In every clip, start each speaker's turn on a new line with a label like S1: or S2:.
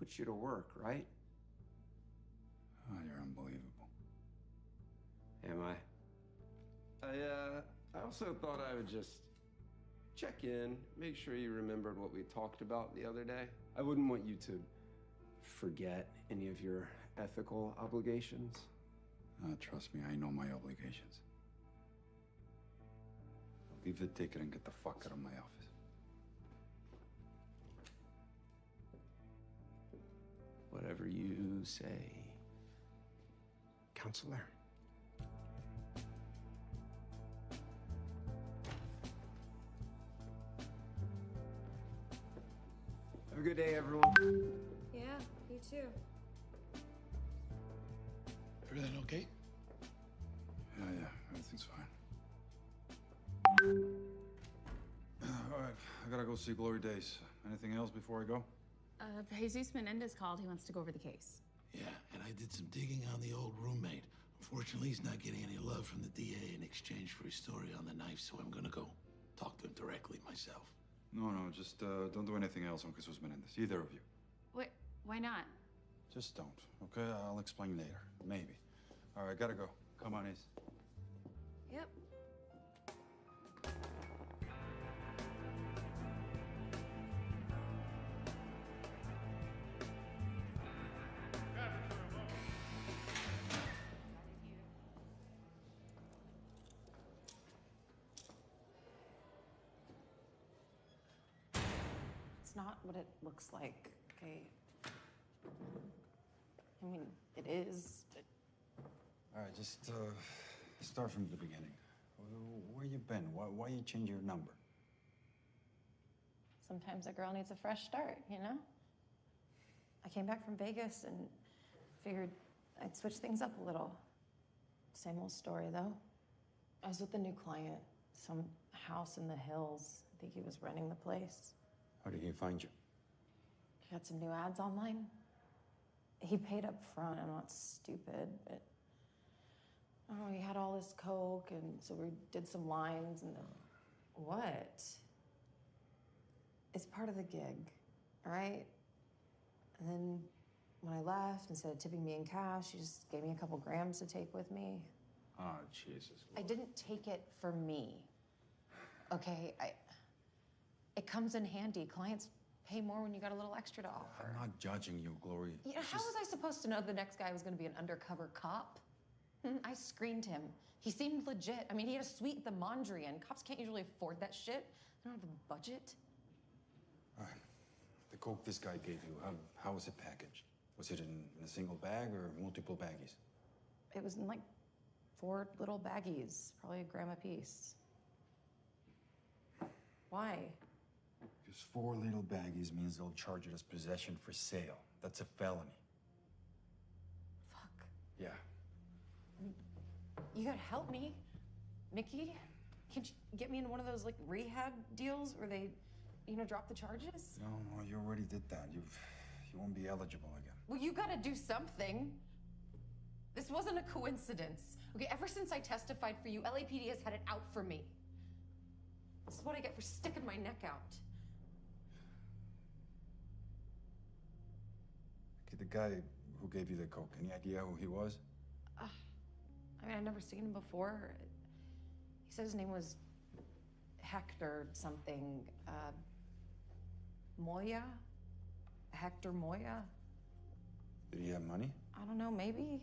S1: put you to work, right?
S2: Oh, you're unbelievable.
S1: Am I? I also thought I would just check in, make sure you remembered what we talked about the other day. I wouldn't want you to forget any of your ethical obligations.
S2: Trust me, I know my obligations. Leave the ticket and get the fuck out of my office.
S1: Whatever you say, counselor. Have a good day, everyone.
S3: Yeah, you too.
S4: Everything okay?
S2: Yeah, everything's fine. All right, I gotta go see Glory Days. Anything else before I go?
S5: Jesus Menendez called. He wants to go over the case.
S4: Yeah, and I did some digging on the old roommate. Unfortunately, he's not getting any love from the DA in exchange for his story on the knife, so I'm gonna go talk to him directly myself.
S2: No, just don't do anything else on Jesus Menendez, either of you.
S5: Wait, why not?
S2: Just don't, okay? I'll explain later, maybe. All right, gotta go. Come on, Ace.
S3: Yep.
S5: It's not what it looks like, okay? I mean, it is, but
S2: All right, just start from the beginning. Where you been? Why you change your number?
S5: sometimes a girl needs a fresh start, you know? I came back from Vegas and figured I'd switch things up a little. Same old story, though. I was with a new client, some house in the hills. I think he was renting the place.
S2: How did he find you?
S5: He got some new ads online. He paid up front. I'm not stupid, but I don't know, he had all this coke, and so we did some lines, and then... What? It's part of the gig, all right? And then when I left, instead of tipping me in cash, she just gave me a couple grams to take with me.
S2: Oh, Jesus.
S5: I didn't take it for me, okay? It comes in handy. Clients pay more when you got a little extra to offer.
S2: I'm not judging you, Glory.
S5: You know, how was I supposed to know the next guy was gonna be an undercover cop? I screened him. He seemed legit. I mean, he had a suite at the Mondrian. Cops can't usually afford that shit. They don't have the budget.
S2: All right. The coke this guy gave you, how was it packaged? Was it in a single bag or multiple baggies?
S5: It was in like 4 little baggies, probably a gram a piece. Why?
S2: Because 4 little baggies means they'll charge it as possession for sale. That's a felony.
S5: Fuck.
S2: Yeah.
S5: You gotta help me. Mickey, can't you get me into one of those like rehab deals where they, you know, drop the charges?
S2: No, you already did that. You won't be eligible again.
S5: Well, you gotta do something. This wasn't a coincidence. Okay, ever since I testified for you, LAPD has had it out for me. This is what I get for sticking my neck out.
S2: Okay, the guy who gave you the coke, any idea who he was?
S5: I mean, I'd never seen him before. He said his name was Hector something. Moya? Hector Moya?
S2: Did he have money?
S5: I don't know, maybe.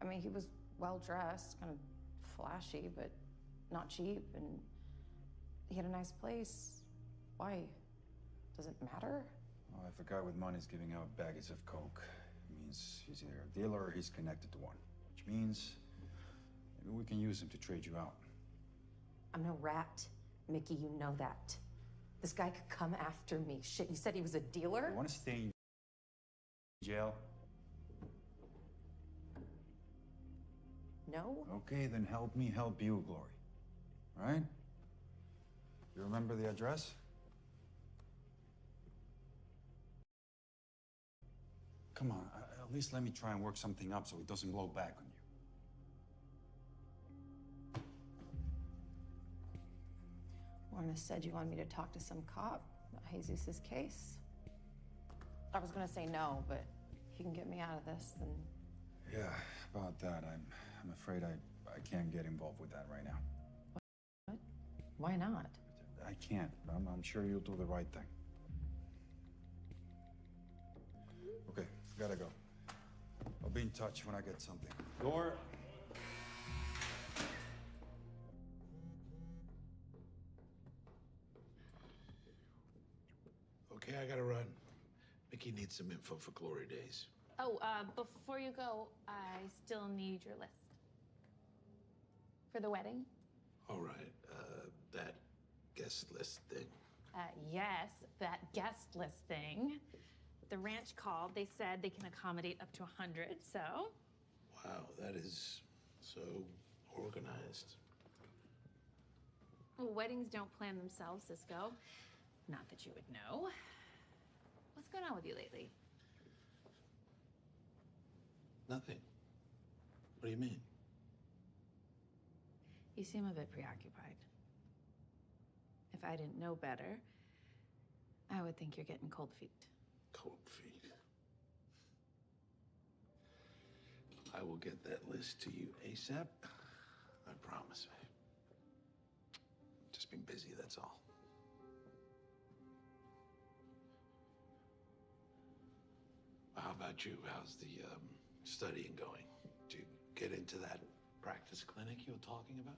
S5: I mean, he was well-dressed, kind of flashy, but not cheap, and he had a nice place. Why? Does it matter?
S2: Well, if a guy with money is giving out baggies of coke, it means he's either a dealer or he's connected to one, which means maybe we can use him to trade you out.
S5: I'm no rat, Mickey, you know that. This guy could come after me. Shit, you said he was a dealer?
S2: You want to stay in jail?
S5: No?
S2: Okay, then help me help you, Glory. All right? You remember the address? Come on, at least let me try and work something up so it doesn't blow back on you.
S5: Lorna said you wanted me to talk to some cop about Jesus' case. I was gonna say no, but if you can get me out of this, then...
S2: Yeah, about that, I'm afraid I can't get involved with that right now.
S5: What? Why not?
S2: I can't. I'm sure you'll do the right thing. Okay, gotta go. I'll be in touch when I get something. Door.
S4: Okay, I gotta run. Mickey needs some info for Glory Days.
S6: Oh, before you go, I still need your list. For the wedding?
S4: All right, that guest list thing.
S6: Yes, that guest list thing. The ranch called. They said they can accommodate up to 100, so...
S4: Wow, that is so organized.
S6: Well, weddings don't plan themselves, Cisco. Not that you would know. What's going on with you lately?
S4: Nothing. What do you mean?
S6: You seem a bit preoccupied. If I didn't know better, I would think you're getting cold feet.
S4: Cold feet. I will get that list to you ASAP. I promise. Just been busy, that's all. How about you? How's the studying going? Did you get into that practice clinic you were talking about?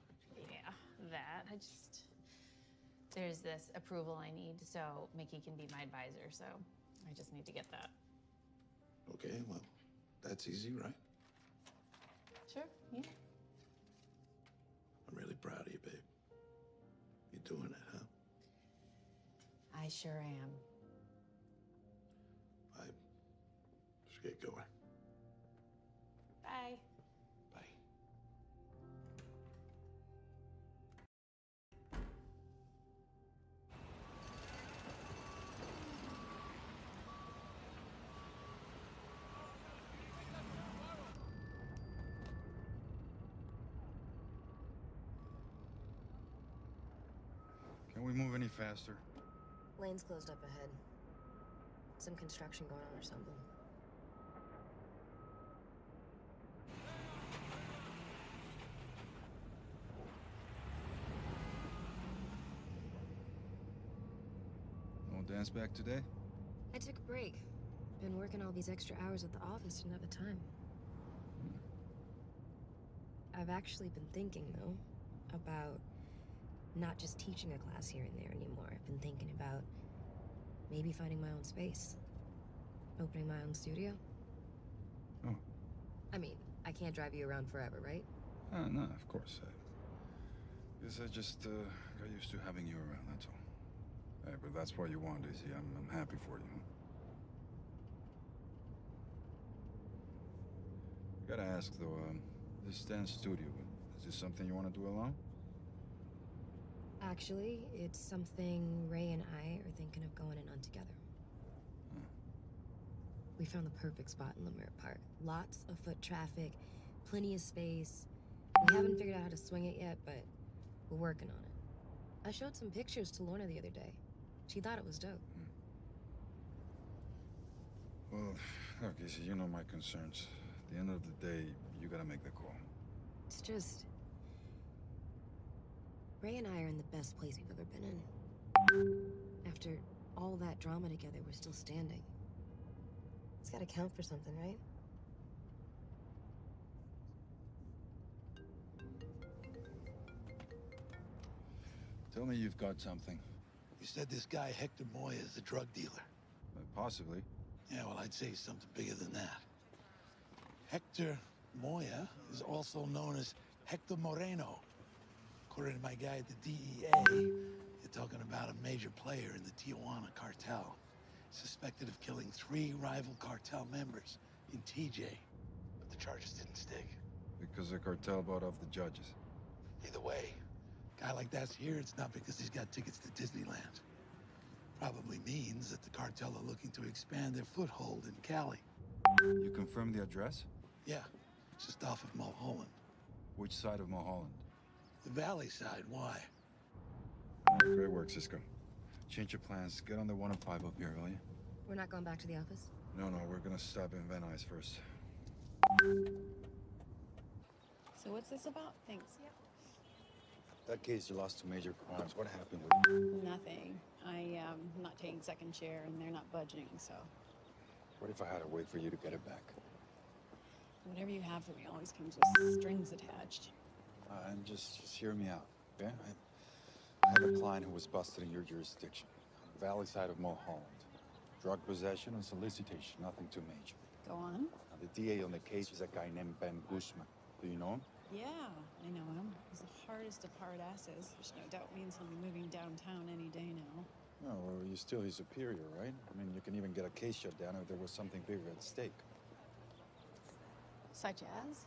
S6: Yeah, that. There's this approval I need so Mickey can be my advisor, so I just need to get that.
S4: Okay, well, that's easy, right?
S6: Sure, yeah.
S4: I'm really proud of you, babe. You're doing it, huh?
S6: I sure am.
S4: I just get going.
S6: Bye.
S4: Bye.
S2: Can we move any faster?
S3: Lane's closed up ahead. Some construction going on or something.
S2: No dance back today?
S3: I took a break. Been working all these extra hours at the office, didn't have the time. I've actually been thinking, though, about not just teaching a class here and there anymore. I've been thinking about maybe finding my own space. Opening my own studio.
S2: Oh.
S3: I mean, I can't drive you around forever, right?
S2: No, of course. I guess I just got used to having you around, that's all. Hey, but that's what you want, Izzy. I'm happy for you. Huh? Gotta ask, though, this Stan's studio, is this something you want to do alone?
S3: Actually, it's something Ray and I are thinking of going in on together. We found the perfect spot in Lemire Park. Lots of foot traffic, plenty of space. We haven't figured out how to swing it yet, but we're working on it. I showed some pictures to Lorna the other day. She thought it was dope.
S2: Well, look, Izzy, you know my concerns. At the end of the day, you gotta make the call.
S3: It's just... Ray and I are in the best place we've ever been in. After all that drama together, we're still standing. It's gotta count for something, right?
S2: Tell me you've got something.
S4: You said this guy, Hector Moya, is a drug dealer.
S2: Possibly.
S4: Yeah, well, I'd say something bigger than that. Hector Moya is also known as Hector Moreno. According to my guy at the DEA, you're talking about a major player in the Tijuana cartel. Suspected of killing 3 rival cartel members in TJ. But the charges didn't stick.
S2: Because the cartel bought off the judges.
S4: Either way, a guy like that's here, it's not because he's got tickets to Disneyland. Probably means that the cartel are looking to expand their foothold in Cali.
S2: You confirm the address?
S4: Yeah, just off of Mulholland.
S2: Which side of Mulholland?
S4: The valley side, why?
S2: Great work, Cisco. Change your plans. Get on the 105 up here, will you?
S3: We're not going back to the office?
S2: No, we're gonna stop in Van Nuys first.
S7: So what's this about? Thanks.
S2: That case, you lost 2 major crimes. What happened with it?
S7: Nothing. I'm not taking second chair, and they're not budging, so...
S2: What if I had to wait for you to get it back?
S7: Whatever you have for me always comes with strings attached.
S2: And just hear me out, okay? I have a client who was busted in your jurisdiction, on the valley side of Mulholland. Drug possession and solicitation, nothing too major.
S7: Go on.
S2: Now, the DA on the case is a guy named Ben Guzman. Do you know him?
S7: Yeah, I know him. He's the hardest of hard asses, which no doubt means he'll be moving downtown any day now.
S2: No, well, you're still his superior, right? I mean, you can even get a case shut down if there was something bigger at stake.
S7: Such as?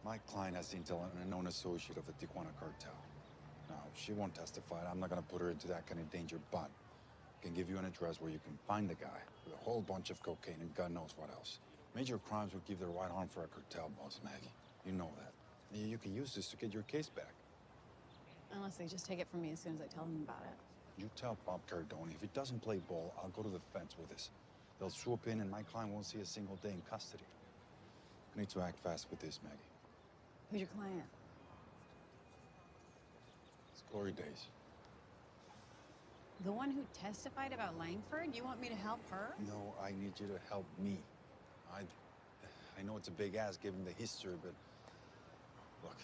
S2: My client has intel on a known associate of the Tijuana cartel. Now, she won't testify. I'm not gonna put her into that kind of danger, but I can give you an address where you can find the guy with a whole bunch of cocaine and God knows what else. Major crimes would give their right arm for a cartel boss, Maggie. You know that. You can use this to get your case back.
S7: Unless they just take it from me as soon as I tell them about it.
S2: You tell Bob Cardone, if he doesn't play ball, I'll go to the fence with this. They'll swoop in and my client won't see a single day in custody. I need to act fast with this, Maggie.
S7: Who's your client?
S2: It's Glory Days.
S7: The one who testified about Langford? You want me to help her?
S2: No, I need you to help me. I know it's a big ask given the history, but look,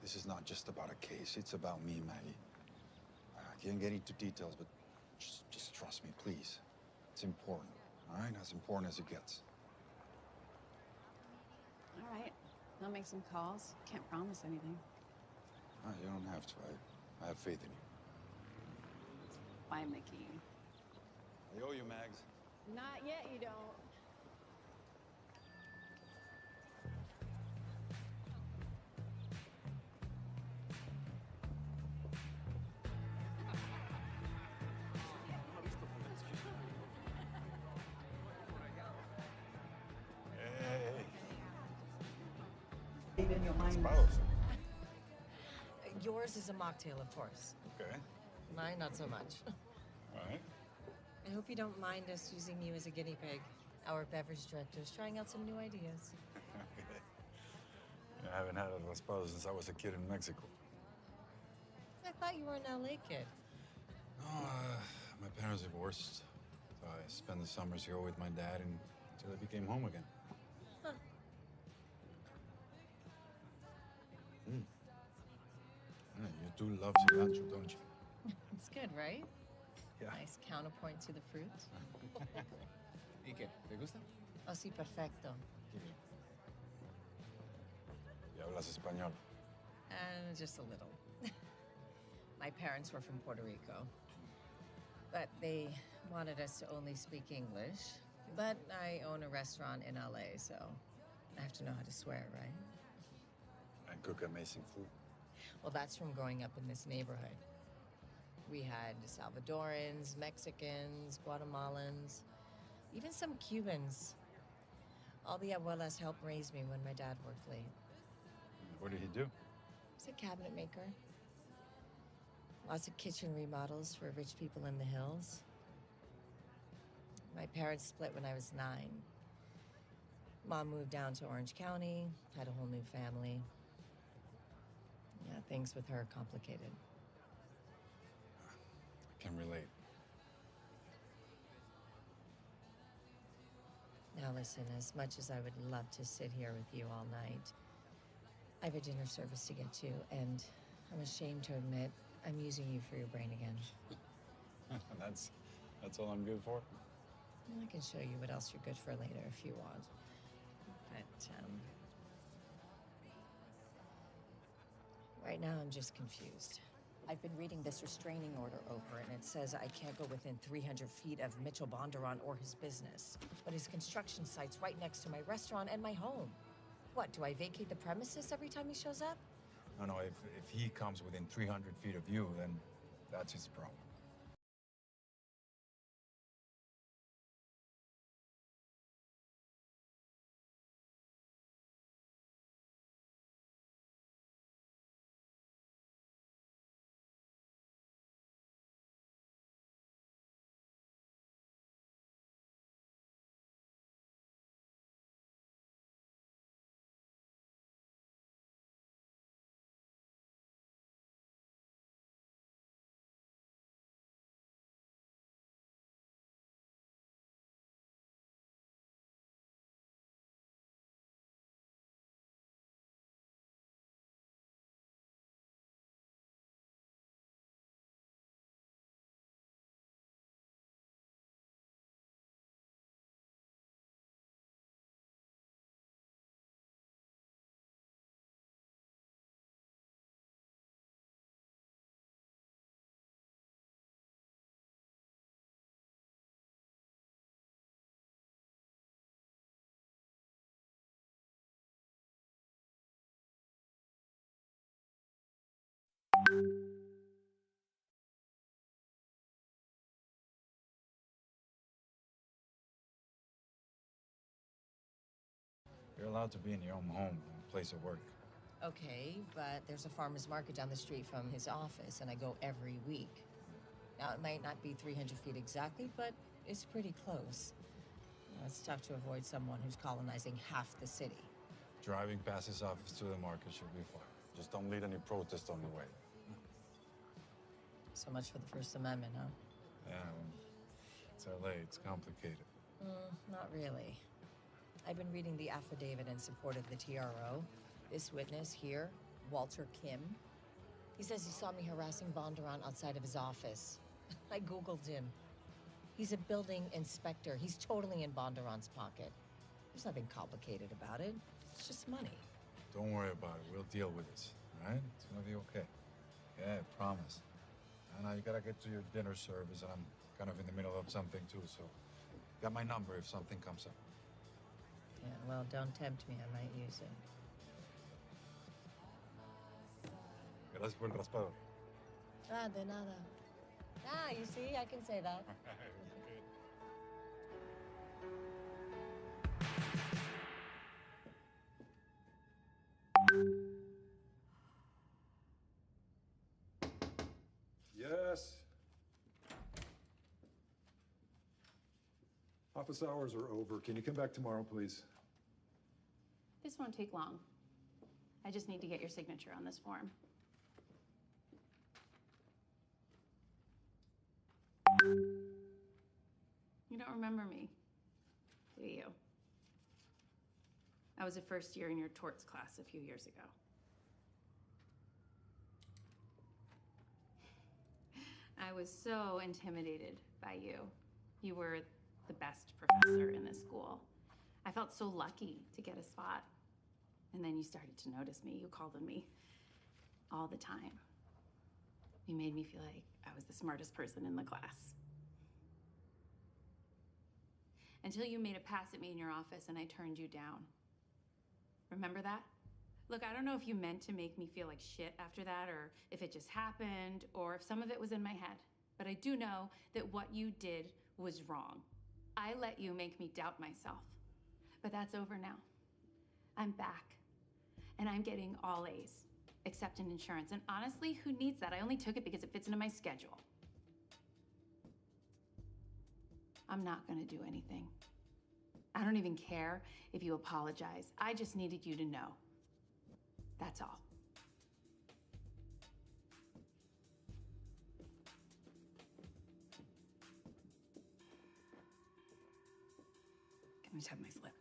S2: this is not just about a case. It's about me, Maggie. I can't get into details, but just trust me, please. It's important, all right? As important as it gets.
S7: All right. I'll make some calls. Can't promise anything.
S2: You don't have to. I have faith in you.
S7: Bye, Mickey.
S2: I owe you, Mags.
S7: Not yet, you don't.
S8: In your mind.
S2: Spouse.
S8: Yours is a mocktail, of course.
S2: Okay.
S8: Mine, not so much.
S2: All right.
S8: I hope you don't mind us using you as a guinea pig. Our beverage director's trying out some new ideas.
S2: I haven't had a spouse since I was a kid in Mexico.
S8: I thought you were an LA kid.
S2: No, my parents divorced. So I spent the summers here with my dad until I became home again.
S8: Huh.
S2: Yeah, you do love cilantro, don't you?
S8: It's good, right?
S2: Yeah.
S8: Nice counterpoint to the fruit.
S9: ¿Y qué? ¿Te gusta?
S8: Oh, sí, perfecto.
S2: ¿Y hablas español?
S8: Just a little. My parents were from Puerto Rico, but they wanted us to only speak English. But I own a restaurant in LA, so I have to know how to swear, right?
S2: And cook amazing food.
S8: Well, that's from growing up in this neighborhood. We had Salvadorans, Mexicans, Guatemalans, even some Cubans. All the abuelas helped raise me when my dad worked late.
S2: What did he do?
S8: He's a cabinet maker. Lots of kitchen remodels for rich people in the hills. My parents split when I was 9. Mom moved down to Orange County, had a whole new family. Yeah, things with her are complicated.
S2: I can relate.
S8: Now listen, as much as I would love to sit here with you all night, I have a dinner service to get to, and I'm ashamed to admit I'm using you for your brain again.
S2: That's all I'm good for?
S8: I can show you what else you're good for later if you want. But, right now I'm just confused. I've been reading this restraining order over, and it says I can't go within 300 feet of Mitchell Bondurant or his business. But his construction site's right next to my restaurant and my home. What, do I vacate the premises every time he shows up?
S2: No, if he comes within 300 feet of you, then that's his problem. allowed to be in your own home and place of work.
S8: Okay, but there's a farmer's market down the street from his office, and I go every week. Now, it might not be 300 feet exactly, but it's pretty close. You know, it's tough to avoid someone who's colonizing half the city.
S2: Driving past his office to the market should be fine. Just don't lead any protest on the way.
S8: So much for the First Amendment, huh?
S2: Yeah, well, it's LA. It's complicated.
S8: Not really. I've been reading the affidavit in support of the TRO. This witness here, Walter Kim, he says he saw me harassing Bondurant outside of his office. I Googled him. He's a building inspector. He's totally in Bondurant's pocket. There's nothing complicated about it. It's just money.
S2: Don't worry about it. We'll deal with this, all right? It's gonna be okay. Yeah, I promise. And now you gotta get to your dinner service, and I'm kind of in the middle of something too, so got my number if something comes up.
S8: Yeah, well, don't tempt me. I might use it.
S2: Gracias por el raspado.
S8: Ah, de nada. Ah, you see, I can say that.
S10: Yes. Office hours are over. Can you come back tomorrow, please?
S6: This won't take long. I just need to get your signature on this form. You don't remember me, do you? I was a first year in your torts class a few years ago. I was so intimidated by you. You were the best professor in this school. I felt so lucky to get a spot. And then you started to notice me. You called on me all the time. You made me feel like I was the smartest person in the class. Until you made a pass at me in your office and I turned you down. Remember that? Look, I don't know if you meant to make me feel like shit after that, or if it just happened, or if some of it was in my head. But I do know that what you did was wrong. I let you make me doubt myself. But that's over now. I'm back. And I'm getting all A's, except in insurance. And honestly, who needs that? I only took it because it fits into my schedule. I'm not gonna do anything. I don't even care if you apologize. I just needed you to know. That's all. Let me just have my slip.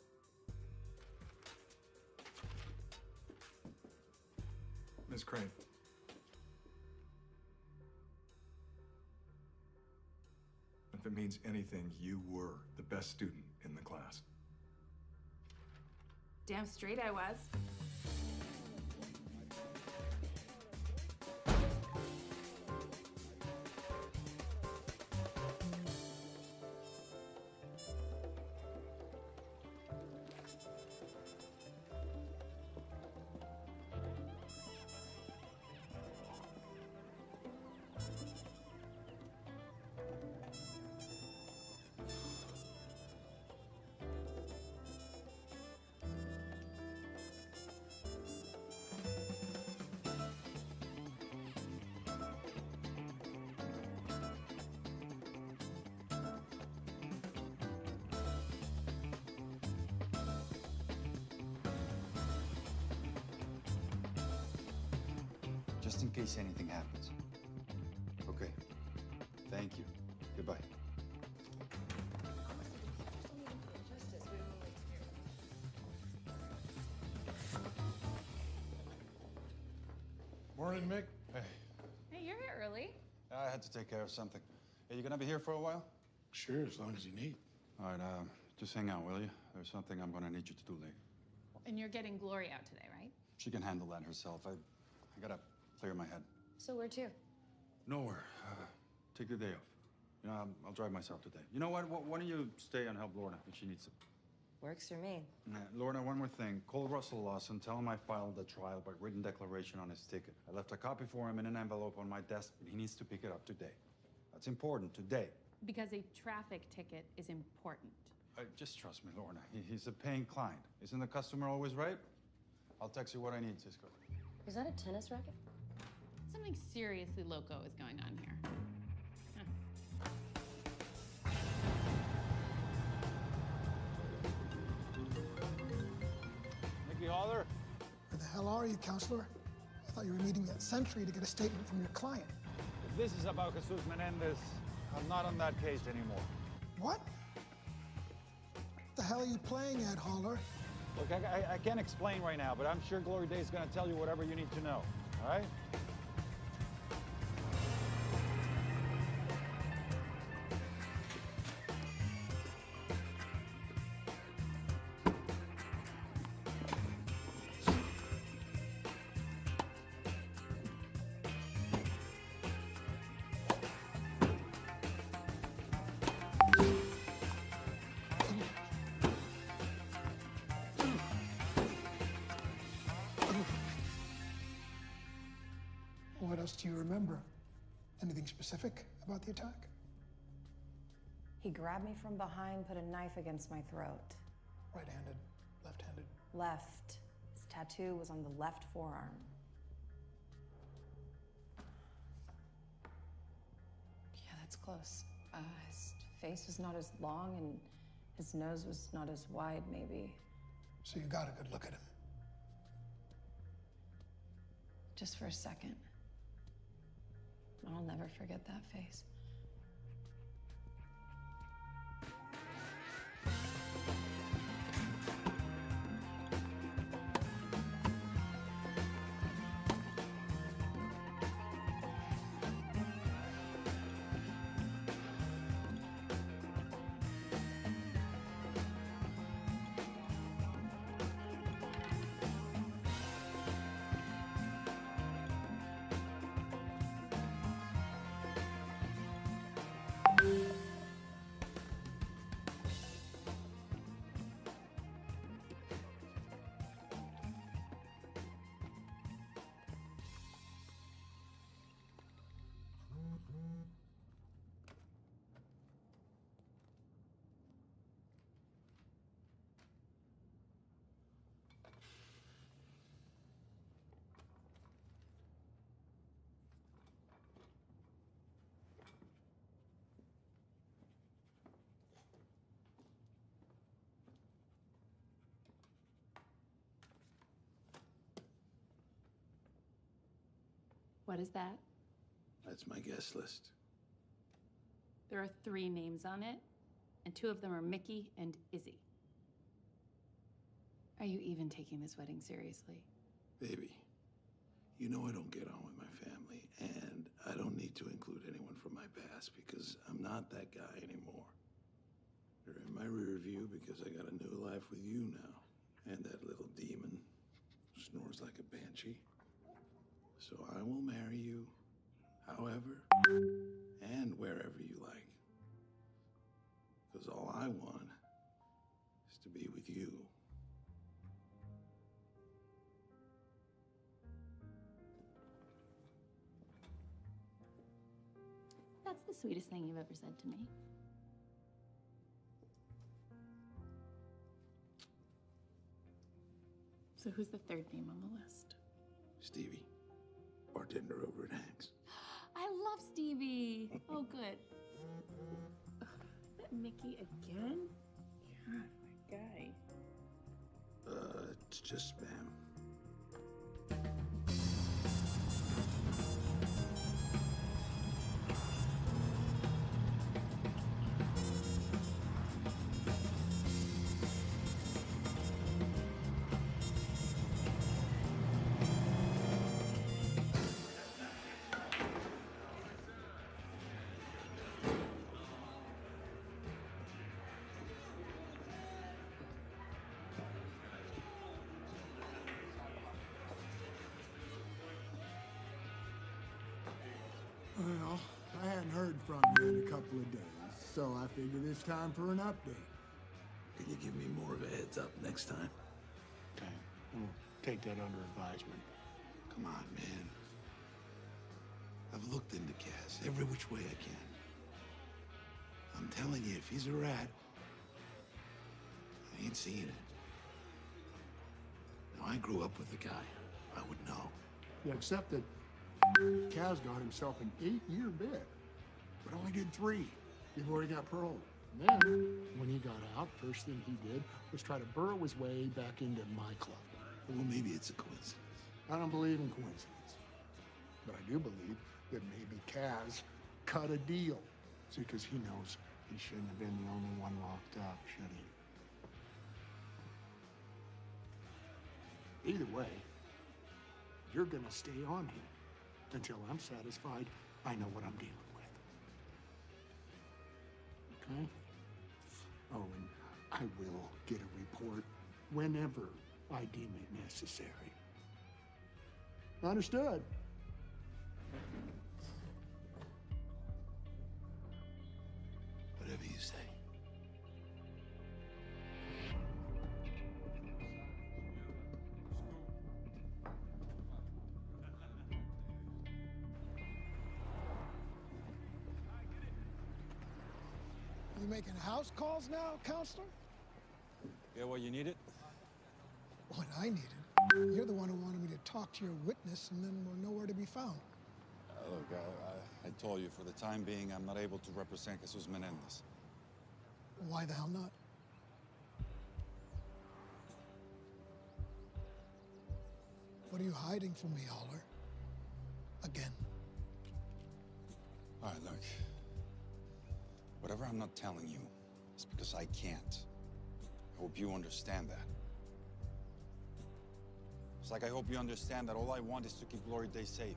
S10: Ms. Crane. If it means anything, you were the best student in the class.
S6: Damn straight I was.
S2: Just in case anything happens. Okay. Thank you. Goodbye.
S10: Morning, Mick. Hey.
S6: Hey, you're here early.
S2: I had to take care of something. Hey, you gonna be here for a while?
S4: Sure, as long as you need.
S2: All right, just hang out, will you? There's something I'm gonna need you to do later.
S6: And you're getting Glory out today, right?
S2: She can handle that herself. I gotta clear my head.
S5: So where to?
S2: Nowhere. Take the day off. You know, I'll drive myself today. You know what? Why don't you stay and help Lorna if she needs it?
S8: Works for me.
S2: Lorna, one more thing. Call Russell Lawson. Tell him I filed the trial by written declaration on his ticket. I left a copy for him in an envelope on my desk, but he needs to pick it up today. That's important, today.
S6: Because a traffic ticket is important.
S2: Just trust me, Lorna. He's a paying client. Isn't the customer always right? I'll text you what I need, Cisco.
S3: Is that a tennis racket?
S6: Something seriously loco is going on here.
S2: Mickey Holler?
S11: Where the hell are you, counselor? I thought you were meeting at Sentry to get a statement from your client.
S2: If this is about Jesus Menendez, I'm not on that case anymore.
S11: What? The hell are you playing at, Holler?
S2: Look, I can't explain right now, but I'm sure Glory Day's gonna tell you whatever you need to know, all right?
S11: What else do you remember? Anything specific about the attack?
S5: He grabbed me from behind, put a knife against my throat.
S11: Right-handed, left-handed?
S5: Left. His tattoo was on the left forearm. Yeah, that's close. His face was not as long and his nose was not as wide, maybe.
S11: So you got a good look at him?
S5: Just for a second. I'll never forget that face.
S6: What is that?
S4: That's my guest list.
S6: There are 3 names on it, and 2 of them are Mickey and Izzy. Are you even taking this wedding seriously?
S4: Baby, you know I don't get on with my family, and I don't need to include anyone from my past because I'm not that guy anymore. You're in my rear view because I got a new life with you now, and that little demon snores like a banshee. So I will marry you however and wherever you like. Because all I want is to be with you.
S6: That's the sweetest thing you've ever said to me. So who's the 3rd name on the list?
S4: Stevie, bartender over at Hank's.
S6: I love Stevie. Oh, good. Is that Mickey again? Yeah, that guy.
S4: It's just spam.
S12: Well, I hadn't heard from you in a couple of days, so I figured it's time for an update.
S4: Can you give me more of a heads up next time?
S12: Okay, we'll take that under advisement.
S4: Come on, man. I've looked into Cass every which way I can. I'm telling you, if he's a rat, ain't seen it. Now, I grew up with the guy. I would know.
S12: Yeah, except that Kaz got himself an 8-year bid, but only did 3 before he got paroled. And then, when he got out, first thing he did was try to burrow his way back into my club.
S4: Well, maybe it's a coincidence.
S12: I don't believe in coincidence, but I do believe that maybe Kaz cut a deal. See, because he knows he shouldn't have been the only one locked up, should he? Either way, you're gonna stay on him until I'm satisfied I know what I'm dealing with. Okay? Oh, and I will get a report whenever I deem it necessary. Understood?
S4: Whatever you say.
S11: You making house calls now, counselor?
S2: Yeah, what, you need it?
S11: What I needed. You're the one who wanted me to talk to your witness, and then we're nowhere to be found.
S2: Look, I told you, for the time being, I'm not able to represent Jesus Menendez.
S11: Why the hell not? What are you hiding from me, Holler? Again.
S2: All right, look. Whatever I'm not telling you, it's because I can't. I hope you understand that. It's like I hope you understand that all I want is to keep Glory Day safe.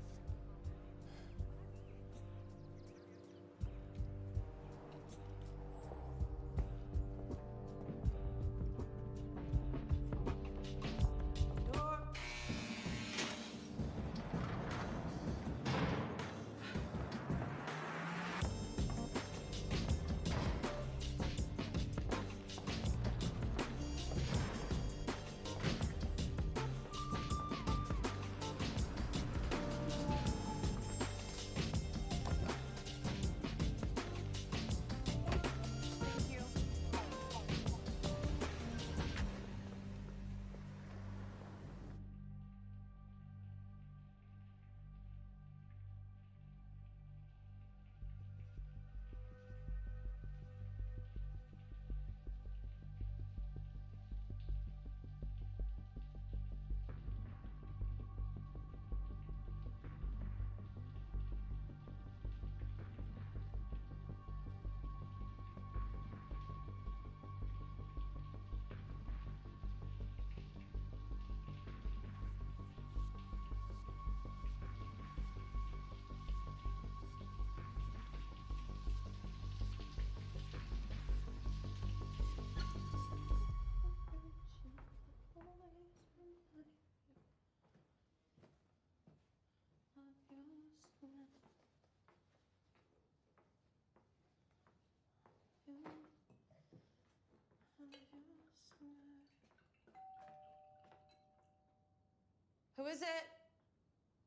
S5: Who is it?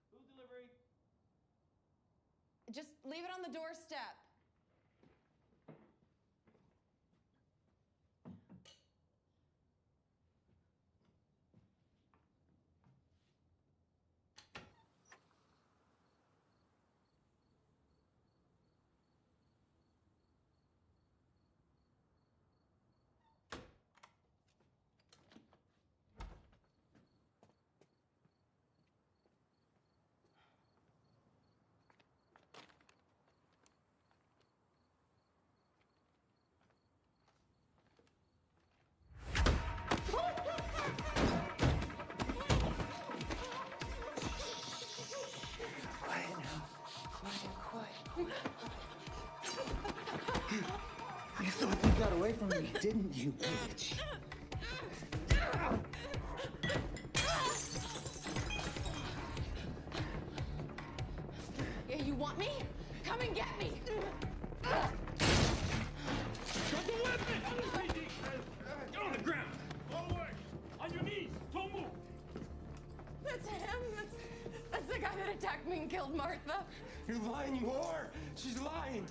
S13: Food delivery.
S5: Just leave it on the doorstep.
S14: You thought you got away from me, didn't you, bitch?
S5: Yeah, you want me? Come and get me!
S13: Drop the weapon! Get on the ground! All the way! On your knees! Don't move!
S5: That's him! That's the guy that attacked me and killed Martha!
S14: You're lying, you whore! She's lying!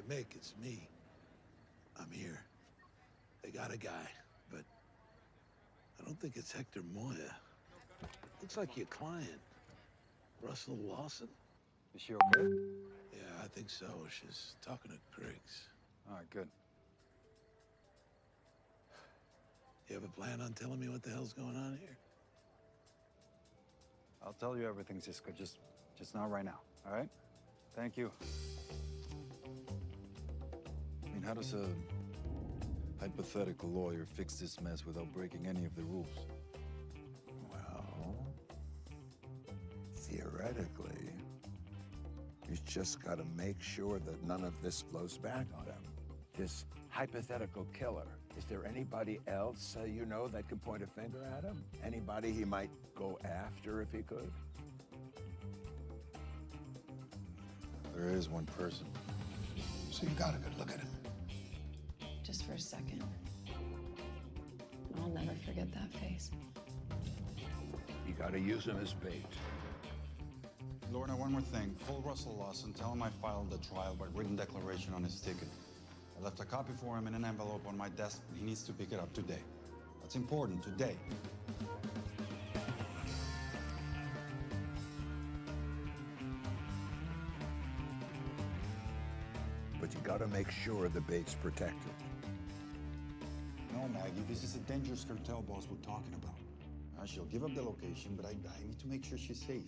S4: Mick, it's me. I'm here. They got a guy, but I don't think it's Hector Moya. Looks like your client, Russell Lawson.
S2: Is she okay?
S4: Yeah, I think so. She's talking to Griggs.
S2: All right, good.
S4: You have a plan on telling me what the hell's going on here?
S2: I'll tell you everything, Cisco. Just not right now, all right? Thank you. I mean, how does a hypothetical lawyer fix this mess without breaking any of the rules?
S15: Well, theoretically, he's just got to make sure that none of this blows back on him. This hypothetical killer, is there anybody else you know that could point a finger at him? Anybody he might go after if he could?
S2: There is one person.
S11: So you got a good look at him.
S5: Just for a second. I'll never forget that face.
S15: You got to use him as bait.
S2: Lorna, one more thing. Call Russell Lawson. Tell him I filed the trial by written declaration on his ticket. I left a copy for him in an envelope on my desk, and he needs to pick it up today. That's important, today.
S15: But you got to make sure the bait's protected.
S2: No, Maggie, this is a dangerous cartel boss we're talking about. She'll give up the location, but I need to make sure she's safe.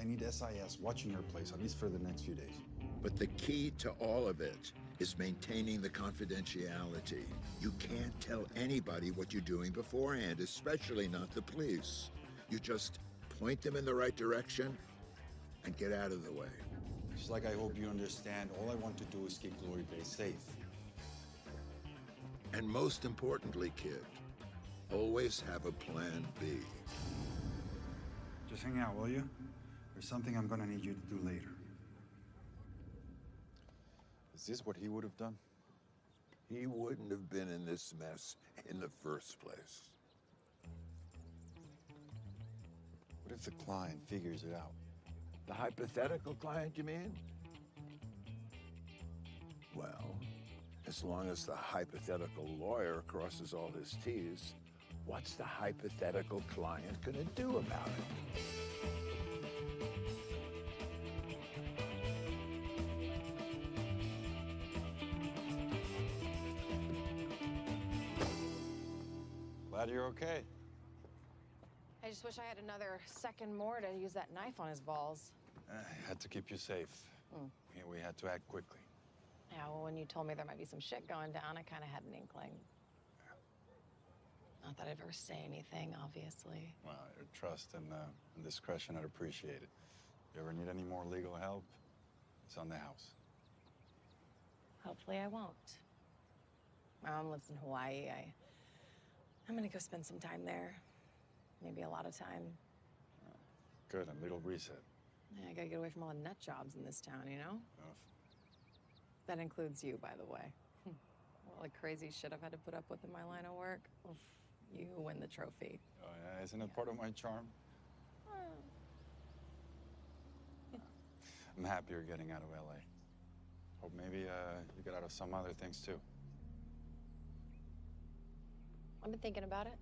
S2: I need SIS watching her place, at least for the next few days.
S15: But the key to all of it is maintaining the confidentiality. You can't tell anybody what you're doing beforehand, especially not the police. You just point them in the right direction and get out of the way.
S2: Just like I hope you understand, all I want to do is keep Glory Bay safe.
S15: And most importantly, kid, always have a plan B.
S2: Just hang out, will you? There's something I'm gonna need you to do later. Is this what he would have done?
S15: He wouldn't have been in this mess in the first place.
S2: What if the client figures it out?
S15: The hypothetical client, you mean? Well, as long as the hypothetical lawyer crosses all his T's, what's the hypothetical client gonna do about it?
S2: Glad you're okay.
S5: I just wish I had another second more to use that knife on his balls.
S2: I had to keep you safe. We had to act quickly.
S5: Yeah, well, when you told me there might be some shit going down, I kind of had an inkling. Not that I'd ever say anything, obviously.
S2: Well, your trust and discretion, I'd appreciate it. If you ever need any more legal help, it's on the house.
S5: Hopefully I won't. My mom lives in Hawaii. I'm gonna go spend some time there. Maybe a lot of time.
S2: Good, a little reset.
S5: Yeah, I gotta get away from all the nut jobs in this town, you know? That includes you, by the way. All the crazy shit I've had to put up with in my line of work. Oof, you win the trophy.
S2: Oh, yeah, isn't it part of my charm? I'm happy you're getting out of LA. Hope maybe you get out of some other things too.
S5: I've been thinking about it.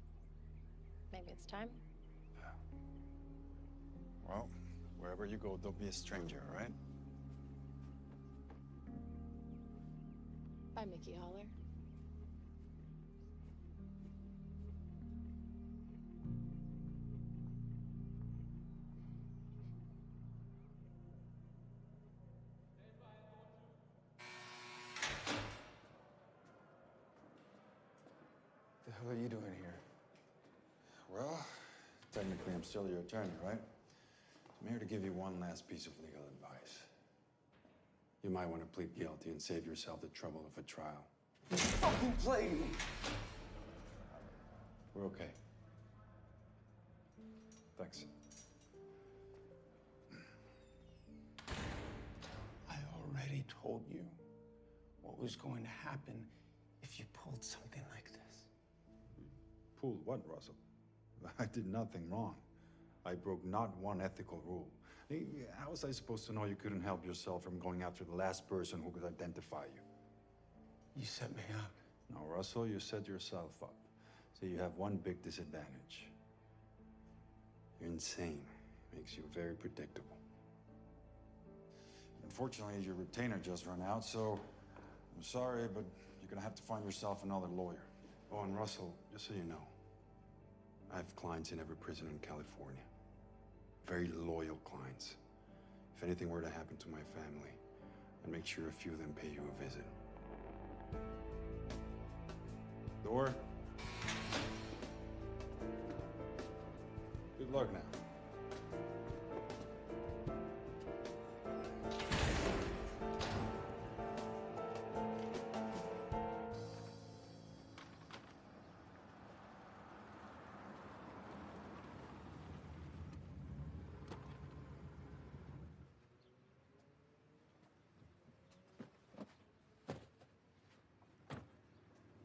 S5: Maybe it's time.
S2: Well, wherever you go, don't be a stranger, all right?
S5: Bye, Mickey Holler.
S1: The hell are you doing here?
S2: Well, technically I'm still your attorney, right? I'm here to give you one last piece of legal advice. You might want to plead guilty and save yourself the trouble of a trial.
S1: You fucking played me!
S2: We're okay. Thanks.
S1: I already told you what was going to happen if you pulled something like this.
S2: Pulled what, Russell? I did nothing wrong. I broke not one ethical rule. How was I supposed to know you couldn't help yourself from going after the last person who could identify you?
S1: You set me up.
S2: No, Russell, you set yourself up. So you have one big disadvantage. You're insane. Makes you very predictable. Unfortunately, your retainer just ran out, so I'm sorry, but you're gonna have to find yourself another lawyer. Oh, and Russell, just so you know, I have clients in every prison in California. Very loyal clients. If anything were to happen to my family, I'd make sure a few of them pay you a visit. Door. Good luck now.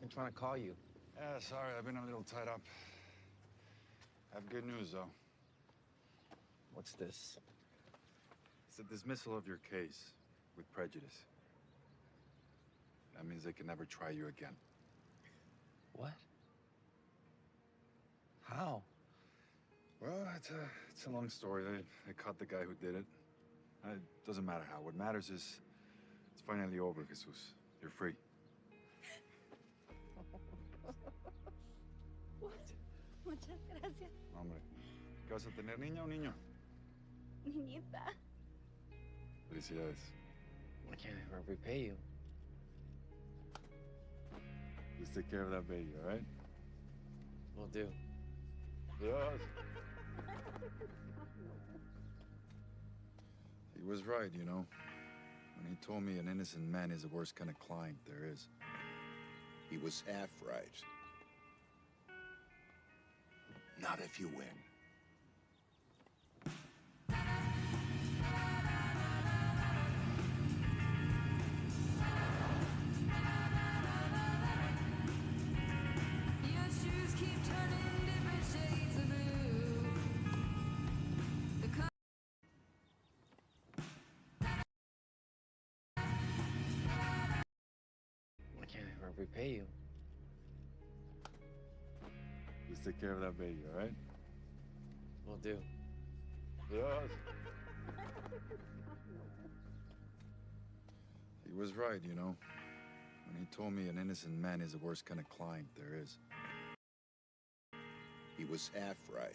S9: I'm trying to call you.
S2: Yeah, sorry, I've been a little tied up. I have good news, though.
S9: What's this?
S2: It's the dismissal of your case with prejudice. That means they can never try you again.
S9: What? How?
S2: Well, it's a long story. They caught the guy who did it. It doesn't matter how. What matters is it's finally over, Jesus. You're free.
S16: Muchas gracias.
S2: Hombre, ¿qué vas a tener, niña o niño?
S16: Niñita.
S2: Felicidades.
S9: I can't ever repay you.
S2: Just take care of that baby, all right?
S9: Will do.
S2: Yes. He was right, you know, when he told me an innocent man is the worst kind of client there is.
S15: He was half right. Not if you win.
S9: I can't ever repay you.
S2: Just take care of that baby, all right?
S9: Will do.
S2: Yes. He was right, you know, when he told me an innocent man is the worst kind of client there is.
S15: He was half right.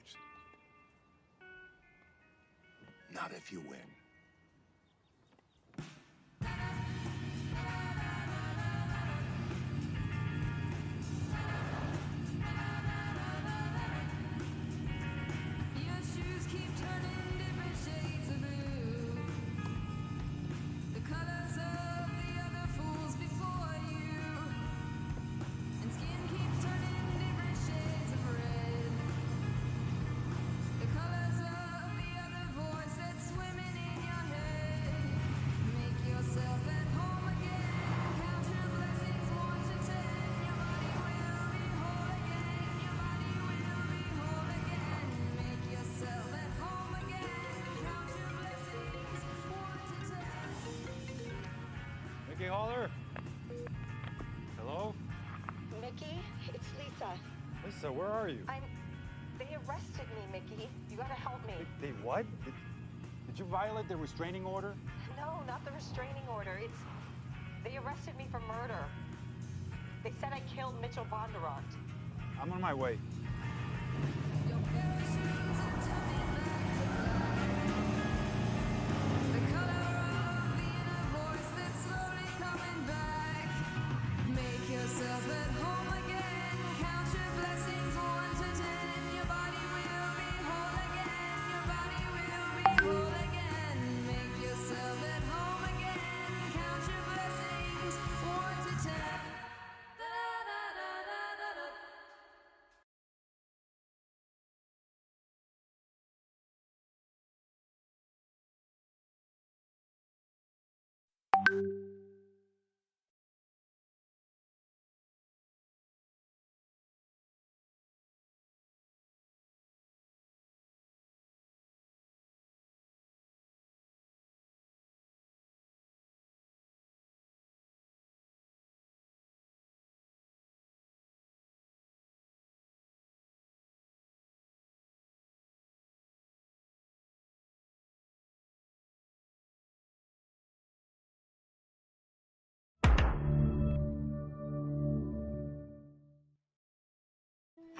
S15: Not if you win.
S2: Mickey Holler? Hello?
S17: Mickey, it's Lisa.
S2: Lisa, where are you?
S17: They arrested me, Mickey. You gotta help me.
S2: They what? Did you violate the restraining order?
S17: No, not the restraining order. They arrested me for murder. They said I killed Mitchell Bondurant.
S2: I'm on my way.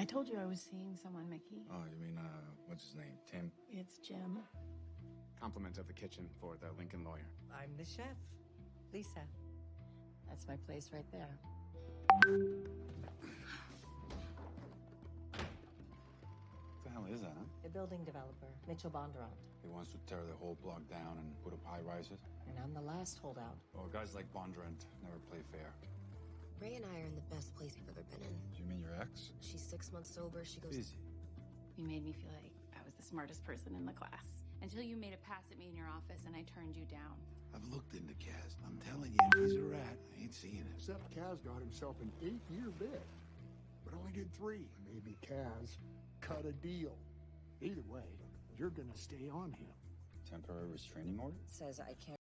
S7: I told you I was seeing someone, Mickey.
S2: Oh, you mean, what's his name? Tim?
S7: It's Jim.
S18: Compliments of the kitchen for the Lincoln lawyer.
S8: I'm the chef, Lisa. That's my place right there.
S2: What the hell is that, huh?
S8: The building developer, Mitchell Bondurant.
S2: He wants to tear the whole block down and put up high-rises?
S8: And I'm the last holdout.
S2: Oh, guys like Bondurant never play fair.
S3: Ray and I are in the best place we've ever been in.
S2: You mean your ex?
S3: She's 6 months sober. She goes.
S2: Busy.
S6: You made me feel like I was the smartest person in the class. Until you made a pass at me in your office and I turned you down.
S4: I've looked into Kaz. I'm telling you, if he's a rat, I ain't seeing him.
S12: Except Kaz got himself an 8-year bid, but only did 3. Maybe Kaz cut a deal. Either way, you're gonna stay on him.
S2: Temporary restraining order?
S8: It says I can't.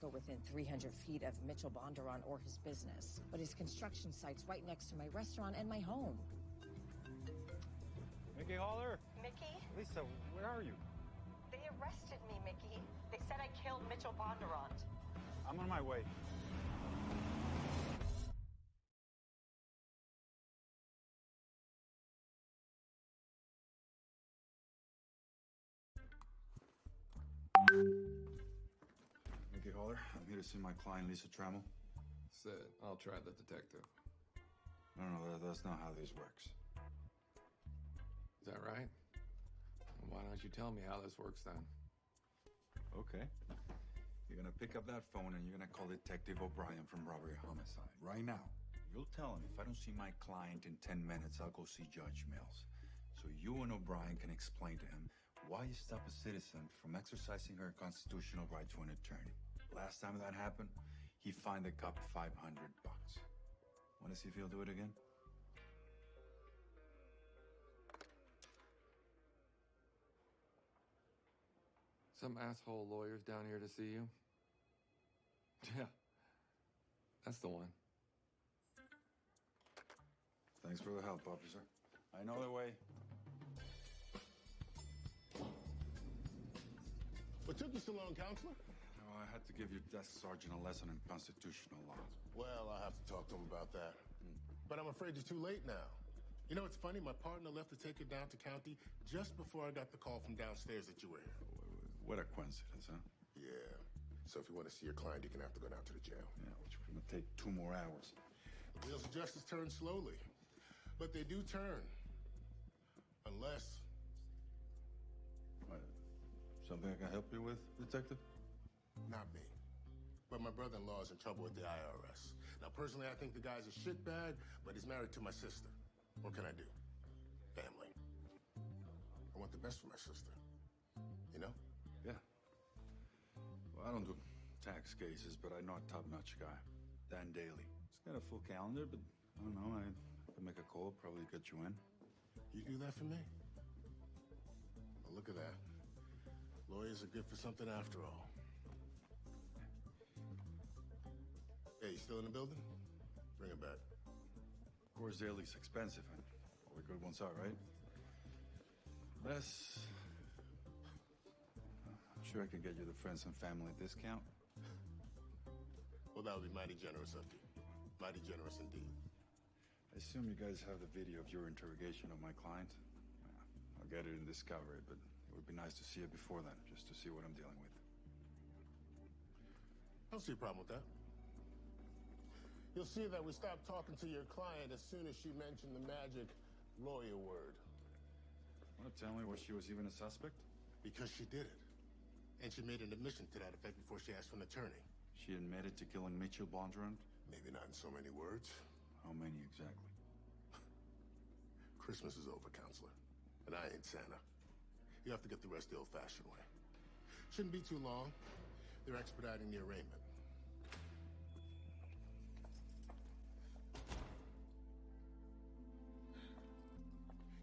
S8: go within 300 feet of Mitchell Bondurant or his business. But his construction site's right next to my restaurant and my home.
S2: Mickey Holler?
S17: Mickey?
S2: Lisa, where are you?
S17: They arrested me, Mickey. They said I killed Mitchell Bondurant.
S2: I'm on my way. Mickey Holler, I'm here to see my client, Lisa Trammell.
S1: Said, I'll try the detective.
S2: No, that's not how this works.
S1: Is that right? Why don't you tell me how this works then?
S2: Okay. You're gonna pick up that phone and you're gonna call Detective O'Brien from Robbery Homicide. Right now. You'll tell him if I don't see my client in 10 minutes, I'll go see Judge Mills. So you and O'Brien can explain to him why you stop a citizen from exercising her constitutional right to an attorney. Last time that happened, he fined the cop $500. Want to see if he'll do it again?
S1: Some asshole lawyer's down here to see you? Yeah, that's the one.
S2: Thanks for the help, officer. I know the way.
S19: What took you so long, counselor?
S2: Oh, I had to give your desk sergeant a lesson in constitutional law.
S19: Well, I'll have to talk to him about that. But I'm afraid it's too late now. You know, it's funny, my partner left to take her down to county just before I got the call from downstairs that you were here.
S2: What a coincidence, huh?
S19: Yeah. So if you want to see your client, you're going to have to go down to the jail.
S2: Yeah, which is going to take 2 more hours.
S19: The wheels of justice turn slowly. But they do turn. Unless...
S2: What, something I can help you with, detective?
S19: Not me. But my brother-in-law is in trouble with the IRS. Now, personally, I think the guy's a shitbag, but he's married to my sister. What can I do? Family. I want the best for my sister. You know?
S2: Yeah. Well, I don't do tax cases, but I know a top-notch guy. Dan Daly. He's got a full calendar, but I don't know. I can make a call, probably get you in.
S19: You do that for me? Well, look at that. Lawyers are good for something after all. Hey, you still in the building? Bring it back.
S2: Of course, Daly's expensive, and all the good ones are, right? Less... I'm sure I can get you the friends and family discount.
S19: Well, that would be mighty generous of you. Mighty generous indeed.
S2: I assume you guys have the video of your interrogation of my client. I'll get it in Discovery, but it would be nice to see it before then, just to see what I'm dealing with.
S19: I don't see a problem with that. You'll see that we stopped talking to your client as soon as she mentioned the magic lawyer word.
S2: Want to tell me why she was even a suspect?
S19: Because she did it. And she made an admission to that effect before she asked for an attorney.
S2: She admitted to killing Mitchell Bondurant?
S19: Maybe not in so many words.
S2: How many exactly?
S19: Christmas is over, counselor. And I ain't Santa. You have to get the rest the old-fashioned way. Shouldn't be too long. They're expediting the arraignment.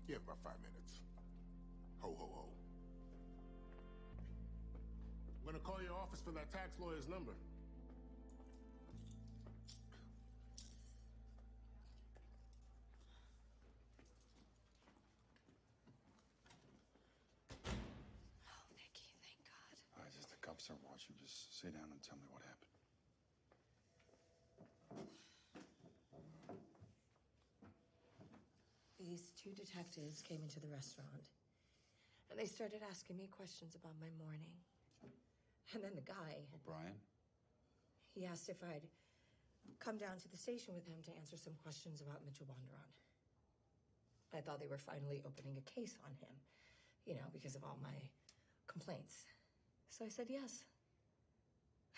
S19: You have about 5 minutes. Ho, ho, ho. I'm gonna call your office for that tax lawyer's number.
S8: Oh, Vicky, thank God.
S2: Just the cops are watching. Just sit down and tell me what happened.
S8: These 2 detectives came into the restaurant, and they started asking me questions about my morning. And then the guy...
S2: O'Brien?
S8: He asked if I'd come down to the station with him to answer some questions about Mitchell Bondurant. I thought they were finally opening a case on him, you know, because of all my complaints. So I said yes.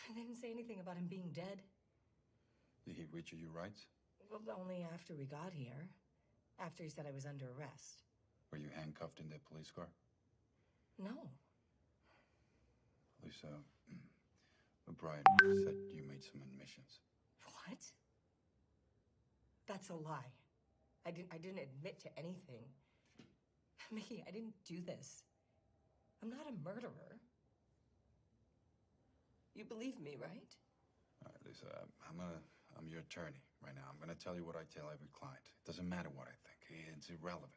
S8: They didn't say anything about him being dead.
S2: Did he read you your rights?
S8: Well, only after we got here. After he said I was under arrest.
S2: Were you handcuffed in that police car?
S8: No.
S2: Lisa, O'Brien said you made some admissions.
S8: What? That's a lie. I didn't admit to anything. Mickey, I didn't do this. I'm not a murderer. You believe me, right?
S2: All right, Lisa, I'm your attorney right now. I'm gonna tell you what I tell every client. It doesn't matter what I think. It's irrelevant.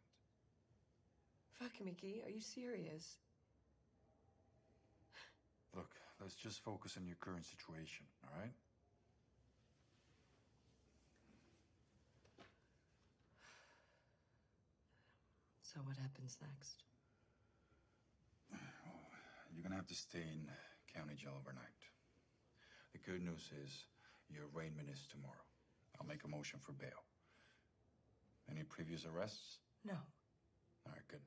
S8: Fuck, Mickey, are you serious?
S2: Look, let's just focus on your current situation, all right?
S8: So what happens next?
S2: You're gonna have to stay in county jail overnight. The good news is your arraignment is tomorrow. I'll make a motion for bail. Any previous arrests?
S8: No.
S2: All right, good.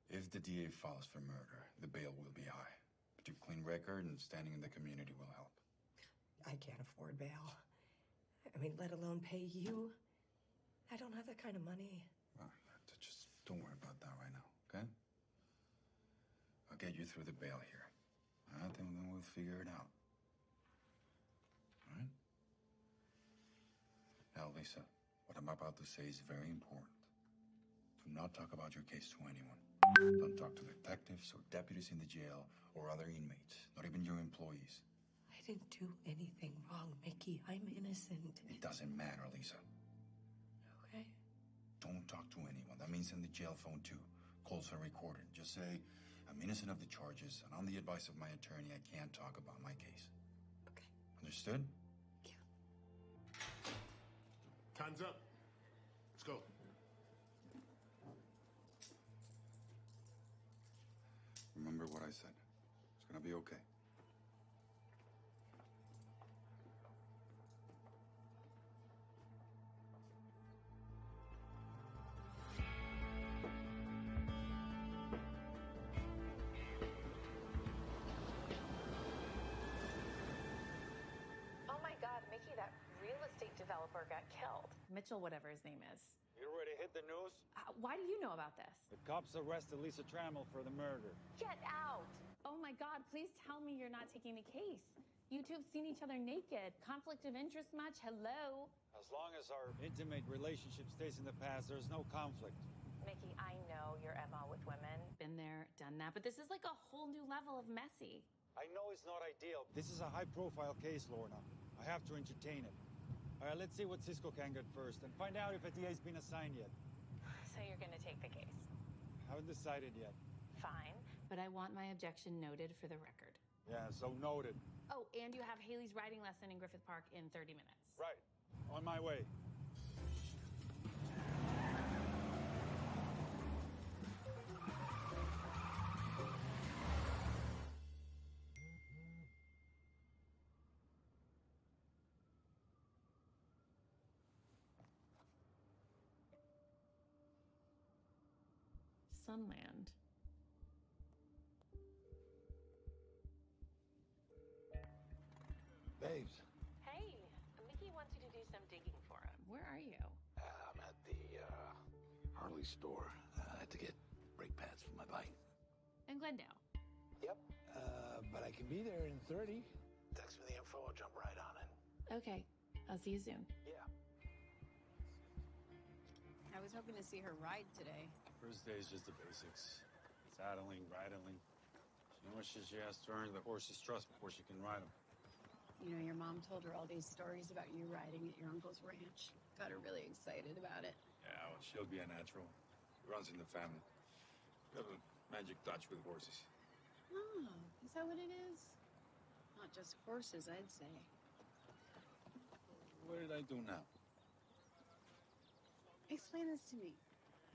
S2: If the DA files for murder, the bail will be high. But your clean record and standing in the community will help.
S8: I can't afford bail. I mean, let alone pay you. I don't have that kind of money.
S2: Well, just don't worry about that right now, okay? I'll get you through the bail here. All right, then we'll figure it out. All right? Now, Lisa, what I'm about to say is very important. Do not talk about your case to anyone. Don't talk to detectives or deputies in the jail or other inmates, not even your employees.
S8: I didn't do anything wrong, Mickey. I'm innocent.
S2: It doesn't matter, Lisa.
S8: Okay.
S2: Don't talk to anyone. That means in the jail phone, too. Calls are recorded. Just say, I'm innocent of the charges, and on the advice of my attorney, I can't talk about my case.
S8: Okay.
S2: Understood?
S8: Yeah.
S19: Time's up. Let's go.
S2: Remember what I said. It's gonna be okay.
S17: Oh my God, Mickey, that real estate developer got killed.
S6: Mitchell, whatever his name is.
S20: You already hit the news?
S6: Why do you know about this?
S20: The cops arrested Lisa Trammell for the murder.
S17: Get out!
S6: Oh my God, please tell me you're not taking the case. You two have seen each other naked. Conflict of interest much? Hello?
S20: As long as our intimate relationship stays in the past, there's no conflict.
S17: Mickey, I know your MO with women.
S6: Been there, done that, but this is like a whole new level of messy.
S20: I know it's not ideal. This is a high-profile case, Lorna. I have to entertain it. All right, let's see what Cisco can get first and find out if a DA's been assigned yet.
S17: So you're gonna take the case?
S20: Haven't decided yet.
S17: Fine.
S6: But I want my objection noted for the record.
S20: Yeah, so noted.
S6: Oh, and you have Haley's riding lesson in Griffith Park in 30 minutes.
S20: Right. On my way.
S6: Sunland.
S4: Babes,
S17: Hey, Mickey wants you to do some digging for him.
S6: Where are you?
S4: I'm at the Harley store. I had to get brake pads for my bike.
S6: In Glendale.
S4: Yep. But I can be there in 30. Text me the info, I'll jump right on it.
S6: Okay, I'll see you soon.
S4: Yeah.
S7: I was hoping to see her ride today.
S20: First day is just the basics. Saddling, bridling. She knows she has to earn the horse's trust before she can ride him.
S7: You know, your mom told her all these stories about you riding at your uncle's ranch. Got her really excited about it.
S2: Yeah, well, she'll be a natural. It runs in the family. We have a magic touch with horses.
S7: Oh, is that what it is? Not just horses, I'd say.
S2: What did I do now?
S7: Explain this to me.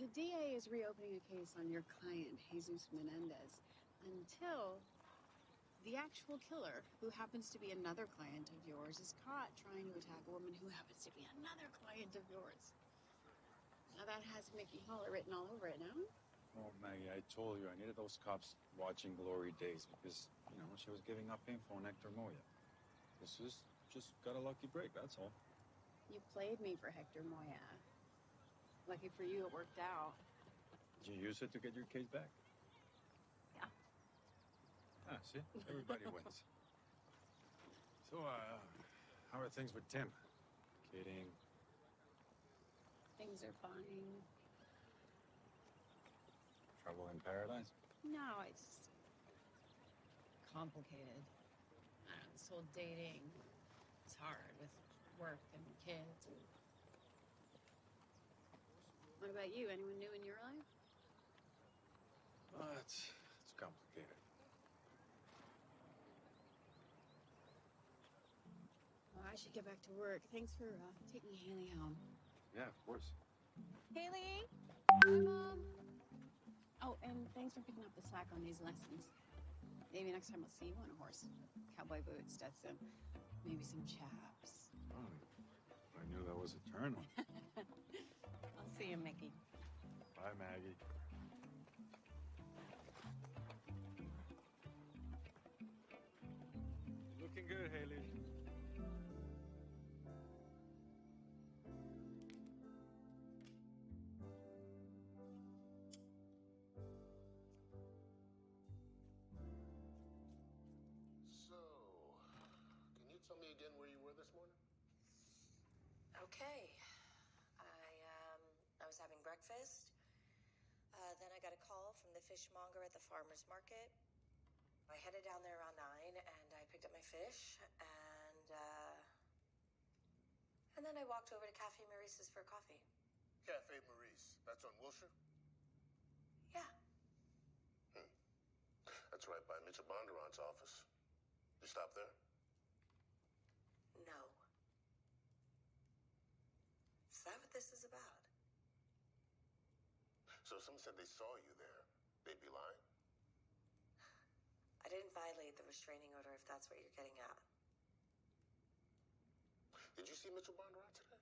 S7: The DA is reopening a case on your client, Jesus Menendez, until the actual killer, who happens to be another client of yours, is caught trying to attack a woman who happens to be another client of yours. Now that has Mickey Holler written all over it, no?
S20: Oh, Maggie, I told you I needed those cops watching Glory Days because, you know, she was giving up info on Hector Moya. This is just got a lucky break, that's all.
S7: You played me for Hector Moya. Lucky for you, it worked out.
S20: Did you use it to get your case back?
S7: Yeah.
S20: Ah, see? Everybody wins. So, how are things with Tim? Kidding.
S7: Things are fine.
S20: Trouble in paradise?
S7: No, it's
S5: complicated. I don't know, this whole dating, it's hard with work and kids.
S7: What about you? Anyone new in your life?
S2: It's complicated.
S7: Well, I should get back to work. Thanks for taking Haley home.
S2: Yeah, of course.
S7: Haley? Hi, Mom. Oh, and thanks for picking up the slack on these lessons. Maybe next time I'll see you on a horse. Cowboy boots, Stetson, maybe some chaps.
S2: Oh, I knew that was a turn on.
S7: I'll see you, Mickey.
S2: Bye, Maggie. Looking good, Haley.
S19: So, can you tell me again where you were this morning?
S8: Okay. I was having breakfast. Then I got a call from the fishmonger at the farmer's market. I headed down there around 9, and I picked up my fish, and then I walked over to Cafe Maurice's for coffee.
S19: Cafe Maurice. That's on Wilshire?
S8: Yeah.
S19: That's right by Mitchell Bondurant's office. You stop there?
S8: No. Is that what this is about?
S19: So if someone said they saw you there, they'd be lying?
S8: I didn't violate the restraining order, if that's what you're getting at.
S19: Did you see Mitchell Bondurant today?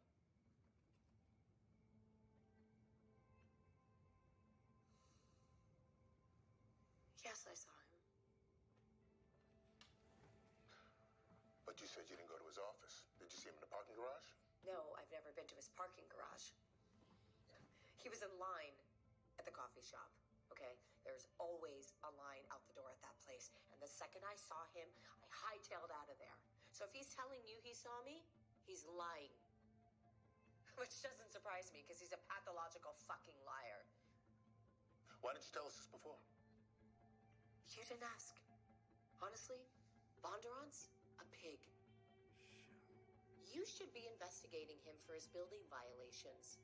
S8: Yes, I saw him.
S19: But you said you didn't go to his office. Did you see him in the parking garage?
S8: No, I've never been to his parking garage. He was in line at the coffee shop, okay? There's always a line out the door at that place. And the second I saw him, I hightailed out of there. So if he's telling you he saw me, he's lying. Which doesn't surprise me, because he's a pathological fucking liar.
S19: Why didn't you tell us this before?
S8: You didn't ask. Honestly, Bondurant's a pig. You should be investigating him for his building violations.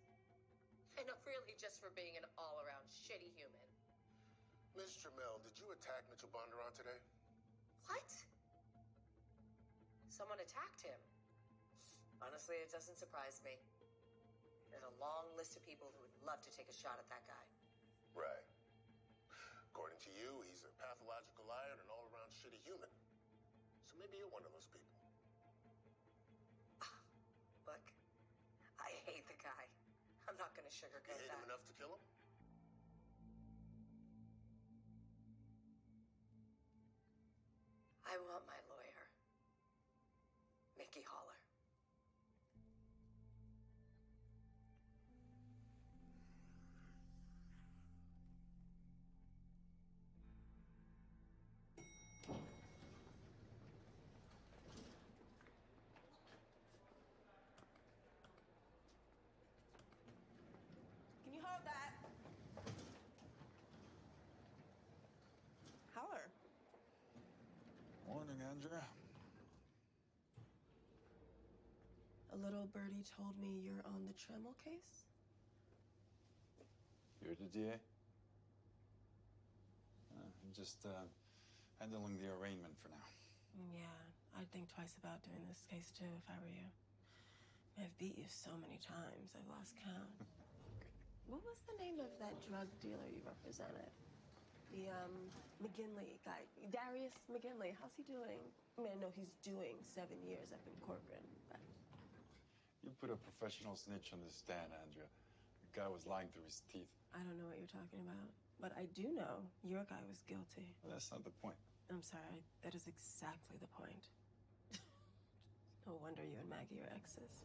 S8: And not really just for being an all-around shitty human.
S19: Ms. Jamel, did you attack Mitchell Bondurant today?
S8: What? Someone attacked him. Honestly, it doesn't surprise me. There's a long list of people who would love to take a shot at that guy.
S19: Right. According to you, he's a pathological liar and an all-around shitty human. So maybe you're one of those people.
S8: Look, I hate the guy. I'm not gonna sugarcoat
S19: You hate
S8: that.
S19: him enough to kill him?
S8: I want my lawyer, Mickey Holler.
S21: Can you hold that? Holler.
S2: Morning, Andrea.
S21: A little birdie told me you're on the Tremel case?
S2: You're the DA? I'm just handling the arraignment for now.
S21: Yeah, I'd think twice about doing this case too if I were you. I've beat you so many times, I've lost count. What was the name of that drug dealer you represented? The, McGinley guy. Darius McGinley, how's he doing? I mean, I know he's doing 7 years up in Corcoran, but...
S2: You put a professional snitch on the stand, Andrea. The guy was lying through his teeth.
S21: I don't know what you're talking about. But I do know your guy was guilty.
S2: Well, that's not the point.
S21: I'm sorry, that is exactly the point. No wonder you and Maggie are exes.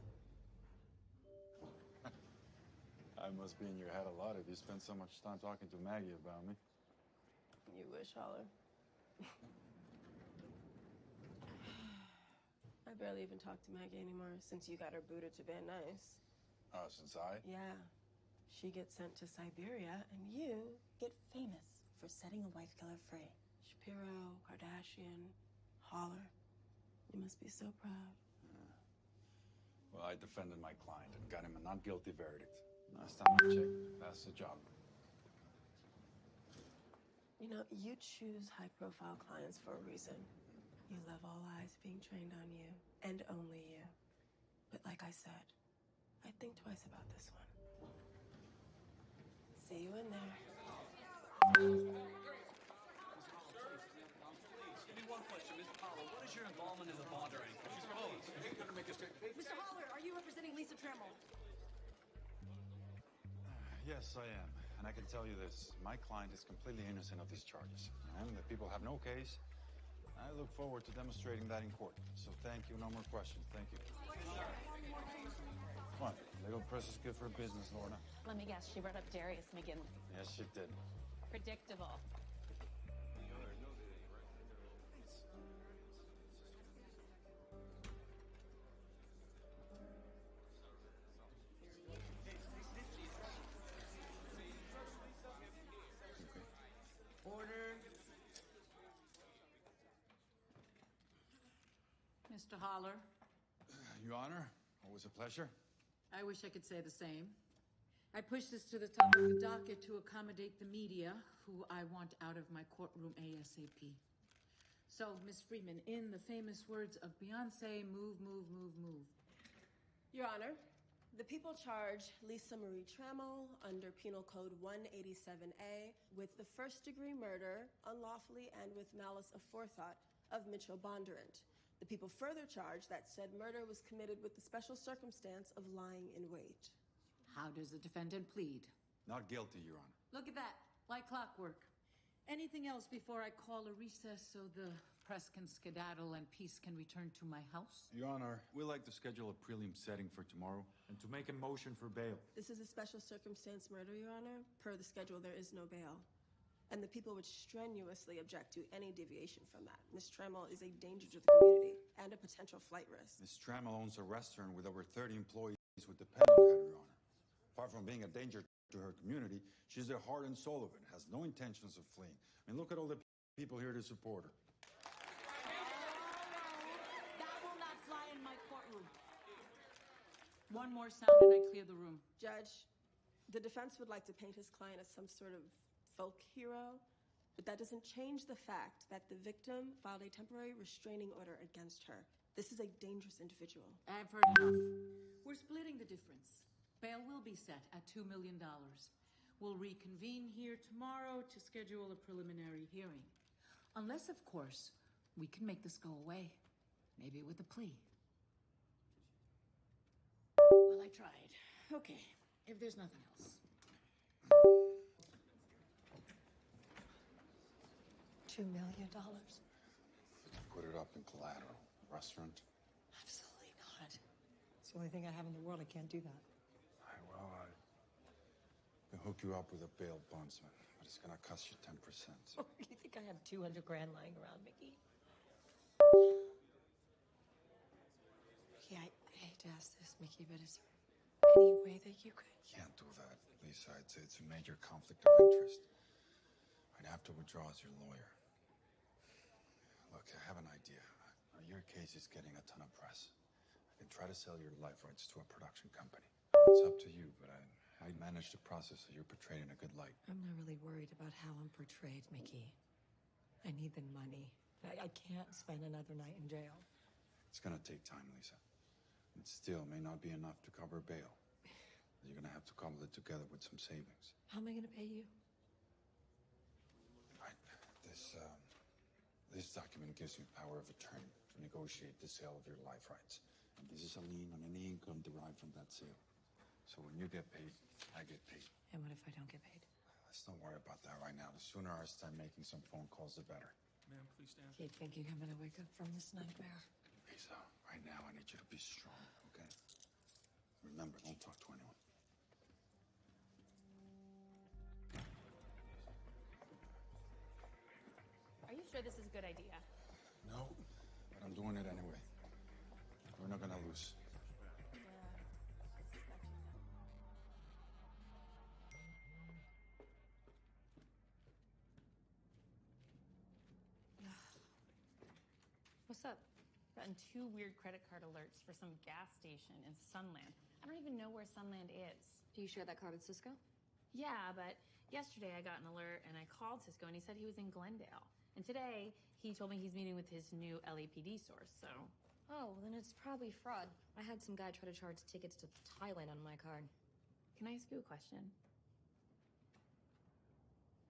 S2: I must be in your head a lot if you spend so much time talking to Maggie about me.
S21: You wish, Holler. I barely even talk to Maggie anymore since you got her booted to Van Nuys.
S2: Oh, since I?
S21: Yeah. She gets sent to Siberia, and you get famous for setting a wife killer free. Shapiro, Kardashian, Holler. You must be so proud.
S2: Well, I defended my client and got him a not guilty verdict. Last time I checked, passed the job.
S21: You know, you choose high-profile clients for a reason. You love all eyes being trained on you, and only you. But like I said, I think twice about this one. See you in there.
S13: Give me one question, Mr. Holler. What is your involvement in the laundering?
S10: Mr. Holler, are you representing Lisa Trammell?
S2: Yes, I am. And I can tell you this. My client is completely innocent of these charges. And the people have no case. I look forward to demonstrating that in court. So thank you. No more questions. Thank you. What? Legal press is good for business, Lorna.
S6: Let me guess, she brought up Darius McGinley.
S2: Yes, she did.
S6: Predictable.
S10: Order. Mr. Holler,
S2: Your Honor, always a pleasure.
S10: I wish I could say the same. I pushed this to the top of the docket to accommodate the media, who I want out of my courtroom ASAP. So, Miss Freeman, in the famous words of Beyonce, move, move, move, move.
S21: Your Honor, the people charge Lisa Marie Trammell under Penal Code 187A with the first-degree murder, unlawfully and with malice aforethought, of Mitchell Bondurant. The people further charge that said murder was committed with the special circumstance of lying in wait.
S10: How does the defendant plead?
S2: Not guilty, Your Honor.
S10: Look at that, like clockwork. Anything else before I call a recess so the press can skedaddle and peace can return to my house?
S2: Your Honor, we'd like to schedule a prelim setting for tomorrow and to make a motion for bail.
S21: This is a special circumstance murder, Your Honor. Per the schedule, there is no bail. And the people would strenuously object to any deviation from that. Ms. Trammell is a danger to the community and a potential flight risk.
S2: Ms. Trammell owns a restaurant with over 30 employees who depend on her, Your Honor. Far from being a danger to her community, she's the heart and soul of it, has no intentions of fleeing. I mean, look at all the people here to support her.
S10: That will not fly in my courtroom. One more sound and I clear the room.
S21: Judge, the defense would like to paint his client as some sort of folk hero, but that doesn't change the fact that the victim filed a temporary restraining order against her. This is a dangerous individual.
S10: I've heard enough. We're splitting the difference. Bail will be set at $2 million. We'll reconvene here tomorrow to schedule a preliminary hearing. Unless, of course, we can make this go away. Maybe with a plea. Well, I tried. Okay, if there's nothing else.
S21: $2 million.
S2: Put it up in collateral. Restaurant?
S21: Absolutely not.
S8: It's the only thing I have in the world. I can't do that.
S2: Well, I can hook you up with a bail bondsman, but it's gonna cost you 10%.
S8: Oh, you think I have 200 grand lying around, Mickey?
S21: Yeah, I hate to ask this, Mickey, but is there any way that you could?
S2: Can't do that, Lisa. It's a major conflict of interest. I'd have to withdraw as your lawyer. Look, I have an idea. Your case is getting a ton of press. I can try to sell your life rights to a production company. It's up to you, but I managed the process so you're portrayed in a good light.
S8: I'm not really worried about how I'm portrayed, Mickey. I need the money. I can't spend another night in jail.
S2: It's gonna take time, Lisa. It still may not be enough to cover bail. You're gonna have to cobble it together with some savings.
S8: How am I gonna pay you?
S2: This document gives me power of attorney to negotiate the sale of your life rights. And this is a lien on any income derived from that sale. So when you get paid, I get paid.
S8: And what if I don't get paid?
S2: Let's don't worry about that right now. The sooner I start making some phone calls, the better.
S13: Ma'am, please stand.
S8: Keep thinking I'm gonna wake up from this nightmare.
S2: Lisa, right now I need you to be strong, okay? Remember, don't talk to anyone.
S6: Are you sure this is a good idea?
S2: No, but I'm doing it anyway. We're not gonna lose.
S6: What's up? Gotten 2 weird credit card alerts for some gas station in Sunland. I don't even know where Sunland is.
S3: Do you share that card with Cisco?
S6: Yeah, but yesterday I got an alert and I called Cisco and he said he was in Glendale. And today he told me he's meeting with his new LAPD source, so.
S3: Oh, then it's probably fraud. I had some guy try to charge tickets to Thailand on my card.
S6: Can I ask you a question?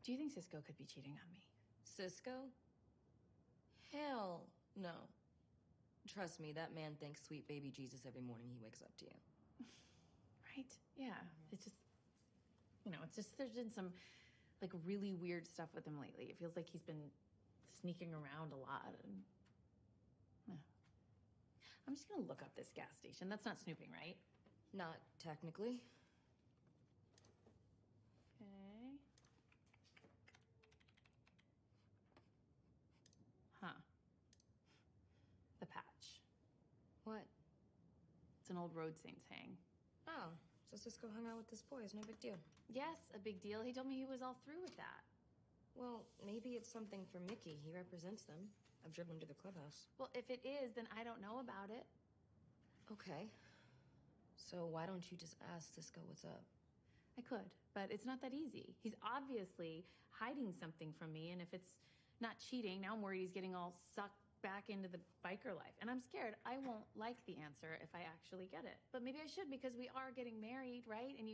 S6: Do you think Cisco could be cheating on me?
S3: Cisco? Hell no. Trust me, that man thanks sweet baby Jesus every morning he wakes up to you.
S6: Right? Yeah. It's just, it's just there's been some, like, really weird stuff with him lately. It feels like he's been sneaking around a lot. And, yeah. I'm just gonna look up this gas station. That's not snooping, right?
S3: Not technically.
S6: Okay. Huh. The patch.
S3: What?
S6: It's an old road saint saying.
S3: Oh, so Cisco hung out with this boy. It's no big deal.
S6: Yes, a big deal. He told me he was all through with that.
S3: Well, maybe it's something for Mickey. He represents them. I've driven him to the clubhouse.
S6: Well, if it is, then I don't know about it.
S3: Okay. So why don't you just ask Cisco what's up?
S6: I could, but it's not that easy. He's obviously hiding something from me, and if it's not cheating, now I'm worried he's getting all sucked back into the biker life. And I'm scared I won't like the answer if I actually get it. But maybe I should, because we are getting married, right? And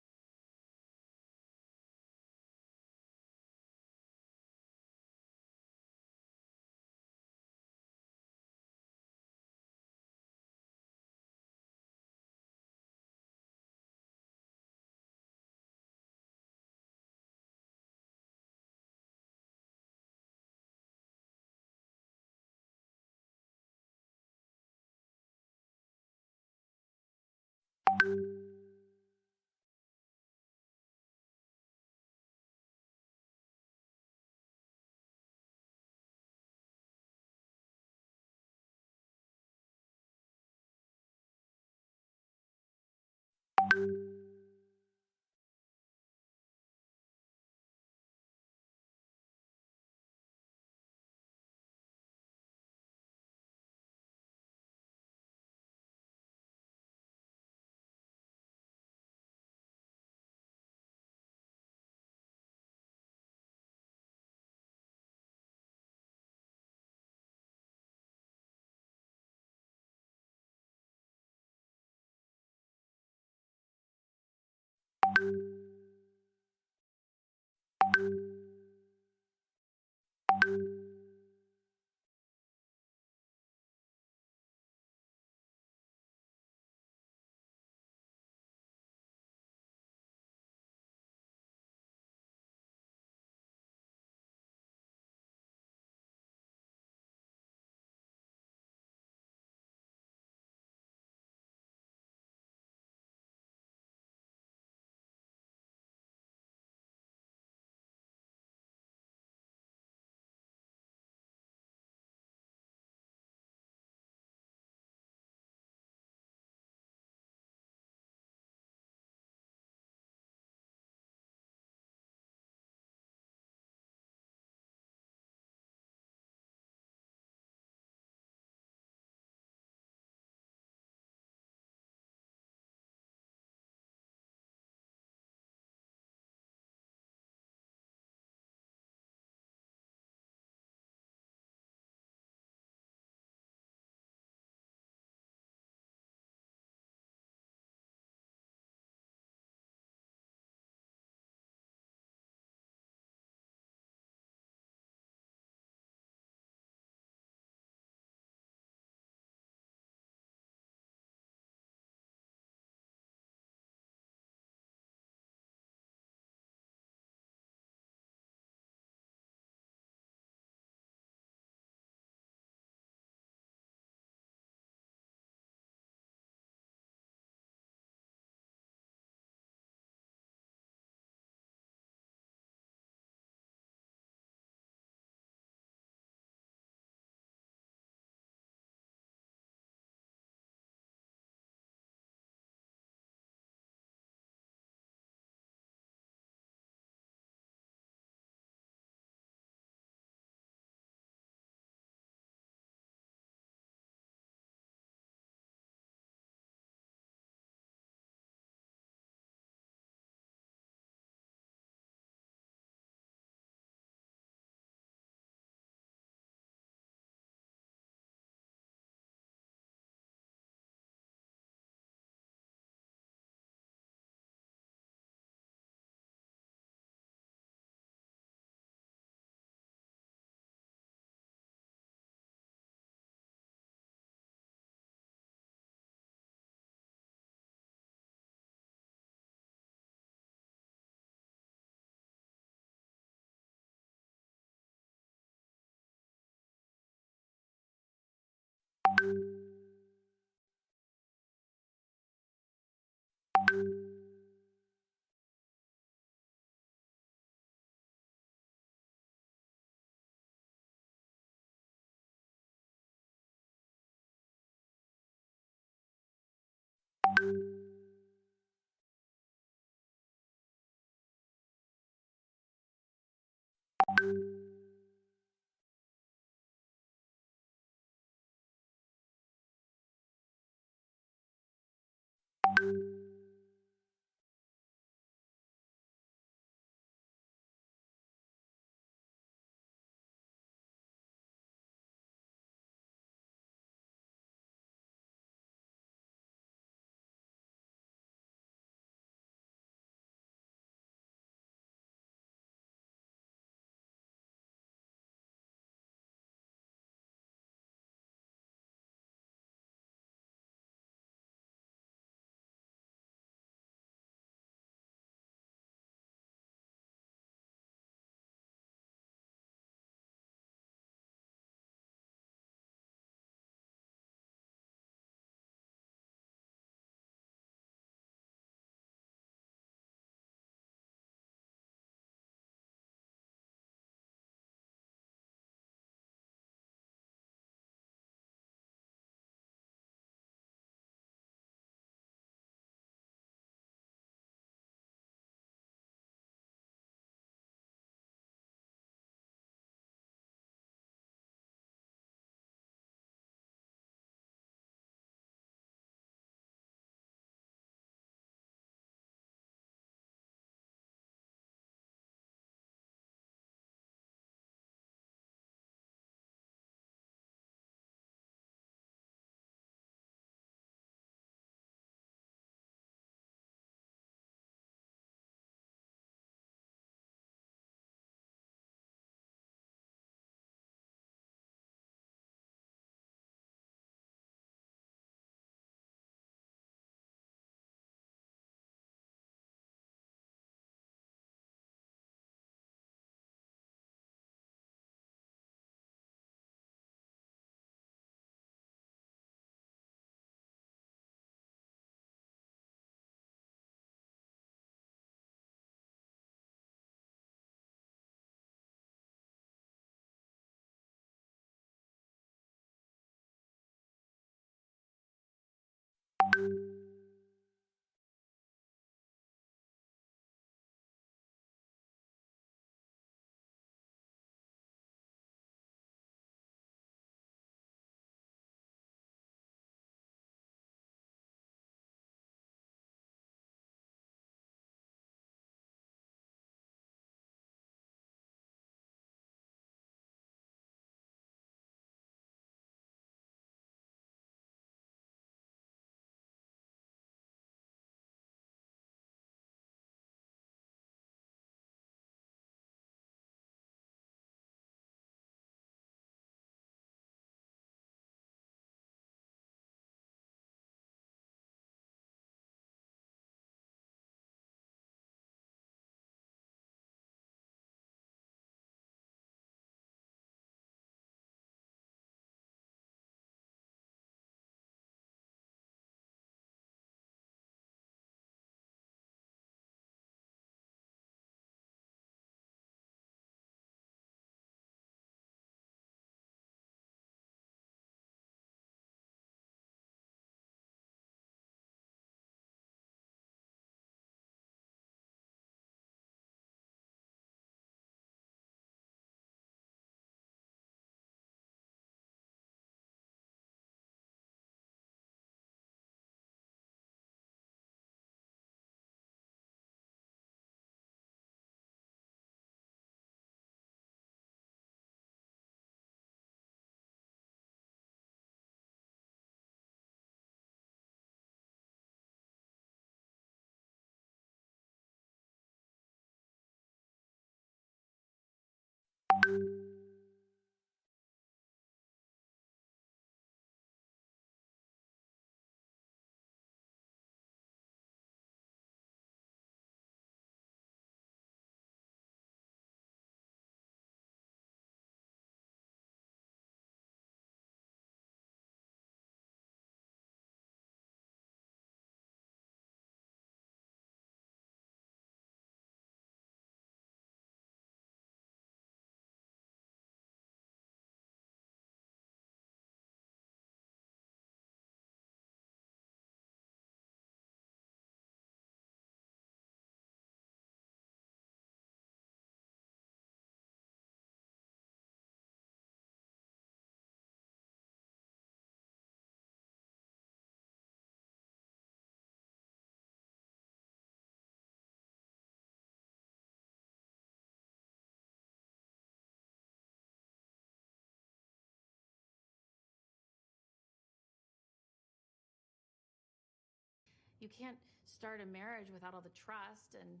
S6: you can't start a marriage without all the trust, and,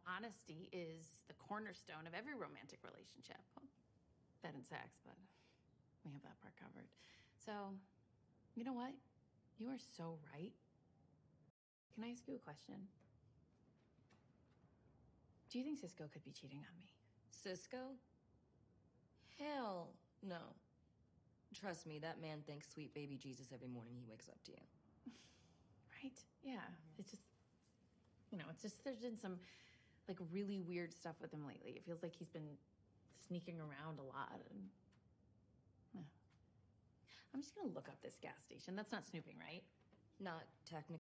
S6: honesty is the cornerstone of every romantic relationship. Well, that and sex, but we have that part covered. So, you know what? You are so right. Can I ask you a question? Do you think Cisco could be cheating on me?
S3: Cisco? Hell no. Trust me, that man thanks sweet baby Jesus every morning he wakes up to you.
S6: Right? Yeah. It's just, there's been some, really weird stuff with him lately. It feels like he's been sneaking around a lot. And I'm just gonna look up this gas station. That's not snooping, right?
S3: Not technically.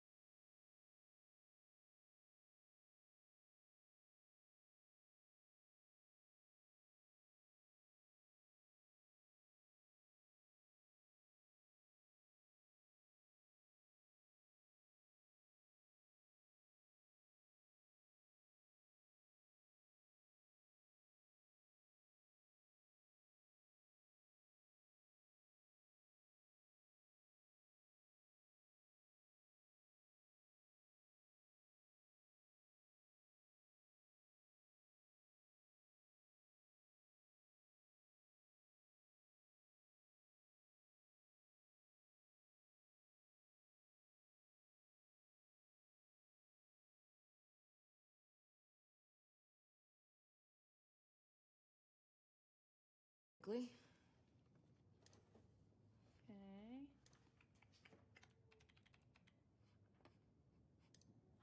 S6: Okay.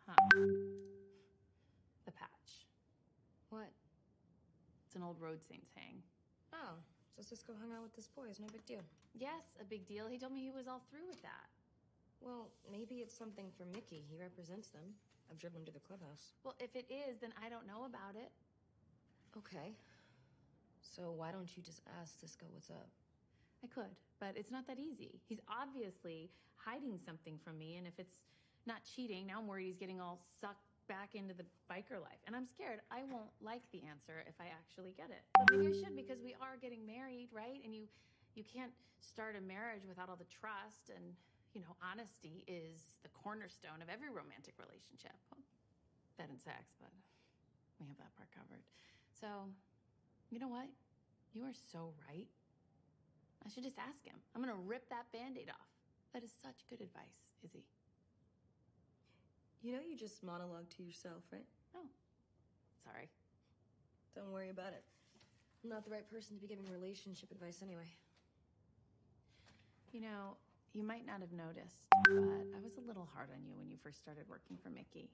S6: Huh. The patch.
S3: What?
S6: It's an old road saint saying.
S3: Oh, so Cisco hung out with this boy. It's no big deal.
S6: Yes, a big deal. He told me he was all through with that.
S3: Well, maybe it's something for Mickey. He represents them. I've driven him to the clubhouse.
S6: Well, if it is, then I don't know about it.
S3: Okay. So why don't you just ask Cisco what's up?
S6: I could, but it's not that easy. He's obviously hiding something from me, and if it's not cheating, now I'm worried he's getting all sucked back into the biker life. And I'm scared I won't like the answer if I actually get it. But maybe I should, because we are getting married, right? And you can't start a marriage without all the trust, and, honesty is the cornerstone of every romantic relationship. Well, that and sex, but we have that part covered. So, you know what? You are so right. I should just ask him. I'm gonna rip that Band-Aid off. That is such good advice, Izzy.
S3: You know you just monologue to yourself, right?
S6: Oh, sorry.
S3: Don't worry about it. I'm not the right person to be giving relationship advice anyway.
S6: You might not have noticed, but I was a little hard on you when you first started working for Mickey.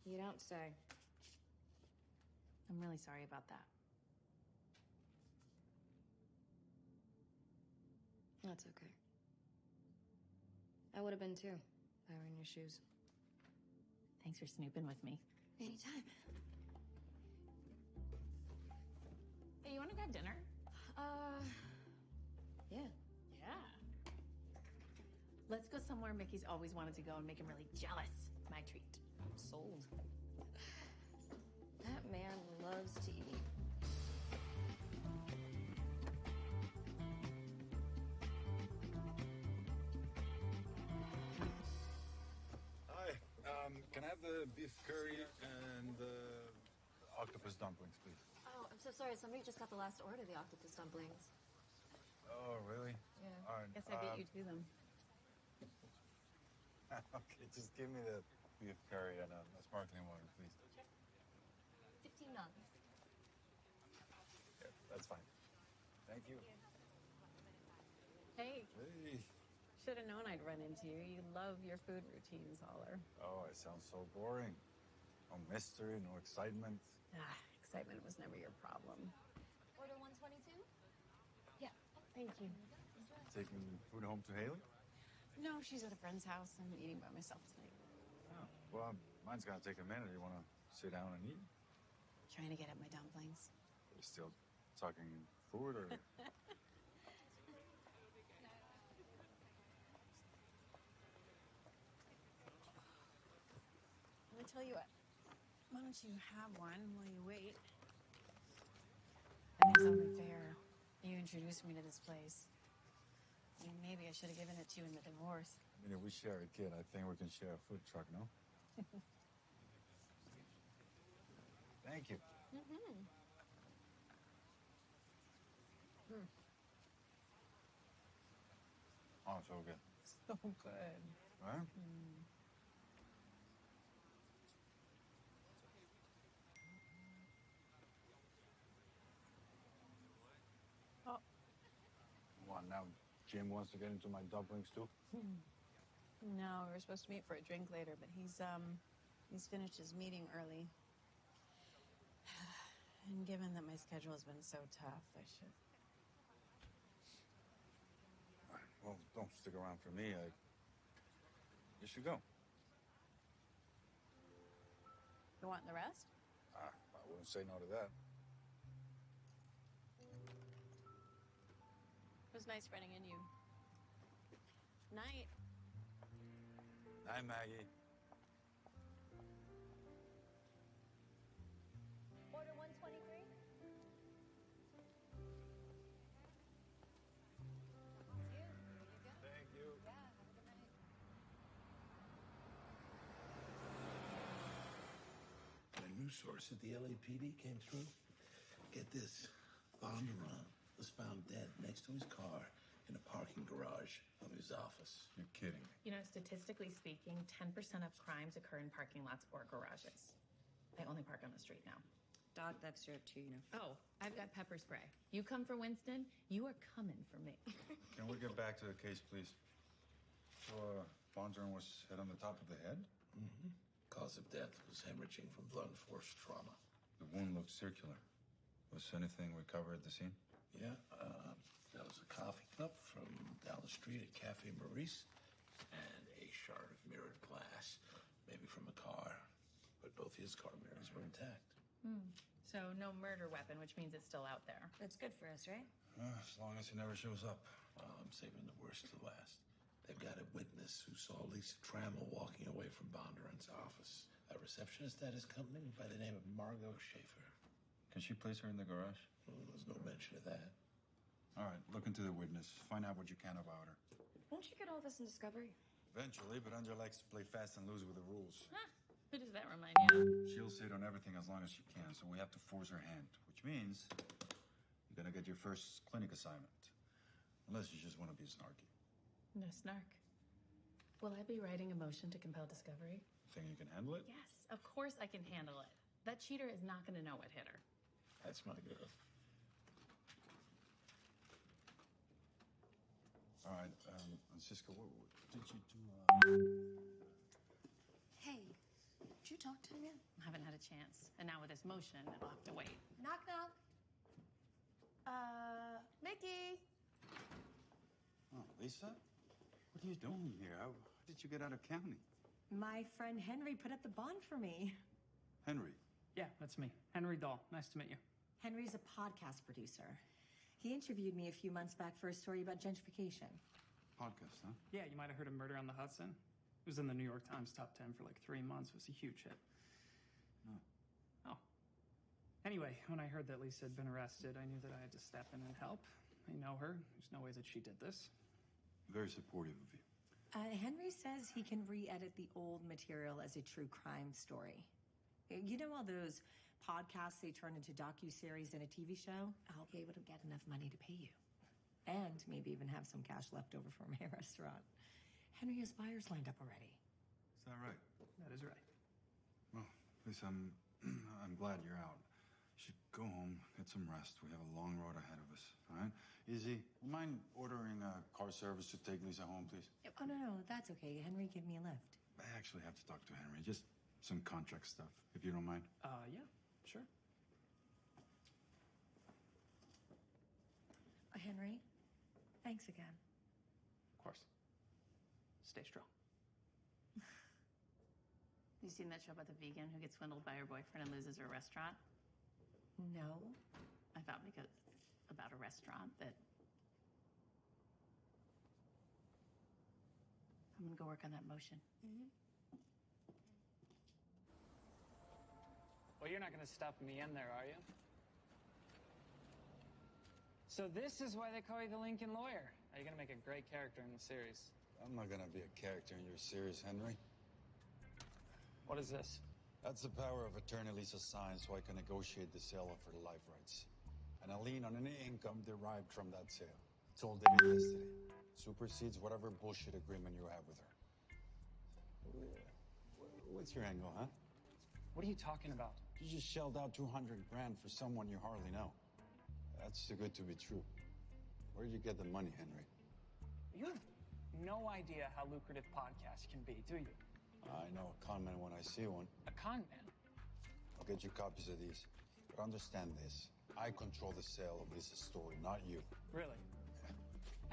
S3: You don't say.
S6: I'm really sorry about that.
S3: That's okay. I would have been too, if I were in your shoes.
S6: Thanks for snooping with me.
S3: Anytime.
S6: Hey, you want to grab dinner?
S3: Yeah.
S6: Yeah. Let's go somewhere Mickey's always wanted to go and make him really jealous. My treat.
S3: Sold. That man loves to eat.
S2: Hi. Can I have the beef curry and the octopus dumplings, please?
S14: Oh, I'm so sorry. Somebody just got the last order of the octopus dumplings.
S2: Oh, really?
S14: Yeah.
S2: All right.
S6: Guess I beat you to them.
S2: Okay, just give me the beef curry and a sparkling water, please.
S14: 15 none.
S2: Yeah, that's fine. Thank you.
S6: Hey.
S2: Hey.
S6: Should have known I'd run into you. You love your food routines, Holler.
S2: Oh, I sound so boring. No mystery, no excitement.
S6: Excitement was never your problem.
S14: Order 122?
S6: Yeah, thank you.
S2: Taking food home to Haley?
S6: No, she's at a friend's house. I'm eating by myself tonight.
S2: Oh, well, mine's gonna take a minute. You wanna sit down and eat?
S6: Trying to get at my dumplings.
S2: Are we still talking food, or?
S6: I tell you what, why don't you have one while you wait? I think it's only fair. You introduced me to this place. I mean, maybe I should have given it to you in the divorce.
S20: I mean, if we share a kid, I think we can share a food truck, no? Thank you.
S14: Mm-hmm.
S20: Oh, so good.
S14: So good.
S20: Right?
S14: Oh.
S20: What, now Jim wants to get into my dumplings too?
S7: No, we were supposed to meet for a drink later, but he's finished his meeting early. And given that my schedule has been so tough, I should.
S20: All right, well, don't stick around for me. You should go.
S7: You want the rest?
S20: I wouldn't say no to that.
S7: It was nice running into you. Night.
S20: Night, Maggie.
S16: Order 123?
S20: Thank you.
S16: Yeah, have a good night.
S4: A news source at the LAPD came through. Get this. Bondurant was found dead next to his car in a parking garage of his office.
S20: You're kidding me.
S11: You know, statistically speaking, 10% of crimes occur in parking lots or garages. I only park on the street now.
S22: Doc, that's your too, you know.
S11: Oh, I've got pepper spray. You come for Winston, you are coming for me.
S20: Can we get back to the case, please? So, Bondurant was hit on the top of the head?
S4: Mm-hmm. Cause of death was hemorrhaging from blunt force trauma.
S20: The wound looked circular. Was anything recovered at the scene?
S4: Yeah, that was a coffee cup from down the street at Cafe Maurice and a shard of mirrored glass, maybe from a car. But both his car mirrors were intact.
S11: So no murder weapon, which means it's still out there.
S22: That's good for us, right?
S20: As long as he never shows up.
S4: I'm saving the worst to last. They've got a witness who saw Lisa Trammell walking away from Bondurant's office. A receptionist at his company by the name of Margot Schaefer.
S20: Can she place her in the garage?
S4: There's no mention of that.
S20: All right, look into the witness. Find out what you can about her.
S22: Won't you get all this in Discovery?
S20: Eventually, but Anja likes to play fast and loose with the rules.
S11: Huh. Who does that remind you of?
S20: She'll sit on everything as long as she can, so we have to force her hand, which means you're gonna get your first clinic assignment. Unless you just want to be snarky.
S11: No snark. Will I be writing a motion to compel discovery?
S20: Think you can handle it?
S11: Yes, of course I can handle it. That cheater is not going to know what hit her.
S4: That's my girl.
S20: All right, Cisco, what did you do?
S22: Hey, did you talk to him yet?
S11: I haven't had a chance. And now with this motion, I'll have to wait.
S22: Knock, knock. Mickey.
S20: Oh, Lisa? What are you doing here? How did you get out of county?
S22: My friend Henry put up the bond for me.
S20: Henry?
S23: Yeah, that's me. Henry Dahl. Nice to meet you.
S22: Henry's a podcast producer. He interviewed me a few months back for a story about gentrification.
S20: Podcast, huh?
S23: Yeah, you might have heard of Murder on the Hudson. It was in the New York Times top 10 for like 3 months. It was a huge hit.
S20: No.
S23: Oh. Anyway, when I heard that Lisa had been arrested, I knew that I had to step in and help. I know her. There's no way that she did this.
S20: Very supportive of you.
S22: Henry says he can re-edit the old material as a true crime story. You know all those podcasts they turn into docuseries and a TV show? I'll be able to get enough money to pay you. And maybe even have some cash left over for my restaurant. Henry has buyers lined up already.
S20: Is that right?
S23: That is right.
S20: Well, Lisa, I'm glad you're out. You should go home, get some rest. We have a long road ahead of us, all right? Izzy, mind ordering a car service to take Lisa home, please?
S22: Oh, no, that's okay. Henry, give me a lift.
S20: I actually have to talk to Henry. Just some contract stuff, if you don't mind.
S23: Yeah, sure.
S22: Henry, thanks again.
S23: Of course. Stay strong.
S11: You seen that show about the vegan who gets swindled by her boyfriend and loses her restaurant?
S22: No.
S11: I thought because about a restaurant that I'm gonna go work on that motion.
S23: Well, you're not going to stuff me in there, are you? So this is why they call you the Lincoln Lawyer. Are you going to make a great character in the series?
S2: I'm not gonna be a character in your series, Henry.
S23: What is this?
S2: That's the power of attorney Lisa signed so I can negotiate the sale of her life rights. And I lien on any income derived from that sale. It's all dated yesterday. Supersedes whatever bullshit agreement you have with her. What's your angle, huh?
S23: What are you talking about?
S2: You just shelled out 200 grand for someone you hardly know. That's too good to be true. Where'd you get the money, Henry?
S23: You have no idea how lucrative podcasts can be, do you?
S2: I know a con man when I see one.
S23: A con man?
S2: I'll get you copies of these. But understand this. I control the sale of Lisa's story, not you.
S23: Really?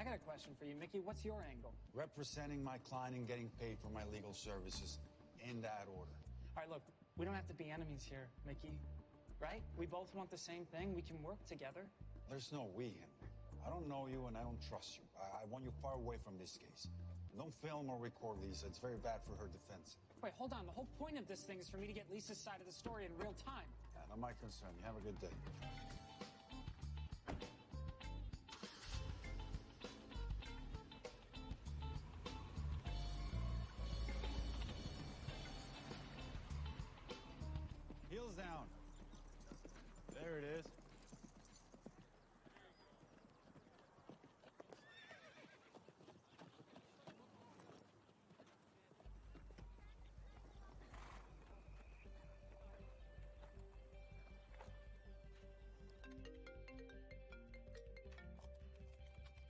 S23: I got a question for you, Mickey. What's your angle?
S2: Representing my client and getting paid for my legal services in that order.
S23: All right, look, we don't have to be enemies here, Mickey. Right? We both want the same thing. We can work together.
S2: There's no we, Henry. I don't know you and I don't trust you. I want you far away from this case. Don't film or record Lisa. It's very bad for her defense.
S23: Wait, hold on. The whole point of this thing is for me to get Lisa's side of the story in real time.
S2: Not my concern. You have a good day. Heels down. There it is.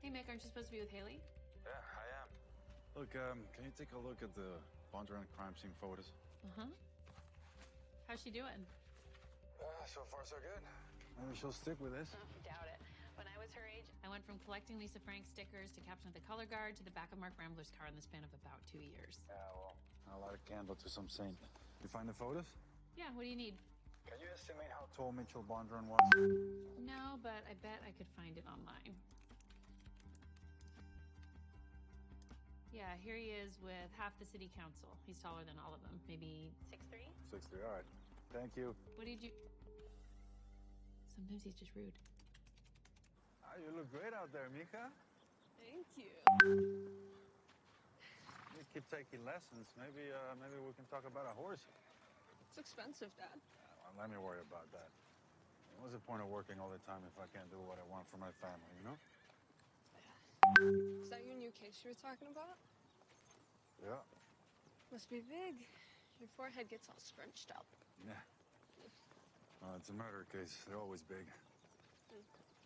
S6: Hey, Mick, aren't you supposed to be with Haley?
S20: Yeah, I am. Look, can you take a look at the Bondurant crime scene photos?
S6: Uh-huh. How's she doing?
S20: So far, so good. Maybe she'll stick with this.
S6: Doubt it. When I was her age, I went from collecting Lisa Frank stickers to captain of the color guard to the back of Mark Rambler's car in the span of about 2 years.
S20: Yeah, well, I'll light a candle to some saint. You find the photos?
S6: Yeah, what do you need?
S20: Can you estimate how tall Mitchell Bondurant was?
S6: No, but I bet I could find it online. Yeah, here he is with half the city council. He's taller than all of them. Maybe 6'3"?
S20: 6'3", all right. Thank you.
S6: What did you... Sometimes he's just rude.
S20: You look great out there, Mika.
S21: Thank you.
S20: You keep taking lessons. Maybe we can talk about a horse.
S21: It's expensive, Dad.
S20: Well, let me worry about that. What's the point of working all the time if I can't do what I want for my family, you know?
S21: Is that your new case you were talking about?
S20: Yeah.
S21: Must be big. Your forehead gets all scrunched up.
S20: Yeah. It's a murder case. They're always big.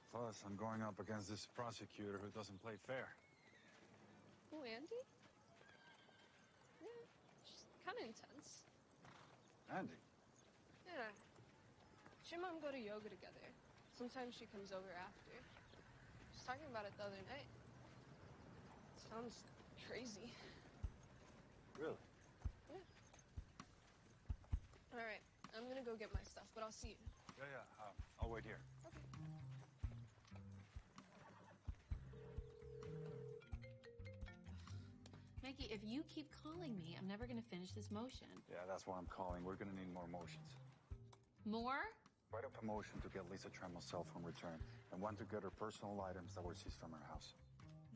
S20: Plus, I'm going up against this prosecutor who doesn't play fair.
S21: Oh, Andy? Yeah, she's kind of intense.
S20: Andy?
S21: Yeah. She and Mom go to yoga together. Sometimes she comes over after. She's talking about it the other night. Sounds crazy.
S20: Really?
S21: Yeah. All right, I'm gonna go get my stuff, but I'll see you.
S20: Yeah. I'll wait here.
S21: Okay.
S6: Mikey, if you keep calling me, I'm never gonna finish this motion.
S20: Yeah, that's why I'm calling. We're gonna need more motions.
S6: More?
S20: Write up a motion to get Lisa Trammell's cell phone returned, and one to get her personal items that were seized from her house.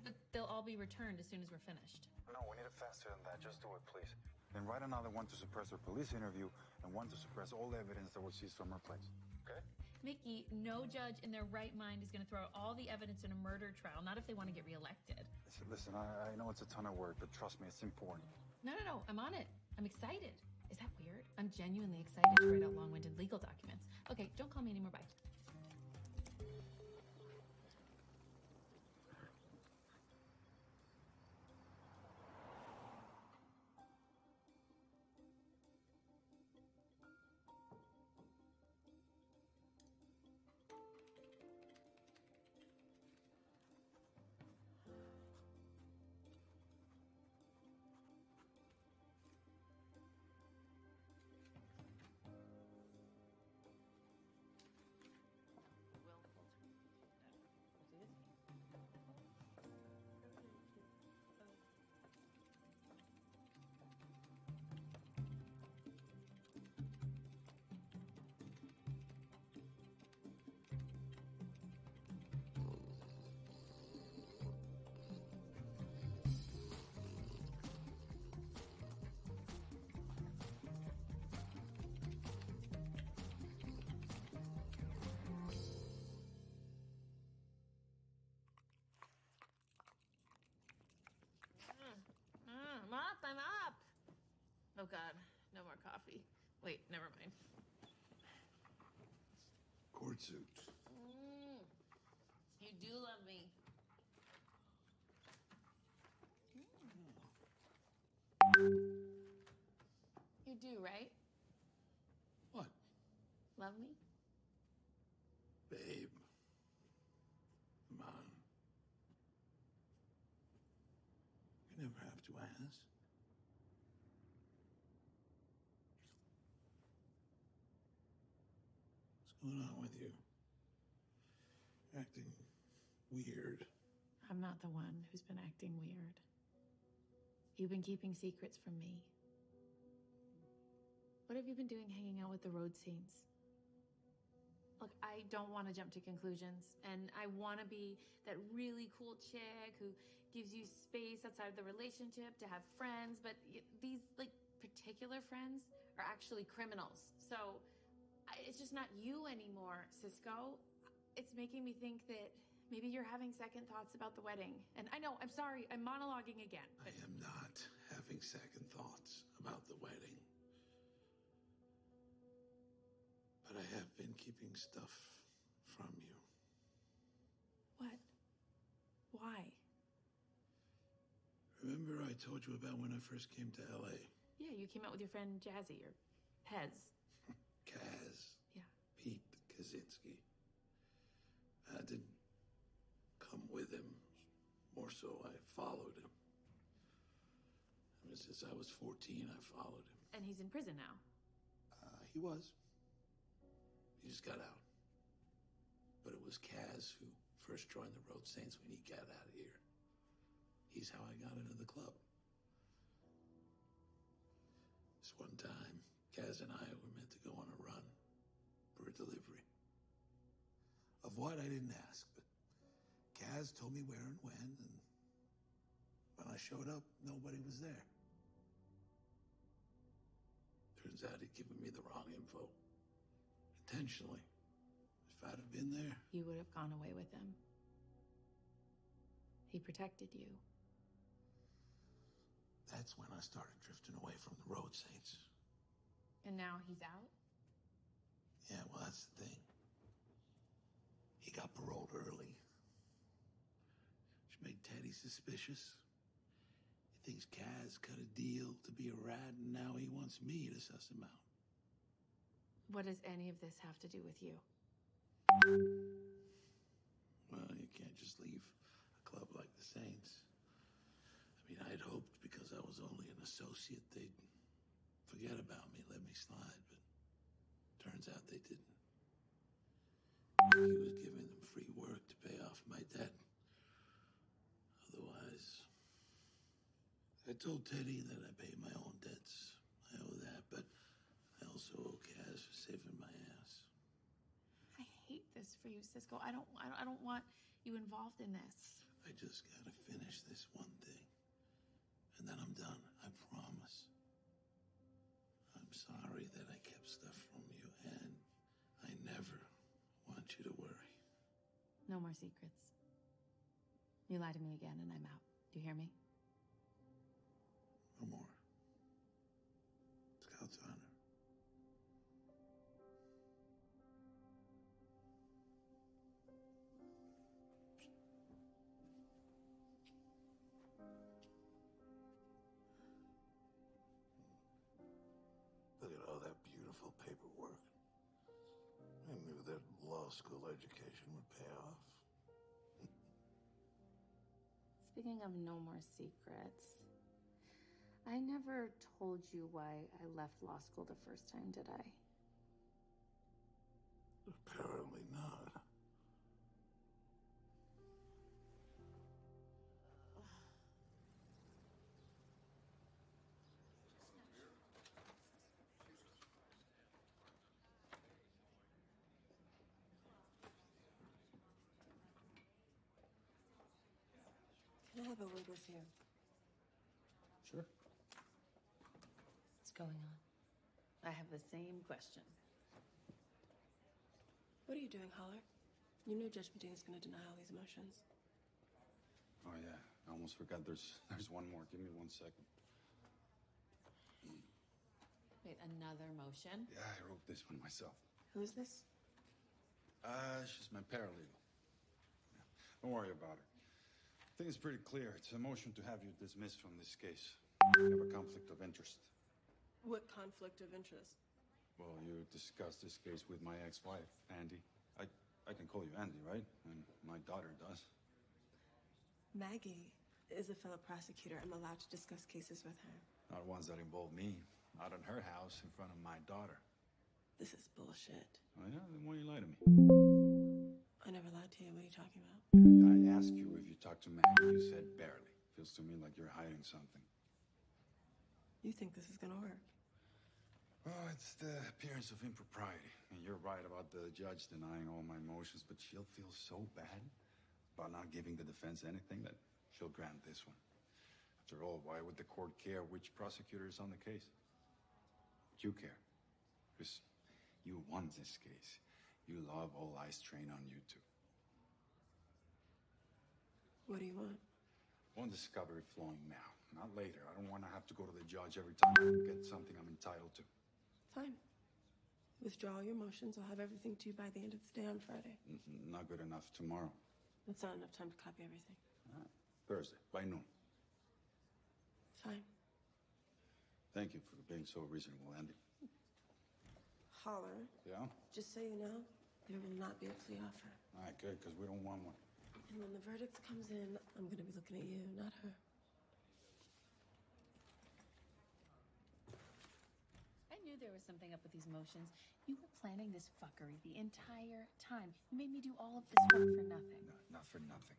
S6: But they'll all be returned as soon as we're finished.
S20: No, we need it faster than that. Just do it, please. Then write another one to suppress her police interview, and one to suppress all evidence that was seized from her place. Okay?
S6: Mickey, no judge in their right mind is going to throw out all the evidence in a murder trial, not if they want to get reelected.
S20: Listen, I know it's a ton of work, but trust me, it's important.
S6: No, I'm on it. I'm excited. Is that weird? I'm genuinely excited to write out long-winded legal documents. Okay, don't call me anymore, bye.
S11: more coffee. Wait, never mind.
S4: Court suits.
S11: You do love me. You do, right?
S4: What?
S11: Love me?
S4: Babe. Come on. You never have to ask. What's going on with you? Acting weird.
S11: I'm not the one who's been acting weird. You've been keeping secrets from me. What have you been doing hanging out with the road saints? Look, I don't want to jump to conclusions, and I want to be that really cool chick who gives you space outside of the relationship to have friends, but these, like, particular friends are actually criminals. So it's just not you anymore, Cisco. It's making me think that maybe you're having second thoughts about the wedding. And I know, I'm sorry, I'm monologuing again.
S4: I am not having second thoughts about the wedding. But I have been keeping stuff from you.
S11: What? Why?
S4: Remember I told you about when I first came to LA?
S11: Yeah, you came out with your friend Jazzy, or Pez.
S4: Kaz.
S11: Yeah.
S4: Pete Kaczynski. I didn't come with him. More so, I followed him. Ever since I was 14, I followed him.
S11: And he's in prison now.
S4: He was. He just got out. But it was Kaz who first joined the Road Saints when he got out of here. He's how I got into the club. This one time, Kaz and I were meant to go on a run for a delivery. Of what, I didn't ask, but Kaz told me where and when, and when I showed up, nobody was there. Turns out he'd given me the wrong info. Intentionally. If I'd have been there...
S11: You would have gone away with him. He protected you.
S4: That's when I started drifting away from the Road Saints.
S11: And now he's out?
S4: Yeah, well, that's the thing. He got paroled early. Which made Teddy suspicious. He thinks Kaz cut a deal to be a rat, and now he wants me to suss him out.
S11: What does any of this have to do with you?
S4: Well, you can't just leave a club like the Saints. I mean, I'd hoped because I was only an associate, they'd forget about me, let me slide, but turns out they didn't. He was giving them free work to pay off my debt. Otherwise, I told Teddy that I pay my own debts. I owe that, but I also owe Kaz for saving my ass.
S11: I hate this for you, Cisco. I don't want you involved in this.
S4: I just gotta finish this one thing. And then I'm done, I promise. I'm sorry that I kept stuff from you, and I never want you to worry.
S11: No more secrets. You lie to me again, and I'm out. Do you hear me?
S4: No more. Scout's honor. Look at all that beautiful paperwork. I knew that law school education would pay off.
S11: Speaking of no more secrets, I never told you why I left law school the first time, did I?
S4: Apparently not.
S21: Can I have a word with you?
S1: Sure.
S21: What's going on?
S11: I have the same question.
S21: What are you doing, Holler? You know Judge Medina's gonna deny all these motions.
S2: Oh, yeah. I almost forgot there's one more. Give me 1 second.
S10: Wait, another motion?
S2: Yeah, I wrote this one myself.
S10: Who's this?
S2: She's my paralegal. Yeah, don't worry about her. I think it's pretty clear. It's a motion to have you dismissed from this case. You have a conflict of interest.
S21: What conflict of interest?
S2: Well, you discussed this case with my ex-wife, Andy. I can call you Andy, right? And my daughter does.
S21: Maggie is a fellow prosecutor. I'm allowed to discuss cases with her.
S2: Not ones that involve me. Not in her house in front of my daughter.
S21: This is bullshit.
S2: Oh, yeah? Then why you lie to me?
S21: I never lied to you. What are you talking about?
S2: I asked you if you talked to Maggie. You said barely. Feels to me like you're hiding something.
S21: You think this is gonna work?
S2: Oh, it's the appearance of impropriety. And you're right about the judge denying all my motions, but she'll feel so bad about not giving the defense anything that she'll grant this one. After all, why would the court care which prosecutor is on the case? But you care. Because you won this case. You love all eyes trained on you two.
S21: What do you want?
S2: I want discovery flowing now, not later. I don't want to have to go to the judge every time I get something I'm entitled to.
S21: Fine. Withdraw your motions. I'll have everything to you by the end of the day on Friday.
S2: Not good enough tomorrow.
S21: That's not enough time to copy everything.
S2: Thursday, by noon.
S21: Fine.
S2: Thank you for being so reasonable, Andy.
S21: Holler.
S2: Yeah?
S21: Just so you know, there will not be a plea offer.
S2: All right, good, because we don't want one.
S21: And when the verdict comes in, I'm gonna be looking at you, not her.
S6: I knew there was something up with these motions. You were planning this fuckery the entire time. You made me do all of this work for nothing.
S2: No, not for nothing.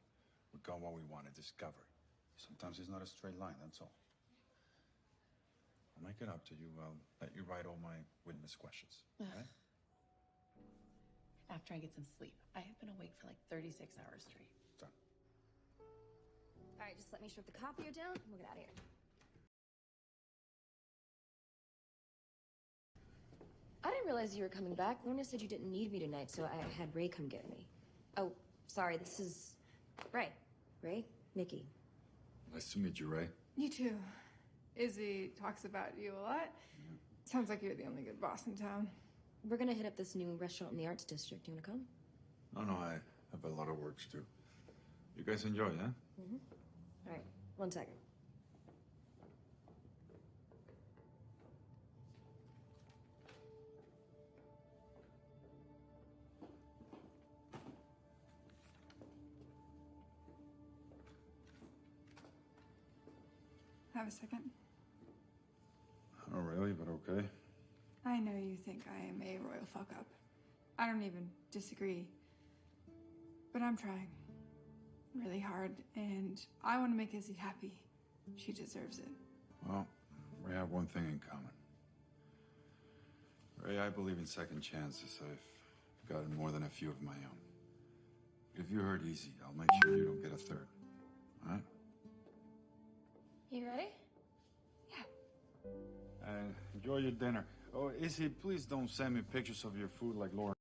S2: We got what we wanted, discovery. Sometimes it's not a straight line, that's all. I'll make it up to you. I'll let you write all my witness questions, right?
S6: After I get some sleep. I have been awake for like 36 hours straight.
S2: Done.
S3: All right, just let me strip the copier down and we'll get out of here. I didn't realize you were coming back. Lorna said you didn't need me tonight, so I had Ray come get me. Oh, sorry, this is Ray. Ray? Nikki.
S2: Nice to meet you, Ray.
S9: You too. Izzy talks about you a lot. Sounds like you're the only good boss in town.
S3: We're gonna hit up this new restaurant in the Arts District. You wanna come?
S2: No, I have a lot of work to do. You guys enjoy, yeah?
S3: Mm-hmm. All right, 1 second.
S9: Have a second?
S2: Not really, but okay.
S9: I know you think I am a royal fuck-up. I don't even disagree. But I'm trying really hard, and I want to make Izzy happy. She deserves it.
S2: Well, we have one thing in common. Ray, I believe in second chances. I've gotten more than a few of my own. But if you hurt Izzy, I'll make sure you don't get a third. All right?
S9: You ready?
S2: Enjoy your dinner. Oh, Izzy, please don't send me pictures of your food like Lauren.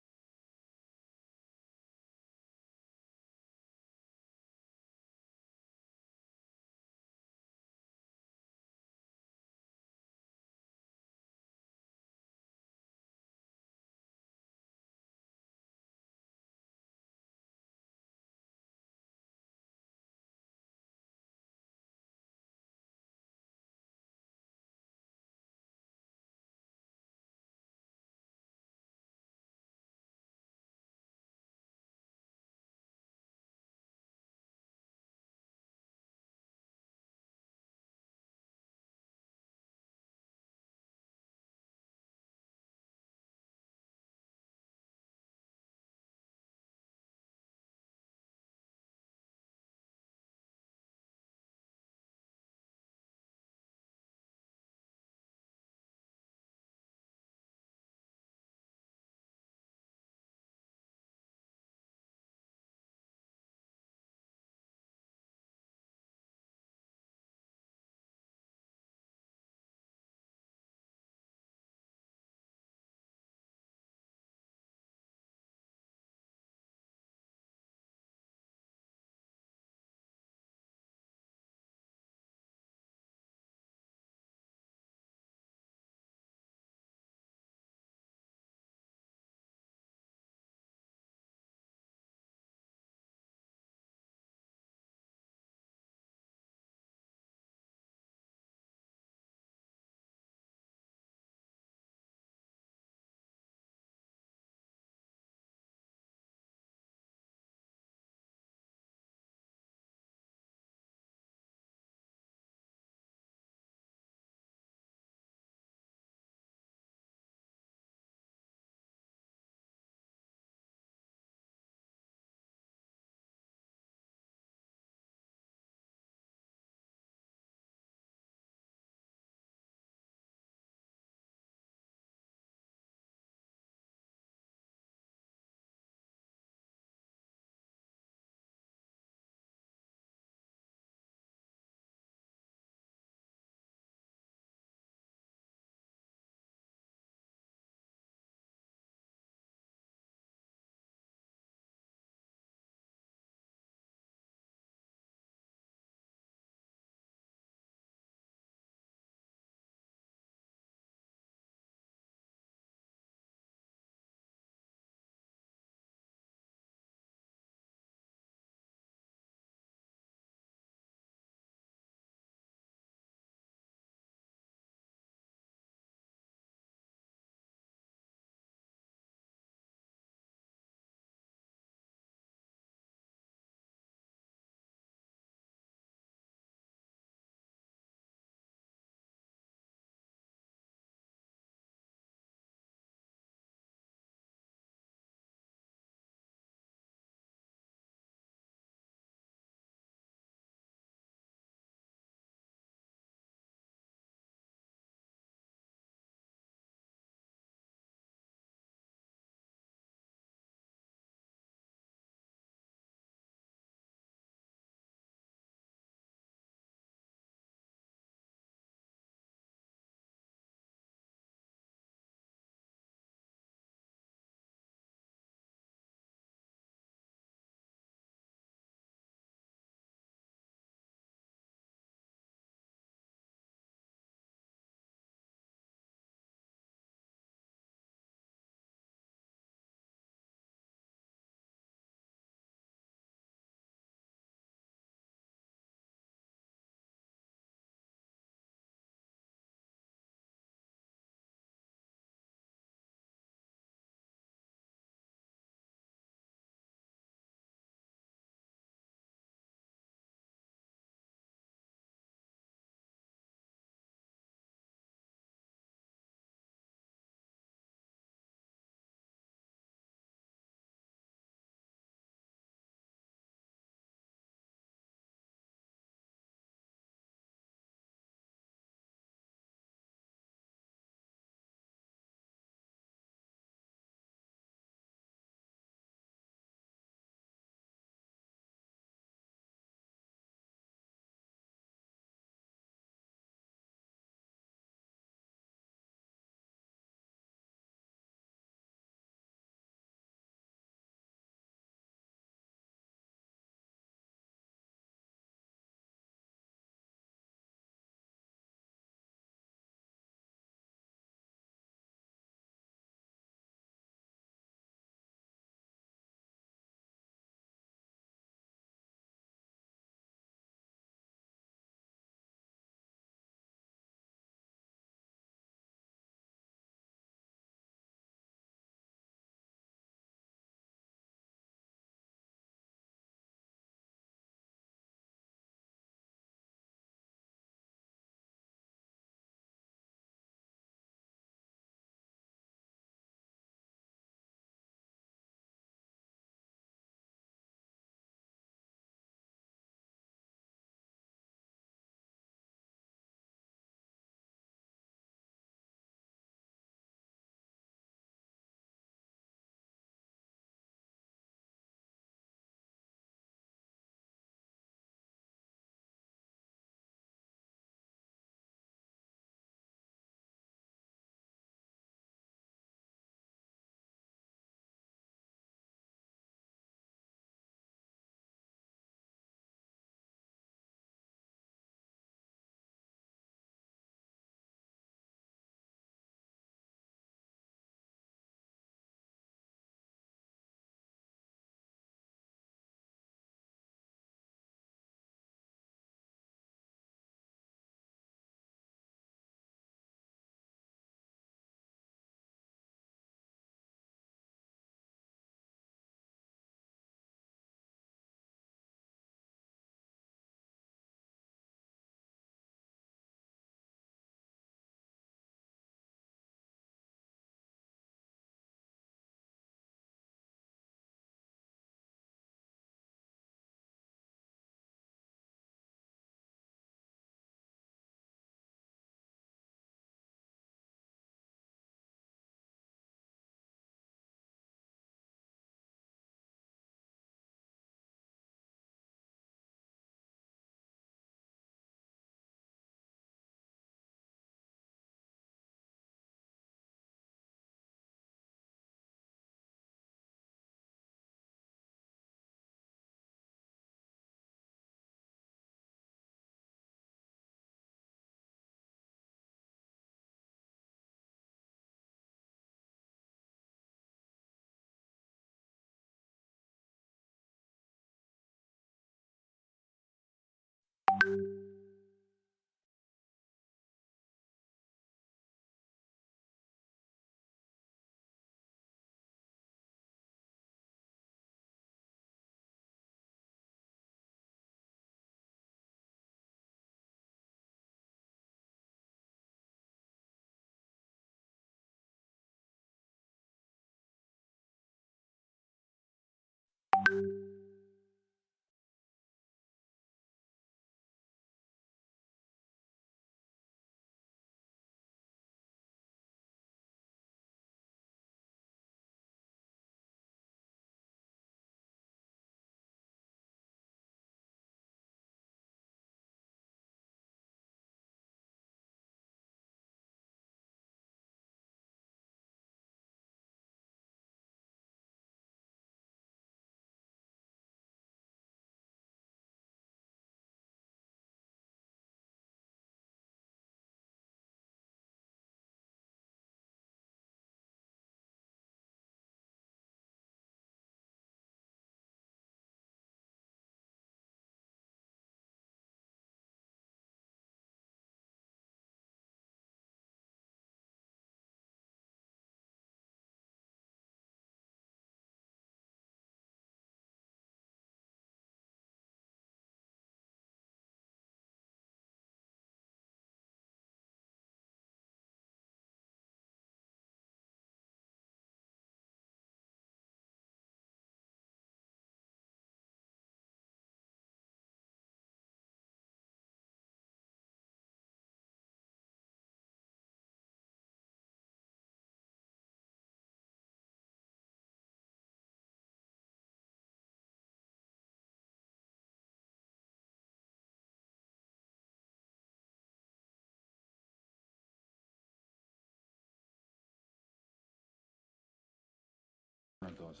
S20: Santos.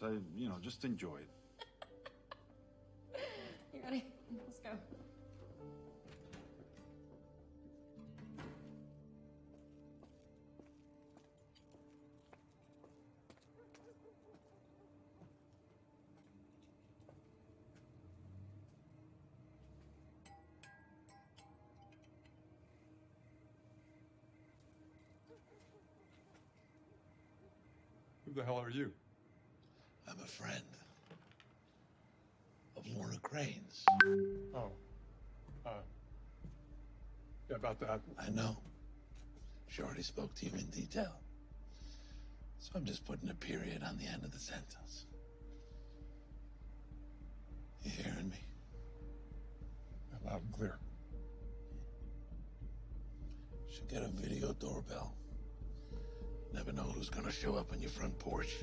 S20: Just enjoy it.
S5: You ready? Let's go.
S20: Who the hell are you?
S4: I'm a friend of Lorna Crane's.
S20: Oh. Yeah, about that.
S4: I know. She already spoke to you in detail. So I'm just putting a period on the end of the sentence. You hearing me?
S20: Loud and clear.
S4: Should get a video doorbell. Never know who's gonna show up on your front porch.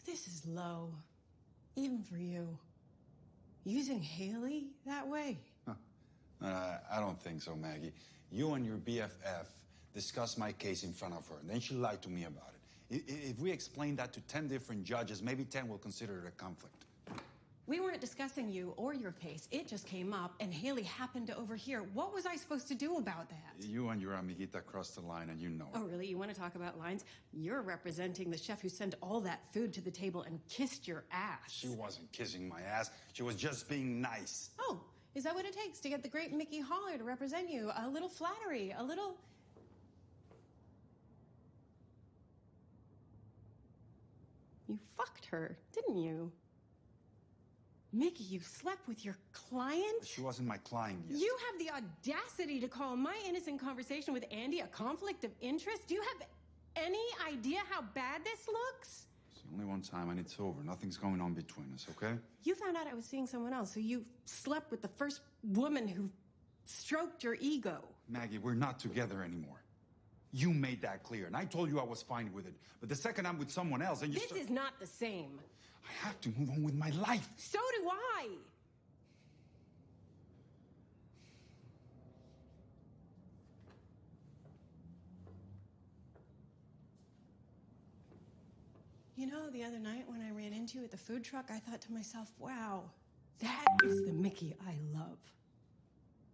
S22: This is low. Even for you. Using Haley that way?
S2: I don't think so, Maggie. You and your BFF discussed my case in front of her, and then she lied to me about it. If we explain that to 10 different judges, maybe 10 will consider it a conflict.
S22: We weren't discussing you or your case. It just came up, and Haley happened to overhear. What was I supposed to do about that?
S2: You and your amiguita crossed the line, and you know it.
S22: Oh, really? You want to talk about lines? You're representing the chef who sent all that food to the table and kissed your ass.
S2: She wasn't kissing my ass. She was just being nice.
S22: Oh, is that what it takes to get the great Mickey Holler to represent you? A little flattery, a little... You fucked her, didn't you? Mickey, you slept with your client?
S2: She wasn't my client yet.
S22: You have the audacity to call my innocent conversation with Andy a conflict of interest? Do you have any idea how bad this looks?
S2: It's only one time and it's over. Nothing's going on between us, okay?
S22: You found out I was seeing someone else, so you slept with the first woman who stroked your ego.
S2: Maggie, we're not together anymore. You made that clear, and I told you I was fine with it. But the second I'm with someone else, and you
S22: This is not the same.
S2: I have to move on with my life.
S22: So do I. You know, the other night when I ran into you at the food truck, I thought to myself, wow, that is the Mickey I love.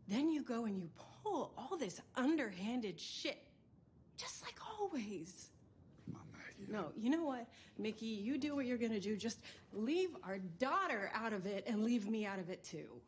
S22: Then you go and you pull all this underhanded shit, just like always.
S2: Come on, Maggie.
S22: No, you know what, Mickey, you do what you're gonna do. Just leave our daughter out of it and leave me out of it too.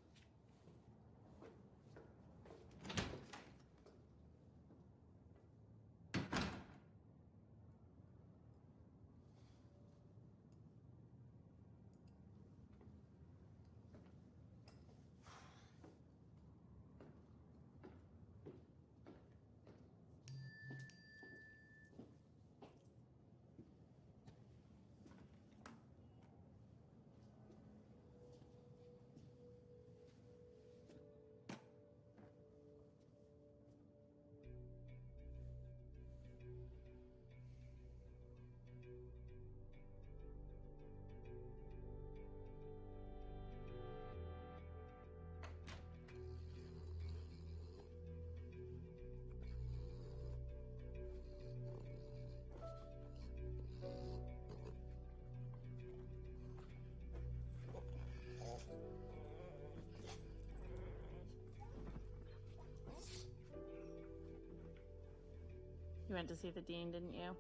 S11: You went to see the dean, didn't you?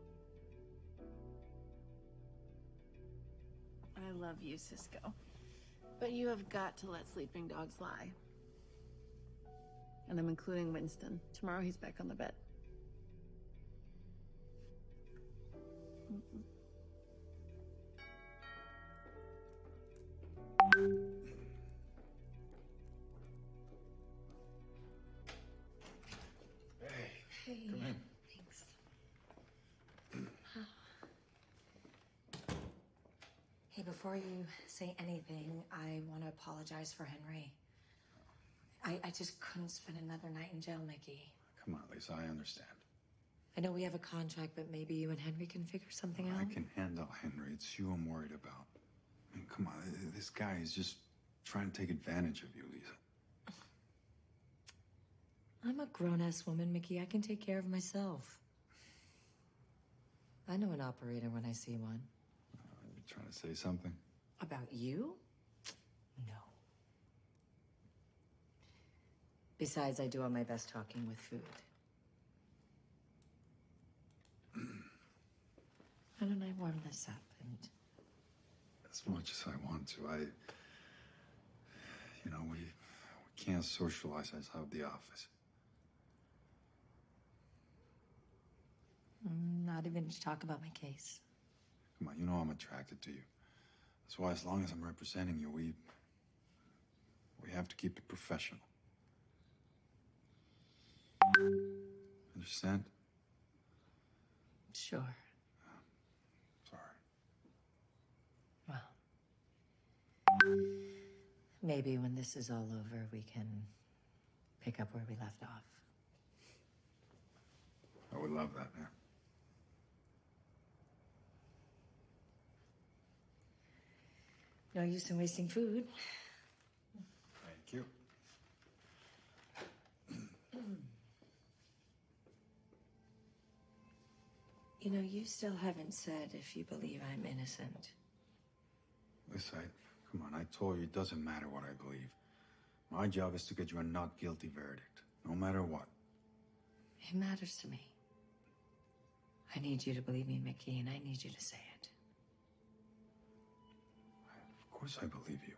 S11: I love you, Cisco. But you have got to let sleeping dogs lie. And I'm including Winston. Tomorrow he's back on the bed.
S2: Hey, come in.
S8: Thanks. Hey, before you say anything, I want to apologize for Henry. I just couldn't spend another night in jail, Mickey.
S2: Come on, Lisa, I understand.
S8: I know we have a contract, but maybe you and Henry can figure something out.
S2: I can handle Henry. It's you I'm worried about.
S20: mean, come on, this guy is just trying to take advantage of you, Lisa.
S8: I'm a grown-ass woman, Mickey. I can take care of myself. I know an operator when I see one.
S20: You trying to say something?
S8: About you? No. Besides, I do all my best talking with food. Why don't I warm this up and...
S20: As much as I want to, you know, we can't socialize outside the office.
S8: Not even to talk about my case.
S20: Come on, you know I'm attracted to you. That's why as long as I'm representing you, we have to keep it professional. Understand?
S8: Sure.
S20: Sorry.
S8: Well, maybe when this is all over, we can pick up where we left off.
S20: I would love that, man.
S8: No use in wasting food.
S20: Thank you.
S8: You know, you still haven't said if you believe I'm innocent.
S20: Listen, come on, I told you it doesn't matter what I believe. My job is to get you a not guilty verdict, no matter what.
S8: It matters to me. I need you to believe me, Mickey, and I need you to say it.
S20: Of course I believe you.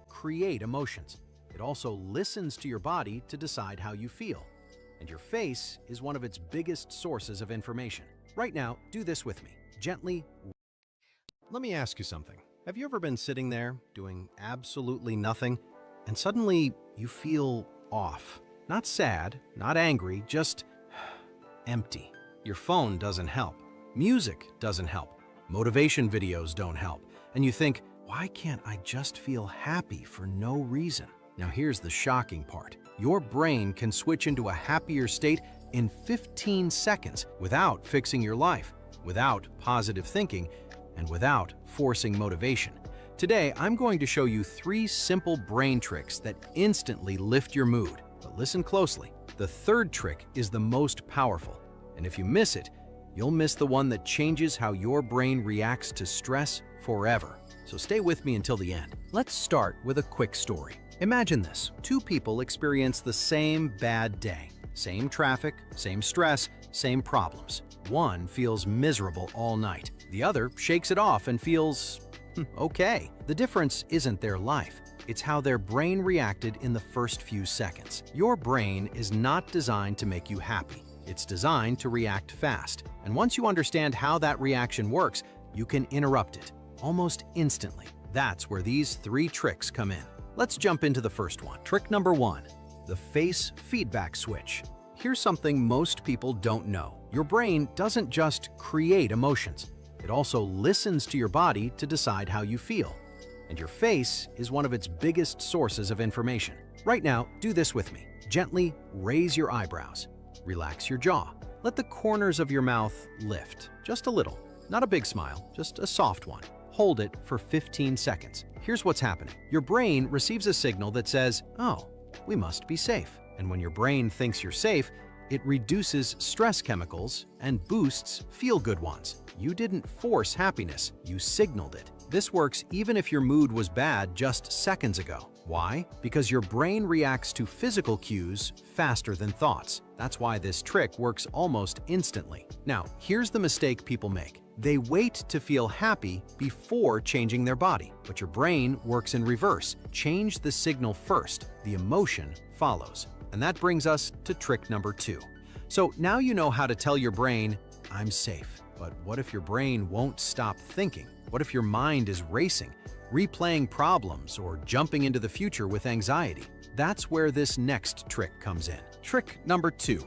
S12: create emotions. It also listens to your body to decide how you feel. And your face is one of its biggest sources of information. Right now, do this with me. Gently. Let me ask you something. Have you ever been sitting there doing absolutely nothing, and suddenly you feel off? Not sad, not angry, just empty. Your phone doesn't help. Music doesn't help. Motivation videos don't help. And you think, why can't I just feel happy for no reason? Now here's the shocking part. Your brain can switch into a happier state in 15 seconds without fixing your life, without positive thinking, and without forcing motivation. Today, I'm going to show you 3 simple brain tricks that instantly lift your mood. But listen closely. The third trick is the most powerful. And if you miss it, you'll miss the one that changes how your brain reacts to stress forever. So stay with me until the end. Let's start with a quick story. Imagine this. 2 people experience the same bad day. Same traffic, same stress, same problems. One feels miserable all night. The other shakes it off and feels okay. The difference isn't their life. It's how their brain reacted in the first few seconds. Your brain is not designed to make you happy. It's designed to react fast. And once you understand how that reaction works, you can interrupt it almost instantly. That's where these 3 tricks come in. Let's jump into the first one. Trick number 1, the face feedback switch. Here's something most people don't know. Your brain doesn't just create emotions. It also listens to your body to decide how you feel. And your face is one of its biggest sources of information. Right now, do this with me. Gently raise your eyebrows. Relax your jaw. Let the corners of your mouth lift, just a little. Not a big smile, just a soft one. Hold it for 15 seconds. Here's what's happening. Your brain receives a signal that says, oh, we must be safe. And when your brain thinks you're safe, it reduces stress chemicals and boosts feel-good ones. You didn't force happiness, you signaled it. This works even if your mood was bad just seconds ago. Why? Because your brain reacts to physical cues faster than thoughts. That's why this trick works almost instantly. Now, here's the mistake people make. They wait to feel happy before changing their body. But your brain works in reverse. Change the signal first, the emotion follows. And that brings us to trick number 2. So now you know how to tell your brain, I'm safe. But what if your brain won't stop thinking? What if your mind is racing, replaying problems, or jumping into the future with anxiety? That's where this next trick comes in. Trick number 2,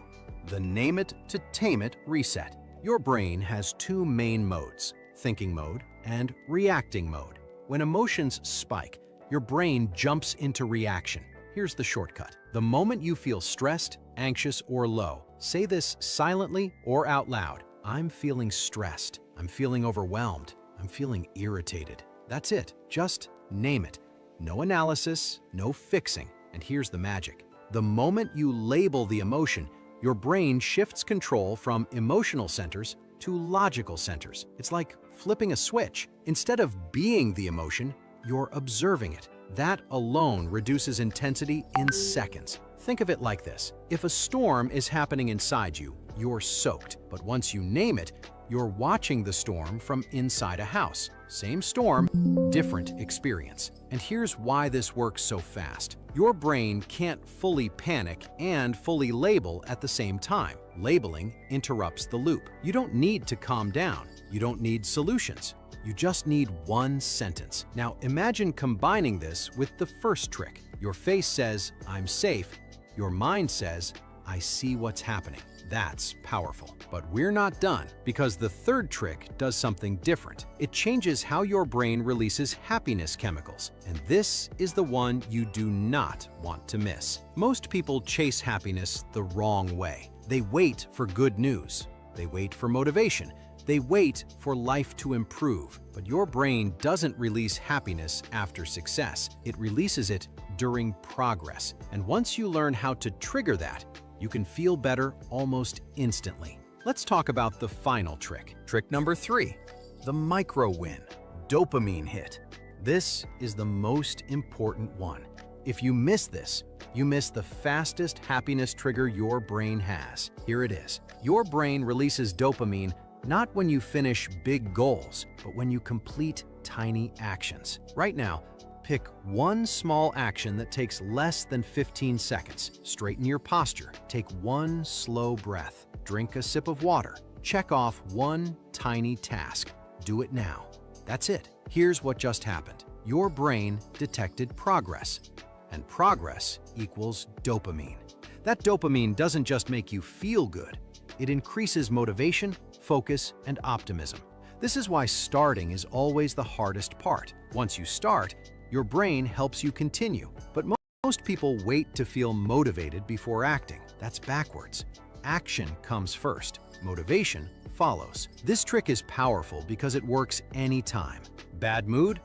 S12: the name it to tame it reset. Your brain has 2 main modes, thinking mode and reacting mode. When emotions spike, your brain jumps into reaction. Here's the shortcut. The moment you feel stressed, anxious, or low, say this silently or out loud. I'm feeling stressed. I'm feeling overwhelmed. I'm feeling irritated. That's it. Just name it. No analysis, no fixing. And here's the magic. The moment you label the emotion, your brain shifts control from emotional centers to logical centers. It's like flipping a switch. Instead of being the emotion, you're observing it. That alone reduces intensity in seconds. Think of it like this. If a storm is happening inside you, you're soaked. But once you name it, you're watching the storm from inside a house. Same storm, different experience. And here's why this works so fast. Your brain can't fully panic and fully label at the same time. Labeling interrupts the loop. You don't need to calm down. You don't need solutions. You just need one sentence. Now imagine combining this with the first trick. Your face says, I'm safe. Your mind says, I see what's happening. That's powerful. But we're not done, because the third trick does something different. It changes how your brain releases happiness chemicals, and this is the one you do not want to miss. Most people chase happiness the wrong way. They wait for good news. They wait for motivation. They wait for life to improve. But your brain doesn't release happiness after success. It releases it during progress. And once you learn how to trigger that, you can feel better almost instantly. Let's talk about the final trick. Trick number 3, the micro win, dopamine hit. This is the most important one. If you miss this, you miss the fastest happiness trigger your brain has. Here it is. Your brain releases dopamine not when you finish big goals, but when you complete tiny actions. Right now, Pick one small action that takes less than 15 seconds. Straighten your posture. Take one slow breath. Drink a sip of water. Check off one tiny task. Do it now. That's it. Here's what just happened. Your brain detected progress, and progress equals dopamine. That dopamine doesn't just make you feel good. It increases motivation, focus, and optimism. This is why starting is always the hardest part. Once you start, your brain helps you continue. But most people wait to feel motivated before acting. That's backwards. Action comes first. Motivation follows. This trick is powerful because it works anytime. Bad mood?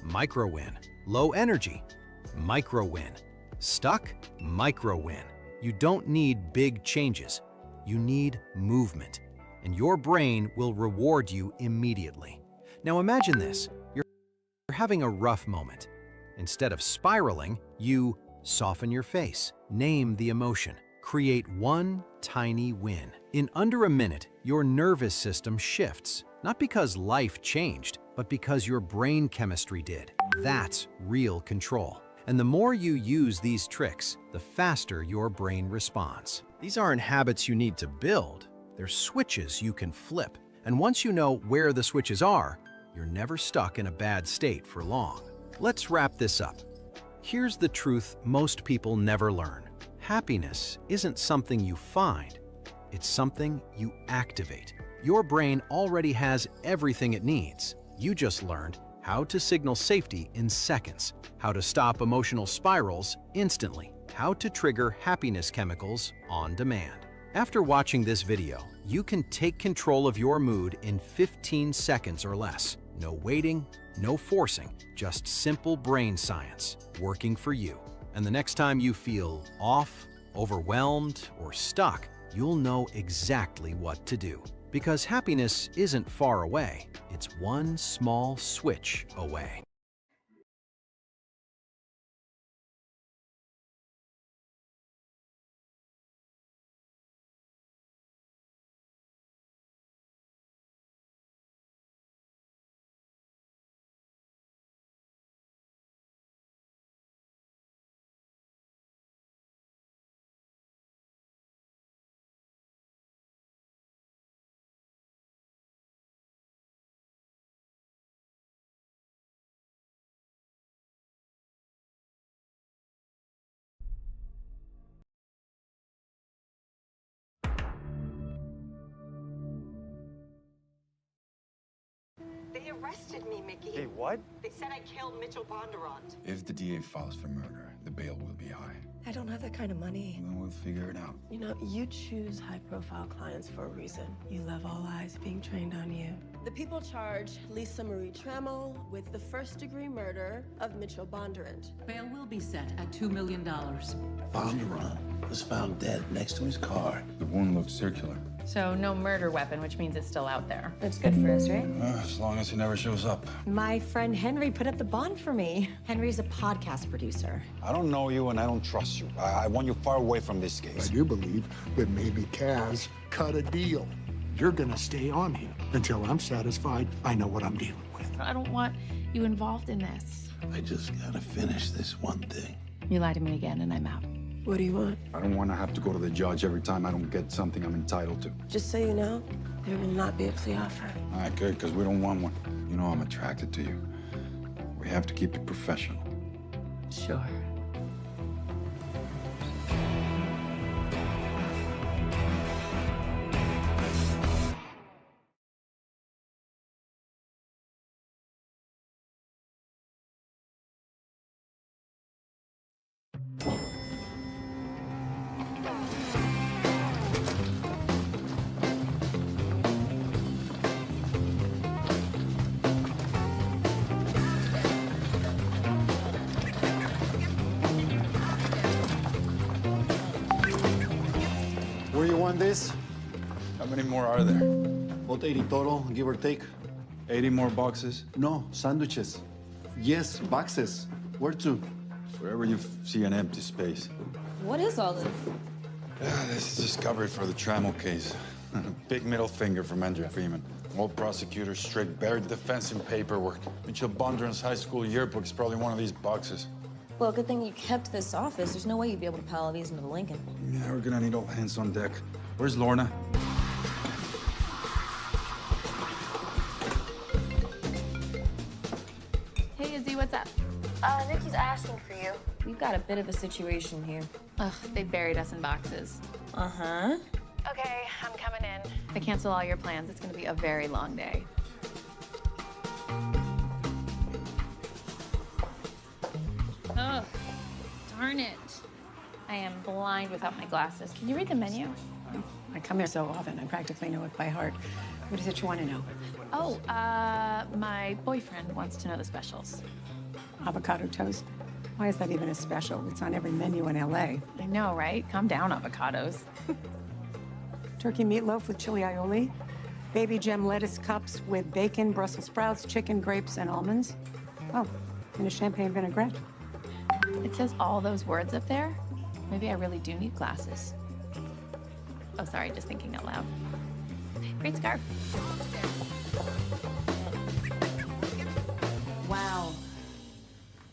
S12: Micro win. Low energy? Micro win. Stuck? Micro win. You don't need big changes. You need movement. And your brain will reward you immediately. Now imagine this. You're having a rough moment. Instead of spiraling, you soften your face. Name the emotion. Create one tiny win. In under a minute, your nervous system shifts. Not because life changed, but because your brain chemistry did. That's real control. And the more you use these tricks, the faster your brain responds. These aren't habits you need to build. They're switches you can flip. And once you know where the switches are, you're never stuck in a bad state for long. Let's wrap this up. Here's the truth most people never learn. Happiness isn't something you find. It's something you activate. Your brain already has everything it needs. You just learned how to signal safety in seconds, how to stop emotional spirals instantly, how to trigger happiness chemicals on demand. After watching this video, you can take control of your mood in 15 seconds or less. No waiting, no forcing, just simple brain science working for you. And the next time you feel off, overwhelmed, or stuck, you'll know exactly what to do. Because happiness isn't far away, it's one small switch away.
S15: They arrested me, Mickey.
S2: Hey, what?
S15: They said I killed Mitchell Bondurant.
S2: If the DA files for murder, the bail will be high.
S21: I don't have that kind of money.
S2: Then we'll figure it out.
S21: You know, you choose high-profile clients for a reason. You love all eyes being trained on you. The people charge Lisa Marie Trammell with the first-degree murder of Mitchell Bondurant.
S10: Bail will be set at $2 million.
S4: Bondurant was found dead next to his car.
S2: The wound looks circular.
S6: So no murder weapon, which means it's still out there.
S21: That's good for us, right?
S2: As long as he never shows up.
S8: My friend Henry put up the bond for me. Henry's a podcast producer.
S2: I don't know you and I don't trust you. I want you far away from this case.
S17: I do believe that maybe Kaz cut a deal. You're gonna stay on him until I'm satisfied I know what I'm dealing with.
S11: I don't want you involved in this.
S4: I just gotta finish this one thing.
S11: You lie to me again and I'm out.
S21: What do you want?
S2: I don't want to have to go to the judge every time I don't get something I'm entitled to.
S21: Just so you know, there will not be a plea offer.
S2: All right, good, because we don't want one. You know I'm attracted to you. We have to keep it professional.
S21: Sure.
S2: Where you want this? How many more are there?
S17: About 80 total, give or take.
S2: 80 more boxes?
S17: No, sandwiches. Yes, boxes. Where to?
S2: Wherever you see an empty space.
S21: What is all this?
S2: This is discovered for the Trammell case. Big middle finger from Andrew Freeman. Old prosecutor, strict, buried defense in paperwork. Mitchell Bondurant's high school yearbook is probably one of these boxes.
S3: Well, good thing you kept this office. There's no way you'd be able to pile all these into the Lincoln.
S2: Yeah, we're gonna need all hands on deck. Where's Lorna?
S11: Hey, Izzy, what's up?
S3: Nikki's asking for you. We've got a bit of a situation here.
S11: Ugh, they buried us in boxes.
S3: Uh-huh.
S11: Okay, I'm coming in. I cancel all your plans. It's gonna be a very long day. Oh, darn it. I am blind without my glasses. Can you read the menu?
S13: I come here so often, I practically know it by heart. What is it you want to know?
S11: Oh, my boyfriend wants to know the specials.
S13: Avocado toast? Why is that even a special? It's on every menu in LA.
S11: I know, right? Calm down, avocados.
S13: Turkey meatloaf with chili aioli, baby gem lettuce cups with bacon, Brussels sprouts, chicken, grapes, and almonds. Oh, and a champagne vinaigrette.
S11: It says all those words up there. Maybe I really do need glasses. Oh, sorry, just thinking out loud. Great scarf.
S3: Wow.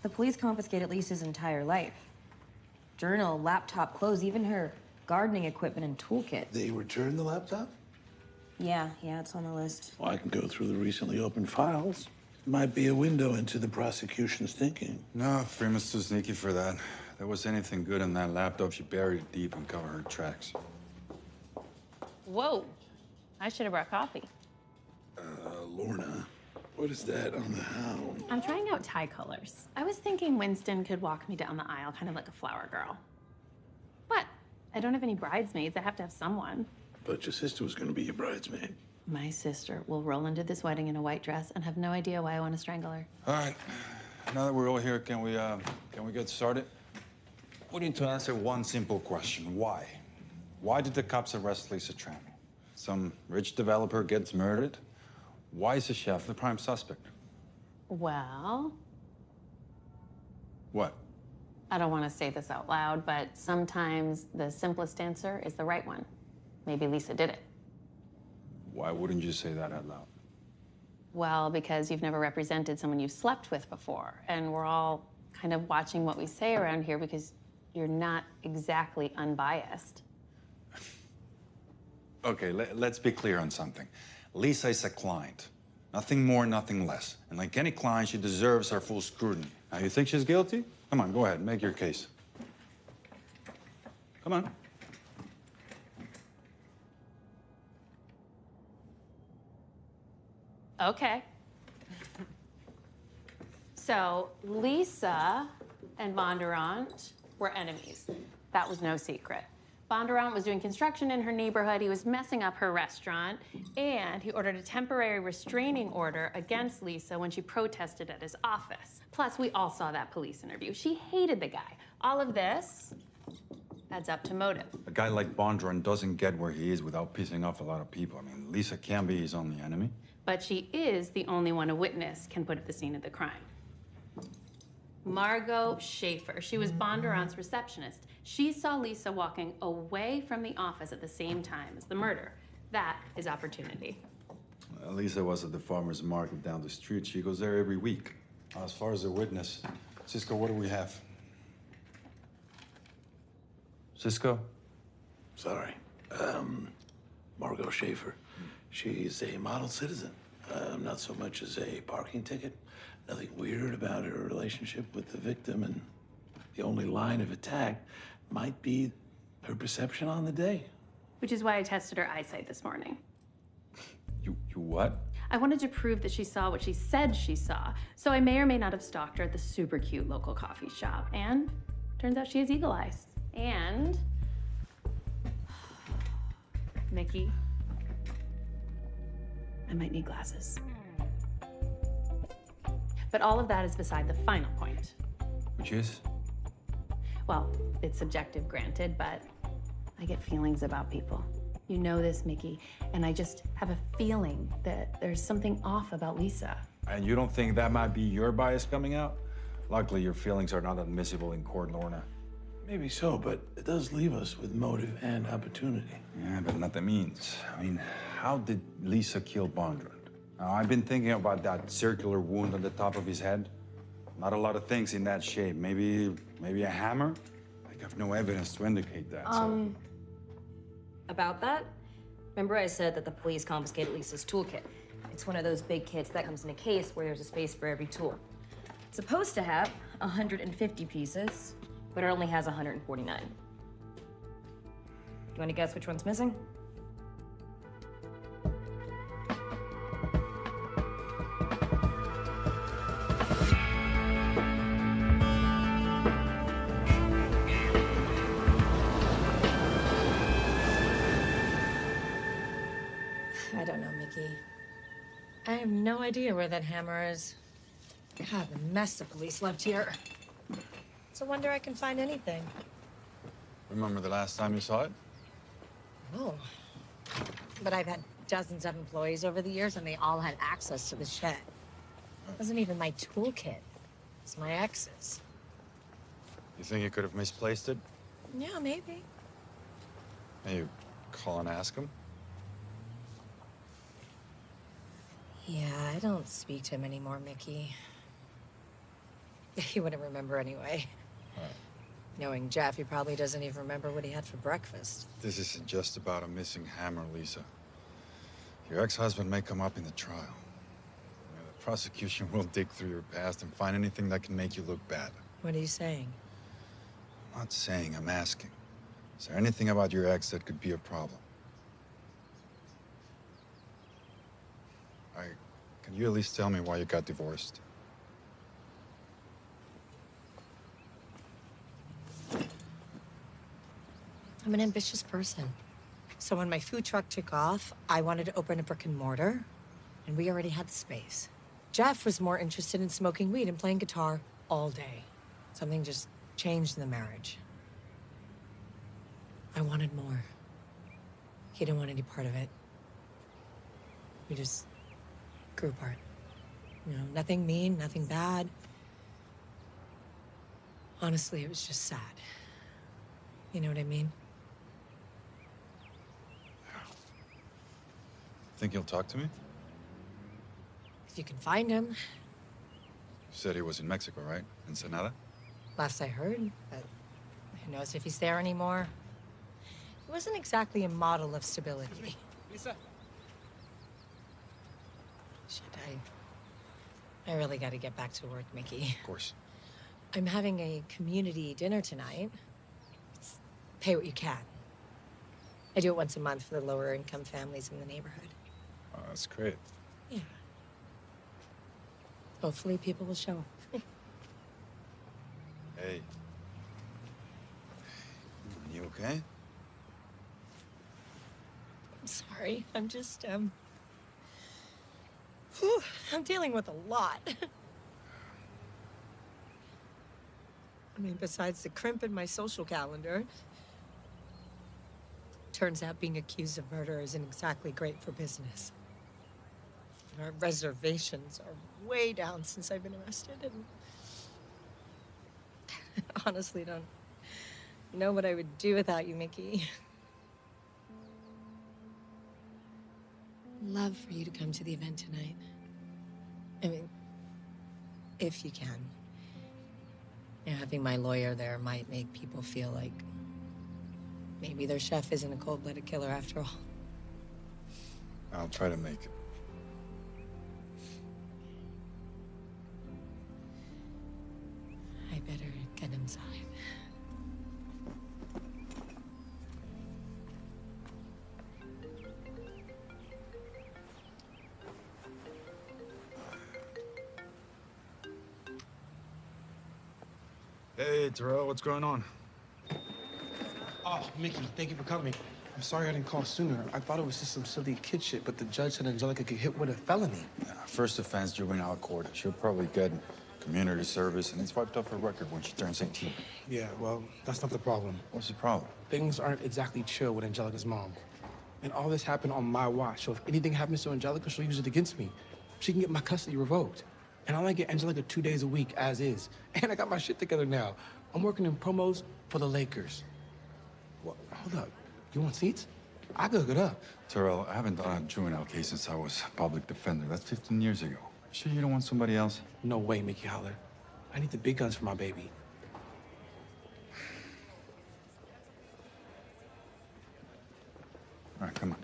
S3: The police confiscated Lisa's entire life. Journal, laptop, clothes, even her gardening equipment and toolkit.
S4: They returned the laptop?
S3: Yeah, it's on the list.
S4: Well, I can go through the recently opened files. Might be a window into the prosecution's thinking.
S2: No, Freeman's too sneaky for that. If there was anything good in that laptop, she buried it deep and covered her tracks.
S11: Whoa, I should have brought coffee.
S4: Lorna, what is that on the hound?
S11: I'm trying out tie colors. I was thinking Winston could walk me down the aisle, kind of like a flower girl. What? I don't have any bridesmaids. I have to have someone.
S4: But your sister was going to be your bridesmaid.
S11: My sister will roll into this wedding in a white dress and have no idea why I want to strangle her.
S2: All right, now that we're all here, can we get started? We need to answer one simple question. Why? Why did the cops arrest Lisa Tran? Some rich developer gets murdered? Why is the chef the prime suspect?
S11: Well,
S2: What?
S11: I don't want to say this out loud, but sometimes the simplest answer is the right one. Maybe Lisa did it.
S2: Why wouldn't you say that out loud?
S11: Well, because you've never represented someone you've slept with before, and we're all kind of watching what we say around here because you're not exactly unbiased.
S2: Okay, let's be clear on something. Lisa is a client. Nothing more, nothing less. And like any client, she deserves our full scrutiny. Now, you think she's guilty? Come on, go ahead, make your case. Come on.
S11: Okay. So Lisa and Bondurant were enemies. That was no secret. Bondurant was doing construction in her neighborhood. He was messing up her restaurant, and he ordered a temporary restraining order against Lisa when she protested at his office. Plus, we all saw that police interview. She hated the guy. All of this adds up to motive.
S2: A guy like Bondurant doesn't get where he is without pissing off a lot of people. I mean, Lisa can't be his only enemy.
S11: But she is the only one a witness can put at the scene of the crime. Margot Schaefer. She was Bondurant's receptionist. She saw Lisa walking away from the office at the same time as the murder. That is opportunity.
S2: Lisa was at the farmer's market down the street. She goes there every week. As far as a witness, Cisco, what do we have? Cisco?
S4: Sorry. Margot Schaefer. She's a model citizen. Not so much as a parking ticket. Nothing weird about her relationship with the victim, and the only line of attack might be her perception on the day.
S11: Which is why I tested her eyesight this morning.
S2: You what?
S11: I wanted to prove that she saw what she said she saw. So I may or may not have stalked her at the super cute local coffee shop. And turns out she has eagle eyes. And Mickey, I might need glasses. But all of that is beside the final point.
S2: Which is?
S11: Well, it's subjective, granted, but I get feelings about people. You know this, Mickey, and I just have a feeling that there's something off about Lisa.
S2: And you don't think that might be your bias coming out? Luckily, your feelings are not admissible in court, Lorna.
S4: Maybe so, but it does leave us with motive and opportunity.
S2: Yeah, but nothing means. I mean, how did Lisa kill Bondurant? Now, I've been thinking about that circular wound on the top of his head. Not a lot of things in that shape. Maybe a hammer? I have no evidence to indicate that, so...
S14: About that, remember I said that the police confiscated Lisa's toolkit? It's one of those big kits that comes in a case where there's a space for every tool. It's supposed to have 150 pieces, but it only has 149. Do you want to guess which one's missing?
S8: I don't know, Mickey. I have no idea where that hammer is. God, the mess the police left here. It's a wonder I can find anything.
S2: Remember the last time you saw it?
S8: Oh. But I've had dozens of employees over the years, and they all had access to the shed. It wasn't even my toolkit. It's my ex's.
S2: You think you could have misplaced it?
S8: Yeah, maybe.
S2: Hey, you call and ask him?
S8: Yeah, I don't speak to him anymore, Mickey. He wouldn't remember anyway. Knowing Jeff, he probably doesn't even remember what he had for breakfast.
S2: This isn't just about a missing hammer, Lisa. Your ex-husband may come up in the trial. The prosecution will dig through your past and find anything that can make you look bad.
S8: What are you saying?
S2: I'm not saying, I'm asking. Is there anything about your ex that could be a problem? Can you at least tell me why you got divorced?
S8: I'm an ambitious person. So when my food truck took off, I wanted to open a brick and mortar, and we already had the space. Jeff was more interested in smoking weed and playing guitar all day. Something just changed in the marriage. I wanted more. He didn't want any part of it. We just grew apart. You know, nothing mean, nothing bad. Honestly, it was just sad. You know what I mean?
S2: Think he'll talk to me?
S8: If you can find him.
S2: You said he was in Mexico, right? Ensenada?
S8: Last I heard, but who knows if he's there anymore. He wasn't exactly a model of stability.
S23: Lisa.
S8: Shit, I really gotta get back to work, Mickey.
S2: Of course.
S8: I'm having a community dinner tonight. It's pay what you can. I do it once a month for the lower income families in the neighborhood.
S2: Oh, that's great.
S8: Yeah. Hopefully people will show.
S2: Hey. You okay?
S8: I'm sorry. I'm just, I'm dealing with a lot. I mean, besides the crimp in my social calendar, turns out being accused of murder isn't exactly great for business. Our reservations are way down since I've been arrested, and honestly don't know what I would do without you, Mickey. Love for you to come to the event tonight. I mean, if you can. You know, having my lawyer there might make people feel like maybe their chef isn't a cold-blooded killer after all.
S2: I'll try to make it.
S8: I better get inside.
S2: Hey, Terrell, what's going on?
S18: Oh, Mickey, thank you for coming. I'm sorry I didn't call sooner. I thought it was just some silly kid shit, but the judge said Angelica could get hit with a felony.
S2: Yeah, first offense, juvenile court. She'll probably get community service, and it's wiped off her record when she turns 18.
S18: Yeah, well, that's not the problem.
S2: What's the problem?
S18: Things aren't exactly chill with Angelica's mom. And all this happened on my watch, so if anything happens to Angelica, she'll use it against me. She can get my custody revoked. And I only get Angelica 2 days a week, as is. And I got my shit together now. I'm working in promos for the Lakers. What? Hold up. You want seats? I could hook it up.
S2: Terrell, I haven't done a juvenile case since I was public defender. That's 15 years ago. Sure you don't want somebody else?
S18: No way, Mickey Holler. I need the big guns for my baby.
S2: All right, come on.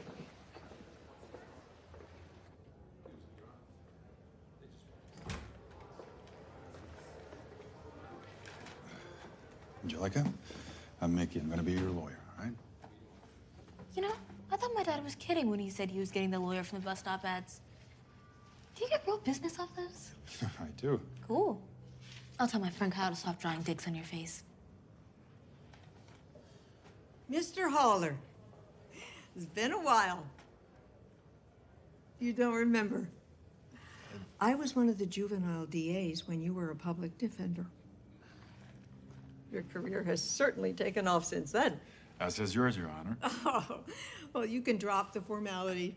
S2: Angelica, I'm Mickey. I'm gonna be your lawyer, all right?
S11: You know, I thought my dad was kidding when he said he was getting the lawyer from the bus stop ads. Do you get real business off those?
S2: I do.
S11: Cool. I'll tell my friend Kyle to stop drawing dicks on your face.
S7: Mr. Haller, it's been a while. You don't remember. I was one of the juvenile DAs when you were a public defender. Your career has certainly taken off since then.
S2: As is yours, Your Honor.
S7: Oh, well, you can drop the formality.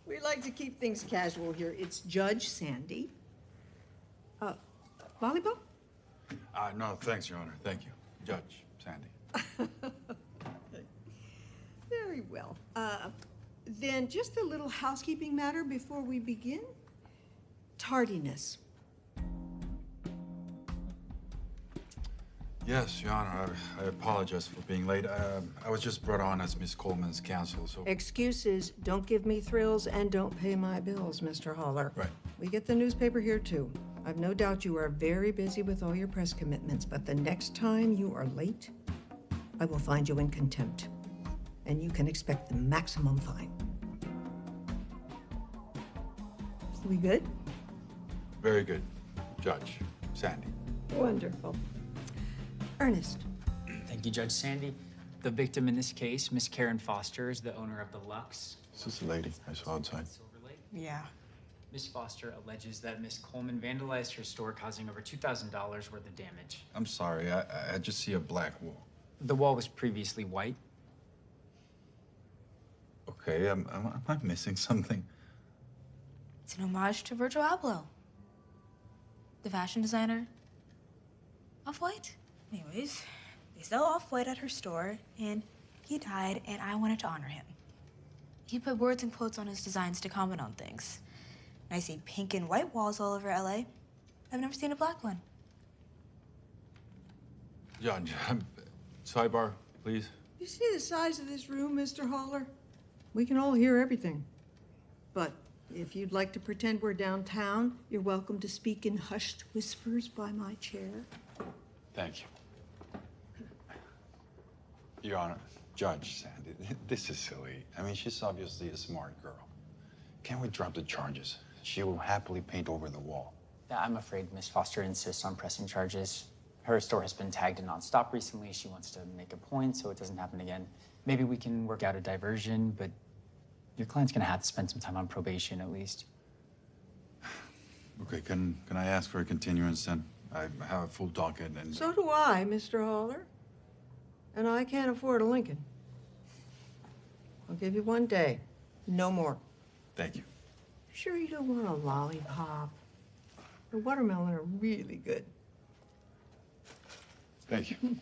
S7: We like to keep things casual here. It's Judge Sandy. Volleyball?
S2: No, thanks, Your Honor. Thank you. Judge Sandy.
S7: Very well. Then just a little housekeeping matter before we begin. Tardiness.
S2: Yes, Your Honor. I apologize for being late. I was just brought on as Miss Coleman's counsel, so...
S7: Excuses don't give me thrills and don't pay my bills, Mr. Haller.
S2: Right.
S7: We get the newspaper here, too. I've no doubt you are very busy with all your press commitments, but the next time you are late, I will find you in contempt. And you can expect the maximum fine. We good?
S2: Very good, Judge Sandy.
S7: Wonderful. Ernest.
S16: Thank you, Judge Sandy. The victim in this case, Miss Karen Foster, is the owner of the Lux.
S2: Is this the lady I saw outside?
S7: Yeah.
S16: Miss Foster alleges that Miss Coleman vandalized her store, causing over $2,000 worth of damage.
S2: I'm sorry. I just see a black wall.
S16: The wall was previously white.
S2: Okay, am I missing something?
S11: It's an homage to Virgil Abloh, the fashion designer. Off-White? Anyways, they sell Off-White at her store, and he died, and I wanted to honor him. He put words and quotes on his designs to comment on things. And I see pink and white walls all over LA. I've never seen a black one.
S2: Judge, sidebar, please.
S7: You see the size of this room, Mr. Haller? We can all hear everything. But if you'd like to pretend we're downtown, you're welcome to speak in hushed whispers by my chair.
S2: Thank you. Your Honor, Judge Sandy, this is silly. I mean, she's obviously a smart girl. Can't we drop the charges? She will happily paint over the wall.
S16: I'm afraid Miss Foster insists on pressing charges. Her store has been tagged nonstop recently. She wants to make a point so it doesn't happen again. Maybe we can work out a diversion, but your client's gonna have to spend some time on probation at least.
S2: Okay, can I ask for a continuance then? I have a full docket and...
S7: So do I, Mr. Haller. And I can't afford a Lincoln. I'll give you 1 day. No more.
S2: Thank you.
S7: Sure you don't want a lollipop? The watermelon are really good.
S2: Thank you.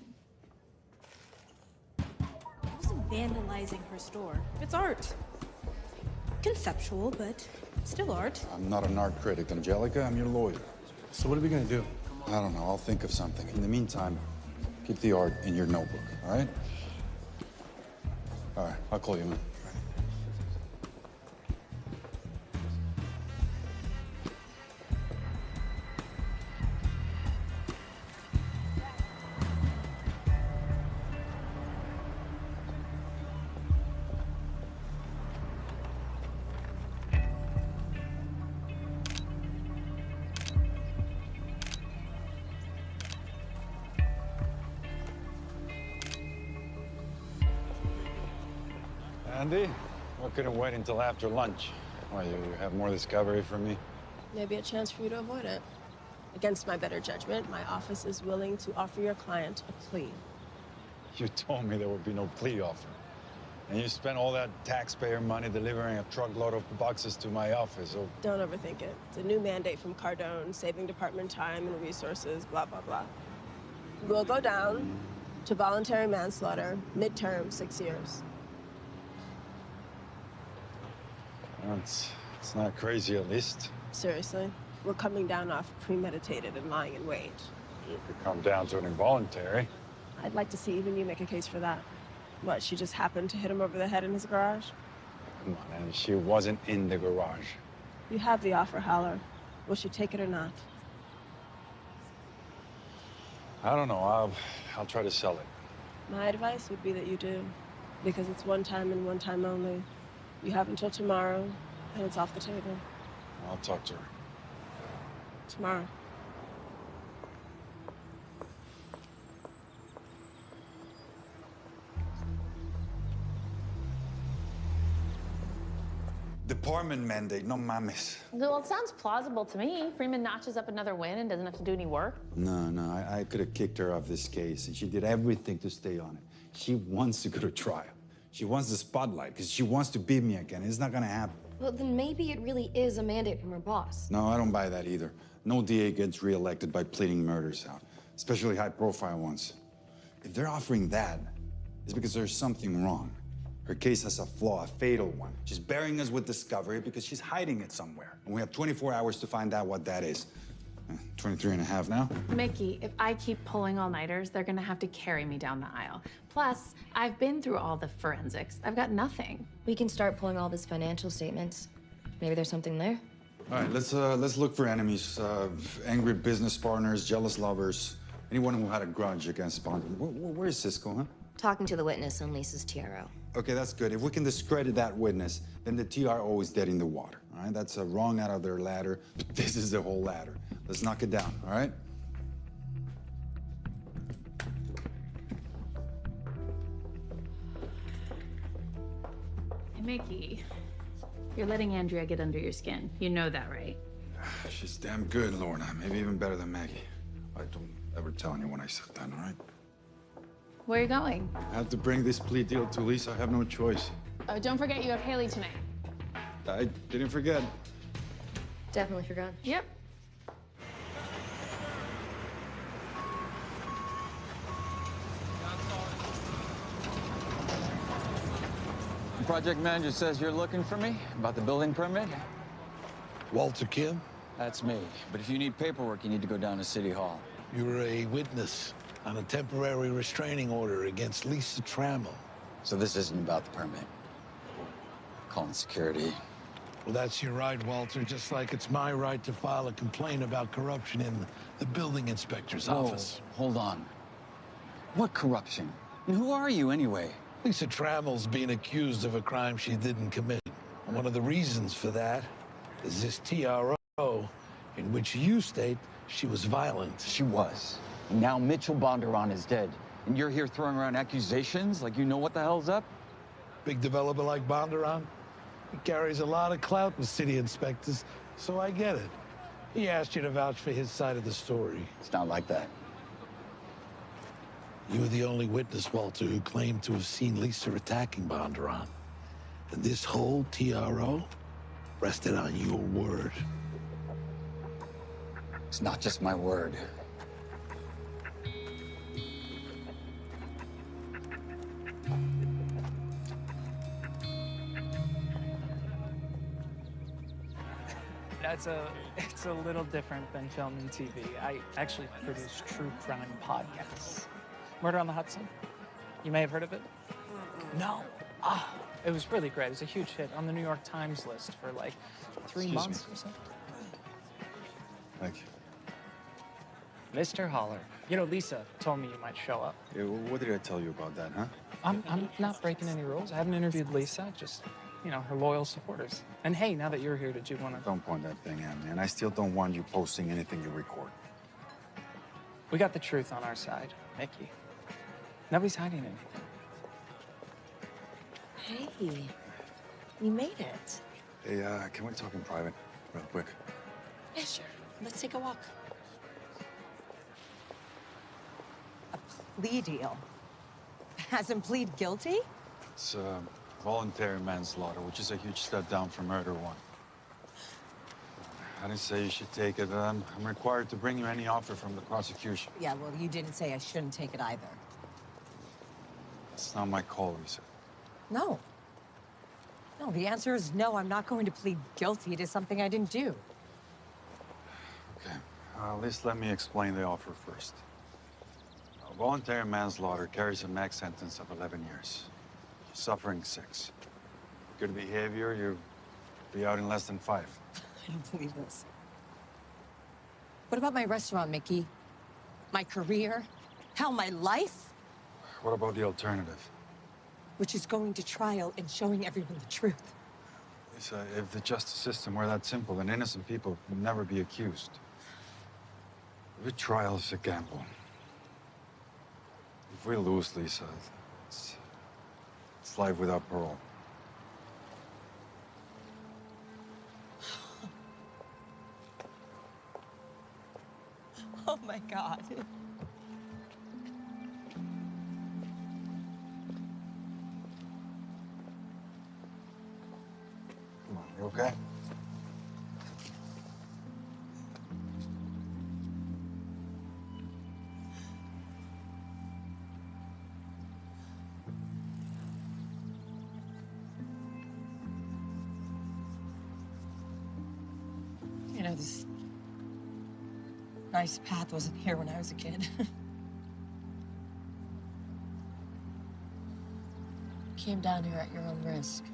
S11: I wasn't vandalizing her store. It's art. Conceptual, but still art.
S2: I'm not an art critic, Angelica. I'm your lawyer.
S18: So what are we gonna do?
S2: I don't know. I'll think of something. In the meantime, keep the art in your notebook, all right? All right, I'll call you, man. Andy, why couldn't wait until after lunch? Why, you have more discovery for me?
S19: Maybe a chance for you to avoid it. Against my better judgment, my office is willing to offer your client a plea.
S2: You told me there would be no plea offer. And you spent all that taxpayer money delivering a truckload of boxes to my office, so...
S19: Don't overthink it. It's a new mandate from Cardone, saving department time and resources, blah, blah, blah. We'll go down to voluntary manslaughter, midterm, 6 years.
S2: Well, it's not crazy, at least.
S19: Seriously, we're coming down off premeditated and lying in wait.
S2: It could come down to an involuntary.
S19: I'd like to see even you make a case for that. What, she just happened to hit him over the head in his garage?
S2: Come on, and she wasn't in the garage.
S19: You have the offer, Haller. Will she take it or not?
S2: I don't know. I'll try to sell it.
S19: My advice would be that you do, because it's one time and one time only. You have until tomorrow, and it's off the table.
S2: I'll talk to her.
S19: Tomorrow.
S2: Department mandate, no mames.
S11: Well, it sounds plausible to me. Freeman notches up another win and doesn't have to do any work.
S2: No, I could have kicked her off this case, and she did everything to stay on it. She wants to go to trial. She wants the spotlight, because she wants to beat me again. It's not gonna happen.
S3: Well, then maybe it really is a mandate from her boss.
S2: No, I don't buy that either. No DA gets reelected by pleading murders out, especially high-profile ones. If they're offering that, it's because there's something wrong. Her case has a flaw, a fatal one. She's burying us with discovery because she's hiding it somewhere. And we have 24 hours to find out what that is. 23 and a half now.
S11: Mickey, if I keep pulling all-nighters, they're gonna have to carry me down the aisle. Plus, I've been through all the forensics. I've got nothing.
S3: We can start pulling all of his financial statements. Maybe there's something there.
S2: All right, let's look for enemies, angry business partners, jealous lovers, anyone who had a grudge against Bond. Where's Cisco, huh?
S3: Talking to the witness on Lisa's TRO.
S2: Okay, that's good. If we can discredit that witness, then the TRO is dead in the water, all right? That's a rung out of their ladder, but this is the whole ladder. Let's knock it down, all right?
S11: Hey, Mickey, you're letting Andrea get under your skin. You know that, right?
S2: She's damn good, Lorna. Maybe even better than Maggie. I don't ever tell anyone I said that, all right?
S11: Where are you going?
S2: I have to bring this plea deal to Lisa. I have no choice.
S11: Oh, don't forget you have Haley tonight.
S2: I didn't forget.
S3: Definitely forgot.
S11: Yep.
S1: The project manager says you're looking for me about the building permit.
S4: Walter Kim?
S1: That's me. But if you need paperwork, you need to go down to City Hall.
S4: You were a witness on a temporary restraining order against Lisa Trammell.
S1: So this isn't about the permit. Calling security.
S4: Well, that's your right, Walter, just like it's my right to file a complaint about corruption in the building inspector's office.
S1: Hold on. What corruption? And who are you, anyway?
S4: Lisa Trammell's being accused of a crime she didn't commit. And one of the reasons for that is this TRO in which you state she was violent.
S1: She was. And now Mitchell Bondurant is dead. And you're here throwing around accusations like you know what the hell's up?
S4: Big developer like Bondurant? He carries a lot of clout with city inspectors, so I get it. He asked you to vouch for his side of the story.
S1: It's not like that.
S4: You were the only witness, Walter, who claimed to have seen Lisa attacking Bondurant. And this whole TRO rested on your word.
S1: It's not just my word.
S23: It's a little different than film and TV. I actually produce true crime podcasts. Murder on the Hudson. You may have heard of it. No. It was really great. It was a huge hit on the New York Times list for like 3 months or something.
S2: Thank you.
S23: Mr. Holler. You know, Lisa told me you might show up.
S2: Yeah, what did I tell you about that, huh?
S23: I'm not breaking any rules. I haven't interviewed Lisa, just, you know, her loyal supporters. And hey, now that you're here, did you want to...
S2: Don't point that thing at me, and I still don't want you posting anything you record.
S23: We got the truth on our side, Mickey. Nobody's hiding anything.
S8: Hey, you made it.
S2: Hey, can we talk in private real quick?
S8: Yeah, sure. Let's take a walk. A plea deal? Hasn't plead guilty?
S2: It's voluntary manslaughter, which is a huge step down from murder one. I didn't say you should take it. I'm required to bring you any offer from the prosecution.
S8: Yeah, well, you didn't say I shouldn't take it either.
S2: It's not my call, Lisa.
S8: No. No, the answer is no. I'm not going to plead guilty to something I didn't do.
S2: Okay. At least let me explain the offer first. Voluntary manslaughter carries a max sentence of 11 years. Suffering 6. Good behavior, you'll be out in less than 5.
S8: I don't believe this. What about my restaurant, Mickey? My career? Hell, my life?
S2: What about the alternative?
S8: Which is going to trial and showing everyone the truth.
S2: Lisa, if the justice system were that simple, then innocent people would never be accused. Every trial is a gamble. If we lose, Lisa, it's life without parole.
S8: Oh, my God.
S2: Come on, you okay?
S8: You know, this nice path wasn't here when I was a kid. Came down here at your own risk.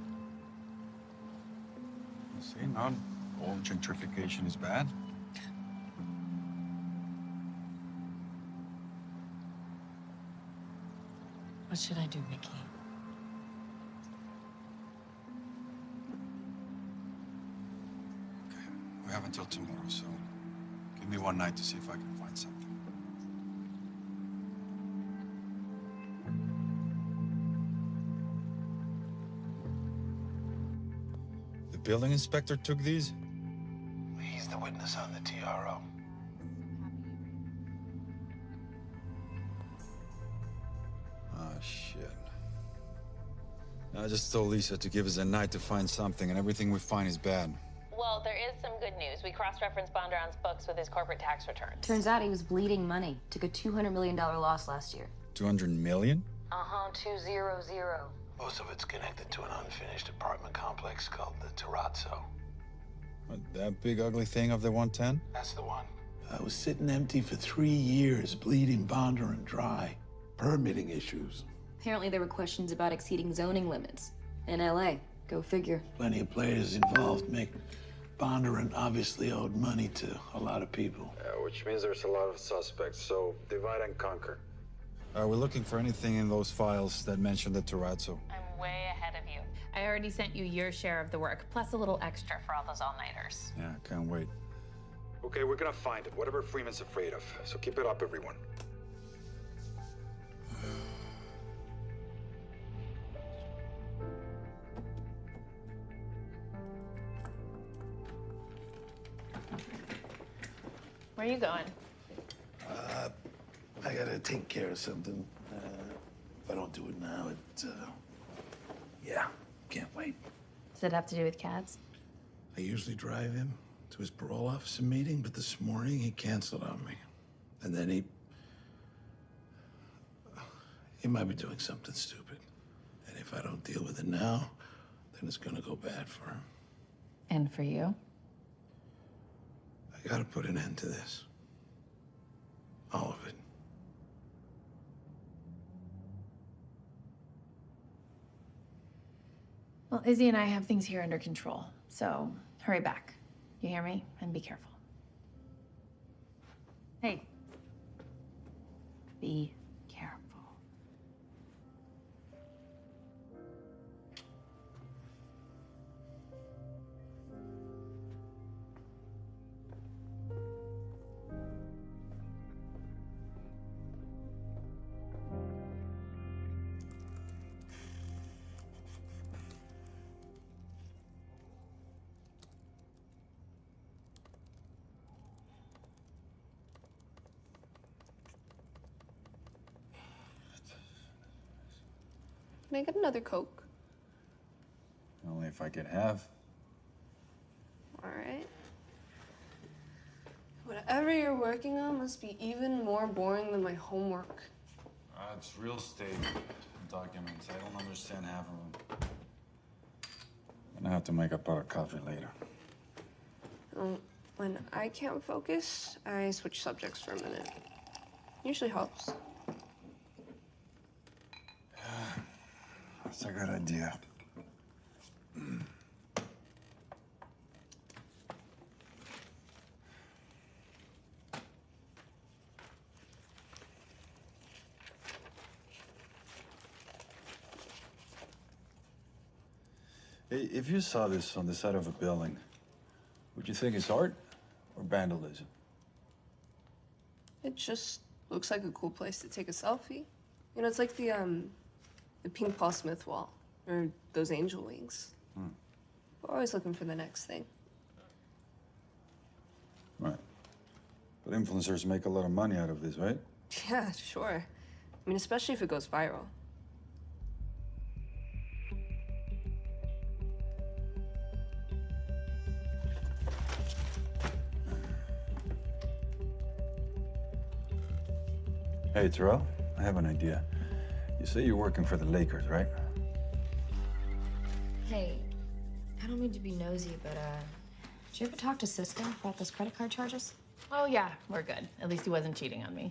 S2: You see, not all gentrification is bad.
S8: What should I do, Mickey?
S2: We have until tomorrow, so give me one night to see if I can find something. The building inspector took these?
S4: He's the witness on the TRO.
S2: Oh, shit. I just told Lisa to give us a night to find something, and everything we find is bad.
S5: Well, there is some good news. We cross-referenced Bondurant's books with his corporate tax returns.
S14: Turns out he was bleeding money. Took a $200 million loss last year.
S2: 200 million?
S14: 200.
S4: Most of it's connected to an unfinished apartment complex called the Terrazzo.
S2: What, that big ugly thing of the 110?
S4: That's the one. I was sitting empty for 3 years, bleeding Bondurant dry. Permitting issues.
S14: Apparently there were questions about exceeding zoning limits. In LA. Go figure.
S4: Plenty of players involved, Mick. Bondurant obviously owed money to a lot of people.
S2: Which means there's a lot of suspects, so divide and conquer. Are we looking for anything in those files that mention the Terrazzo?
S5: I'm way ahead of you. I already sent you your share of the work, plus a little extra for all those all-nighters.
S2: Yeah, can't wait. Okay, we're gonna find it, whatever Freeman's afraid of. So keep it up, everyone.
S5: Where are you going?
S4: I gotta take care of something. If I don't do it now, yeah, can't wait.
S5: Does it have to do with cats?
S4: I usually drive him to his parole officer meeting, but this morning he canceled on me. And then he might be doing something stupid. And if I don't deal with it now, then it's gonna go bad for him.
S5: And for you?
S4: I gotta put an end to this. All of it.
S11: Well, Izzy and I have things here under control, so hurry back. You hear me? And be careful. Hey. Be careful.
S19: Can I get another Coke?
S2: Only if I could have.
S19: All right. Whatever you're working on must be even more boring than my homework.
S2: It's real estate documents. I don't understand half of them. I'm gonna have to make a pot of coffee later.
S19: When I can't focus, I switch subjects for a minute. Usually helps.
S2: That's a good idea. Hey, if you saw this on the side of a building, would you think it's art or vandalism?
S19: It just looks like a cool place to take a selfie. You know, it's like the pink Paul Smith wall, or those angel wings. We're always looking for the next thing.
S2: Right. But influencers make a lot of money out of this, right?
S19: Yeah, sure. I mean, especially if it goes viral.
S2: Hey, Terrell, I have an idea. You say you're working for the Lakers, right?
S14: Hey, I don't mean to be nosy, but, did you ever talk to Cisco about those credit card charges?
S5: Oh, yeah, we're good. At least he wasn't cheating on me.